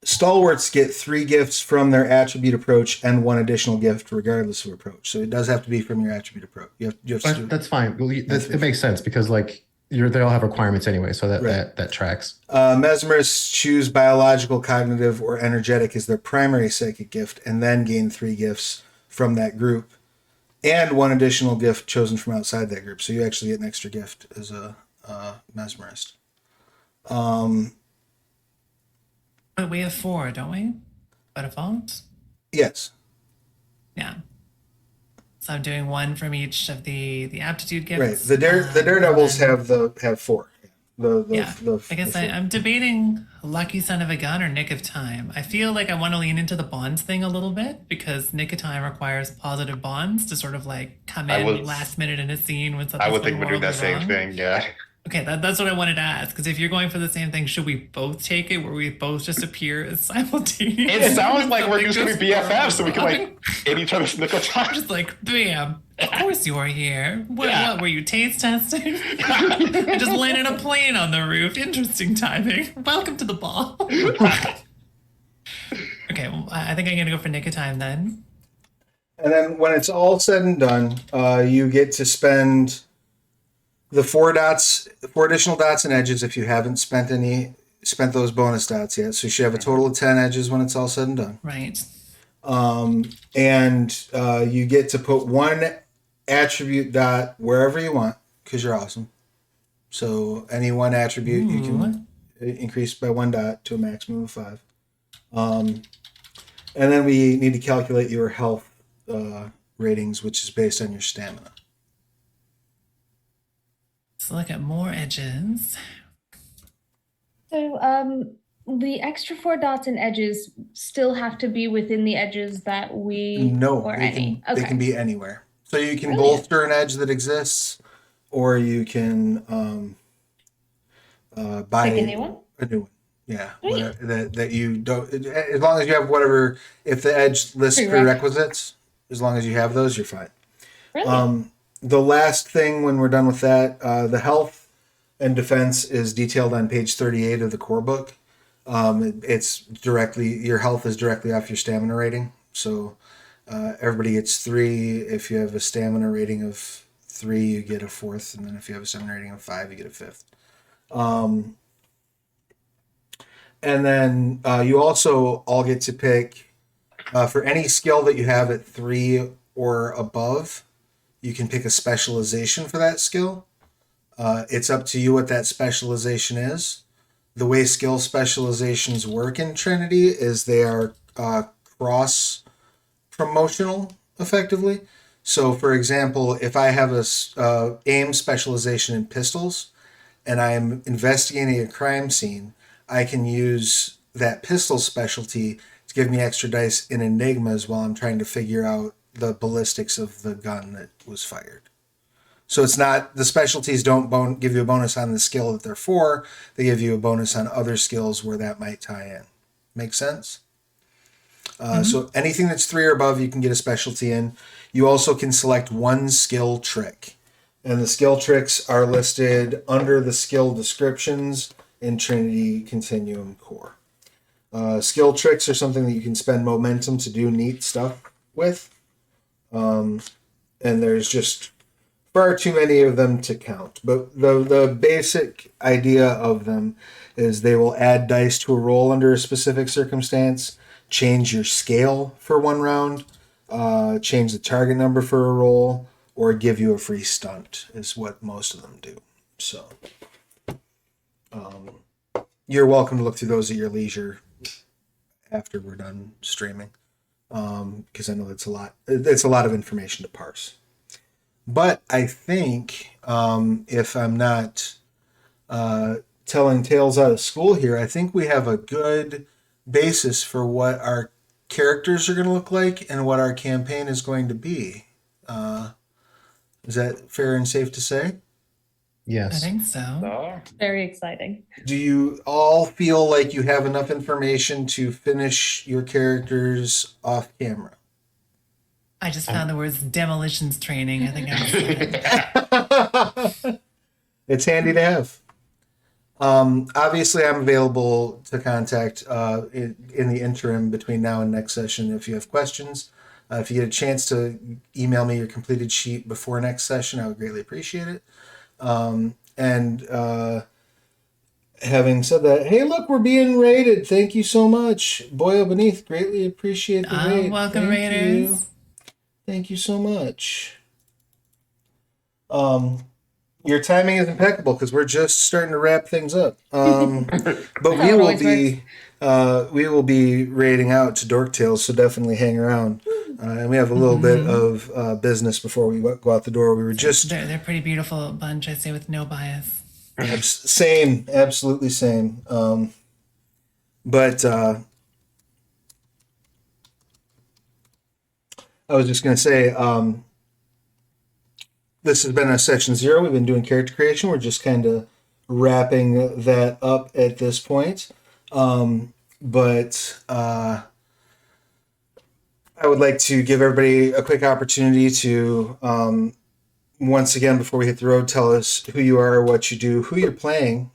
[SPEAKER 1] stalwarts get 3 gifts from their attribute approach and 1 additional gift regardless of approach. So it does have to be from your attribute approach. You have to
[SPEAKER 3] That's fine. Well, it makes sense because like they all have requirements anyway, so that tracks.
[SPEAKER 1] Mesmerists choose biological, cognitive, or energetic as their primary psychic gift, and then gain 3 gifts from that group, and 1 additional gift chosen from outside that group. So you actually get an extra gift as a mesmerist.
[SPEAKER 2] But we have 4, don't we? By default?
[SPEAKER 1] Yes.
[SPEAKER 2] Yeah. So I'm doing 1 from each of the aptitude gifts.
[SPEAKER 1] Right. The daredevils have 4.
[SPEAKER 2] I guess I'm debating Lucky Son of a Gun or Nick of Time. I feel like I want to lean into the bonds thing a little bit because Nick of Time requires positive bonds to sort of like come in last minute in a scene when something's
[SPEAKER 5] I would think we're doing that same thing. Yeah.
[SPEAKER 2] Okay, that's what I wanted to ask. Because if you're going for the same thing, should we both take it where we both just appear as simultaneous?
[SPEAKER 5] It sounds like we're just going to be BFFs so we can like hit each other's nick of time.
[SPEAKER 2] Just like, bam. Of course you are here. What were you taste testing? I just landed a plane on the roof. Interesting timing. Welcome to the ball. Okay, well, I think I'm going to go for Nick of Time then.
[SPEAKER 1] And then when it's all said and done, you get to spend the 4 additional dots and edges if you haven't spent those bonus dots yet. So you should have a total of 10 edges when it's all said and done.
[SPEAKER 2] Right.
[SPEAKER 1] And you get to put 1 attribute dot wherever you want, because you're awesome. So any one attribute you can increase by 1 dot to a maximum of 5. And then we need to calculate your health ratings, which is based on your stamina.
[SPEAKER 2] Let's look at more edges.
[SPEAKER 4] So the extra 4 dots and edges still have to be within the edges that we
[SPEAKER 1] No,
[SPEAKER 4] or
[SPEAKER 1] they
[SPEAKER 4] any.
[SPEAKER 1] can,
[SPEAKER 4] Okay.
[SPEAKER 1] they can be anywhere. So you can
[SPEAKER 4] Brilliant.
[SPEAKER 1] bolster an edge that exists, or you can buy
[SPEAKER 4] Pick a new one?
[SPEAKER 1] a new one. Yeah,
[SPEAKER 4] Sweet.
[SPEAKER 1] that you don't. As long as you have whatever, if the edge lists
[SPEAKER 4] Prereq.
[SPEAKER 1] prerequisites, as long as you have those, you're fine.
[SPEAKER 4] Brilliant.
[SPEAKER 1] The last thing when we're done with that, the health and defense is detailed on page 38 of the core book. It's directly, your health is directly off your stamina rating. So everybody gets 3. If you have a stamina rating of 3, you get a 4th. And then if you have a stamina rating of 5, you get a 5th. And then you also all get to pick, for any skill that you have at 3 or above, you can pick a specialization for that skill. It's up to you what that specialization is. The way skill specializations work in Trinity is they are cross promotional effectively. So, for example, if I have a aim specialization in pistols and I am investigating a crime scene, I can use that pistol specialty to give me extra dice in enigmas while I'm trying to figure out the ballistics of the gun that was fired. So it's not, the specialties don't give you a bonus on the skill that they're for. They give you a bonus on other skills where that might tie in. Make sense? So anything that's 3 or above, you can get a specialty in. You also can select one skill trick. And the skill tricks are listed under the skill descriptions in Trinity Continuum core. Skill tricks are something that you can spend momentum to do neat stuff with. And there's just far too many of them to count. But the basic idea of them is they will add dice to a roll under a specific circumstance, change your scale for 1 round, change the target number for a roll, or give you a free stunt is what most of them do. So you're welcome to look through those at your leisure after we're done streaming, because I know it's a lot. It's a lot of information to parse. But I think if I'm not telling tales out of school here, I think we have a good basis for what our characters are going to look like and what our campaign is going to be. Is that fair and safe to say?
[SPEAKER 2] I
[SPEAKER 3] Yes.
[SPEAKER 2] think so.
[SPEAKER 5] Oh.
[SPEAKER 4] Very exciting.
[SPEAKER 1] Do you all feel like you have enough information to finish your characters off camera?
[SPEAKER 2] I just found the words demolitions training. I think I'm
[SPEAKER 1] It's handy to have. Obviously, I'm available to contact in the interim between now and next session if you have questions. If you get a chance to email me your completed sheet before next session, I would greatly appreciate it. And having said that, hey, look, we're being rated. Thank you so much. Boyle Beneath, greatly appreciate the raid.
[SPEAKER 2] welcome,
[SPEAKER 1] Thank
[SPEAKER 2] Raiders.
[SPEAKER 1] you. Thank you so much. Your timing is impeccable because we're just starting to wrap things up. But we will be raiding out to Dork Tales, so definitely hang around. And we have a little bit of business before we go out the door. We were just
[SPEAKER 2] They're a pretty beautiful bunch, I say, with no bias.
[SPEAKER 1] same, absolutely same. But I was just going to say, this has been a session 0. We've been doing character creation. We're just kind of wrapping that up at this point. But I would like to give everybody a quick opportunity to, once again, before we hit the road, tell us who you are, what you do, who you're playing,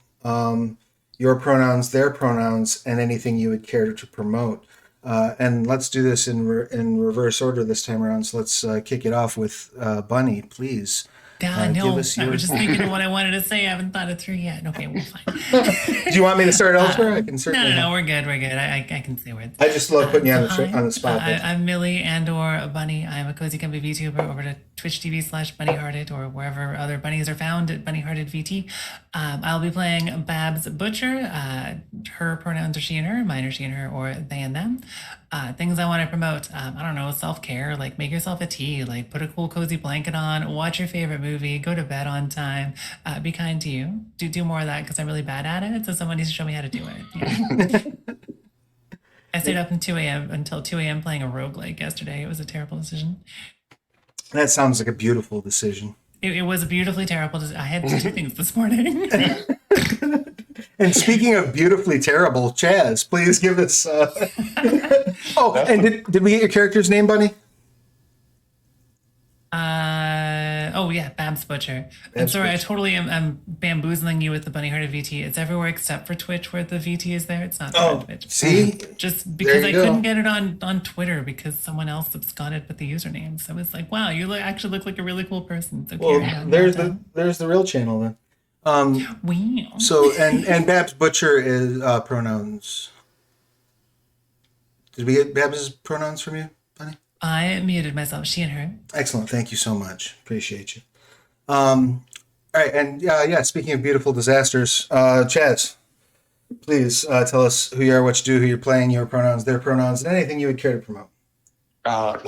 [SPEAKER 1] your pronouns, their pronouns, and anything you would care to promote. And let's do this in reverse order this time around. So let's kick it off with Bunny, please.
[SPEAKER 2] God,
[SPEAKER 1] give
[SPEAKER 2] no.
[SPEAKER 1] us
[SPEAKER 2] I
[SPEAKER 1] your.
[SPEAKER 2] was just thinking of what I wanted to say. I haven't thought it through yet. Okay, well, fine.
[SPEAKER 1] Do you want me to start elsewhere? I can certainly.
[SPEAKER 2] No, we're good. We're good. I can say words.
[SPEAKER 1] I just love putting you on
[SPEAKER 2] Hi,
[SPEAKER 1] the spot.
[SPEAKER 2] I'm Millie and/or Bunny. I'm a Cozy Comfy VTuber. Over to Twitch TV/BunnyHearted or wherever other bunnies are found at BunnyHearted VT. I'll be playing Babs Butcher. Her pronouns are she and her, mine are she and her, or they and them. Things I want to promote. I don't know, self-care, like make yourself a tea, like put a cool cozy blanket on, watch your favorite movie, go to bed on time, be kind to you. Do more of that because I'm really bad at it. So someone needs to show me how to do it. Yeah. I stayed up until 2 a.m. playing a roguelike yesterday. It was a terrible decision.
[SPEAKER 1] That sounds like a beautiful decision.
[SPEAKER 2] It was a beautifully terrible decision. I had to do things this morning.
[SPEAKER 1] And speaking of beautifully terrible, Chaz, please give us. Oh, and did we get your character's name, Bunny?
[SPEAKER 2] Oh yeah, Babs Butcher. I'm sorry, I totally am bamboozling you with the Bunny Hearted VT. It's everywhere except for Twitch where the VT is there. It's not there on Twitch.
[SPEAKER 1] See?
[SPEAKER 2] Just because I
[SPEAKER 1] go.
[SPEAKER 2] couldn't get it on Twitter because someone else absconded with the username. So it's like, wow, you actually look like a really cool person. So
[SPEAKER 1] Well,
[SPEAKER 2] carry on.
[SPEAKER 1] there's the real channel then.
[SPEAKER 2] Wow.
[SPEAKER 1] So and Babs Butcher is pronouns. Did we get Babs' pronouns from you, Bunny?
[SPEAKER 2] I muted myself. She and her.
[SPEAKER 1] Excellent. Thank you so much. Appreciate you. All right, and yeah. Speaking of beautiful disasters, Chaz, please tell us who you are, what you do, who you're playing, your pronouns, their pronouns, and anything you would care to promote.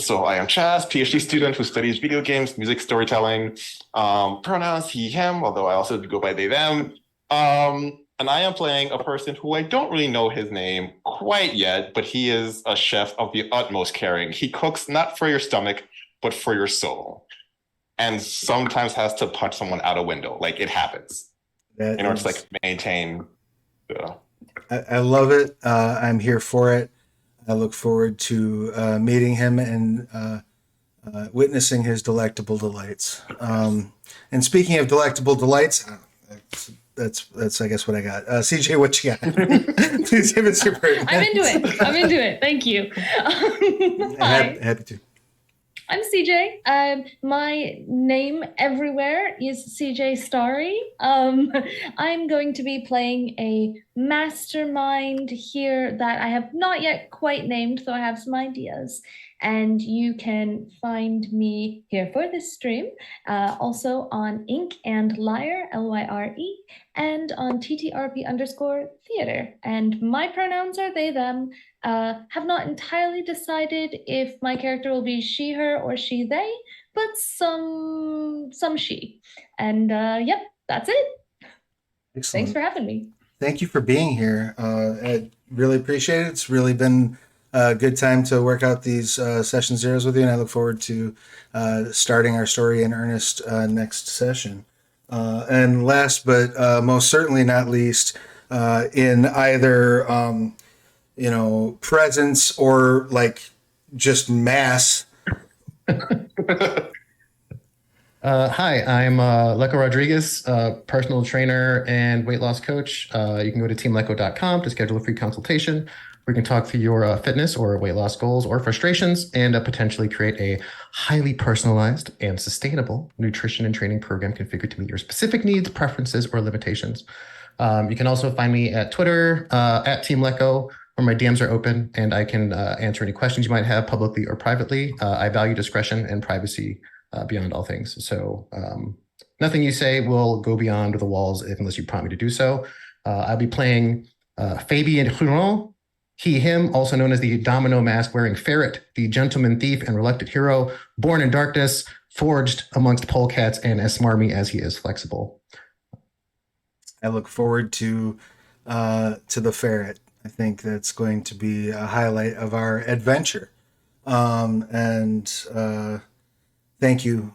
[SPEAKER 5] So I am Chaz, PhD student who studies video games, music, storytelling. Pronouns he, him, although I also go by they, them. And I am playing a person who I don't really know his name quite yet, but he is a chef of the utmost caring. He cooks not for your stomach, but for your soul. And sometimes has to punch someone out a window. Like it happens. In order to maintain the...
[SPEAKER 1] I love it. I'm here for it. I look forward to meeting him and witnessing his delectable delights. And speaking of delectable delights, that's I guess what I got. CJ, what you got? Please give us your pronouns.
[SPEAKER 4] I'm into it. Thank you. Hi.
[SPEAKER 1] Happy to.
[SPEAKER 4] I'm CJ. My name everywhere is CJ Starry. I'm going to be playing a mastermind here that I have not yet quite named, though I have some ideas. And you can find me here for this stream, also on Ink and Lyre, Lyre, and on TTRP_theater. And my pronouns are they, them. Have not entirely decided if my character will be she, her, or she, they, but some she. And yep, that's it.
[SPEAKER 1] Excellent.
[SPEAKER 4] Thanks for having me.
[SPEAKER 1] Thank you for being here. I really appreciate it. It's really been a good time to work out these session zeros with you, and I look forward to starting our story in earnest next session. And last but most certainly not least, in either presence or like just mass.
[SPEAKER 3] Hi, I'm Leco Rodriguez, personal trainer and weight loss coach. You can go to teamleco.com to schedule a free consultation. We can talk through your fitness or weight loss goals or frustrations and potentially create a highly personalized and sustainable nutrition and training program configured to meet your specific needs, preferences, or limitations. You can also find me at Twitter, at Team Leco, where my DMs are open and I can answer any questions you might have publicly or privately. I value discretion and privacy beyond all things. So nothing you say will go beyond the walls unless you prompt me to do so. I'll be playing Fabien Huron, he, him, also known as the domino mask wearing ferret, the gentleman thief and reluctant hero, born in darkness, forged amongst polecats, and as smarmy as he is flexible.
[SPEAKER 1] I look forward to the ferret. I think that's going to be a highlight of our adventure. And thank you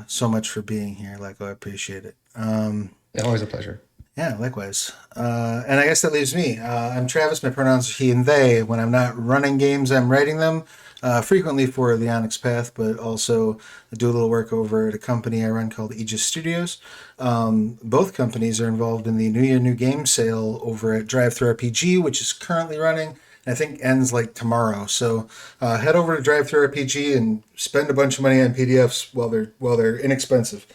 [SPEAKER 1] so much for being here, Leco. I appreciate it.
[SPEAKER 3] Always a pleasure.
[SPEAKER 1] Yeah, likewise. And I guess that leaves me. I'm Travis. My pronouns are he and they. When I'm not running games, I'm writing them, frequently for the Onyx Path, but also I do a little work over at a company I run called Aegis Studios. Both companies are involved in the New Year New Game sale over at DriveThruRPG, which is currently running. I think ends like tomorrow. So head over to DriveThruRPG and spend a bunch of money on PDFs while they're inexpensive.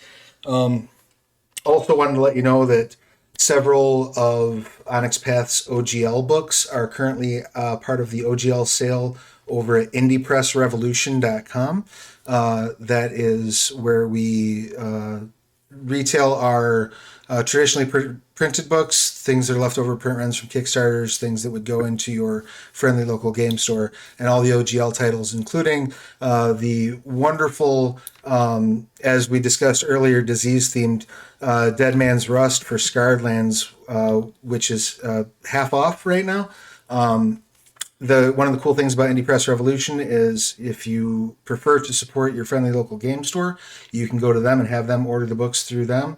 [SPEAKER 1] Also wanted to let you know that several of Onyx Path's OGL books are currently part of the OGL sale over at indiepressrevolution.com. That is where we retail our traditionally printed books, things that are leftover print runs from Kickstarters, things that would go into your friendly local game store, and all the OGL titles, including the wonderful, as we discussed earlier, disease-themed Dead Man's Rust for Scarred Lands, which is half off right now. One of the cool things about Indie Press Revolution is if you prefer to support your friendly local game store, you can go to them and have them order the books through them,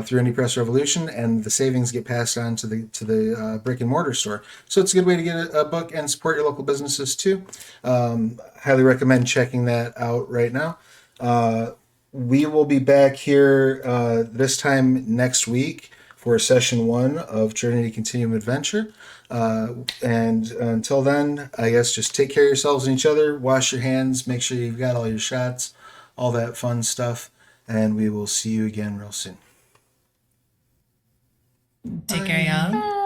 [SPEAKER 1] through Indie Press Revolution, and the savings get passed on to the brick and mortar store. So it's a good way to get a book and support your local businesses too. Highly recommend checking that out right now. We will be back here this time next week for session 1 of Trinity Continuum Adventure. And until then, I guess just take care of yourselves and each other, wash your hands, make sure you've got all your shots, all that fun stuff, and we will see you again real soon.
[SPEAKER 2] Take care, y'all.
[SPEAKER 4] Bye.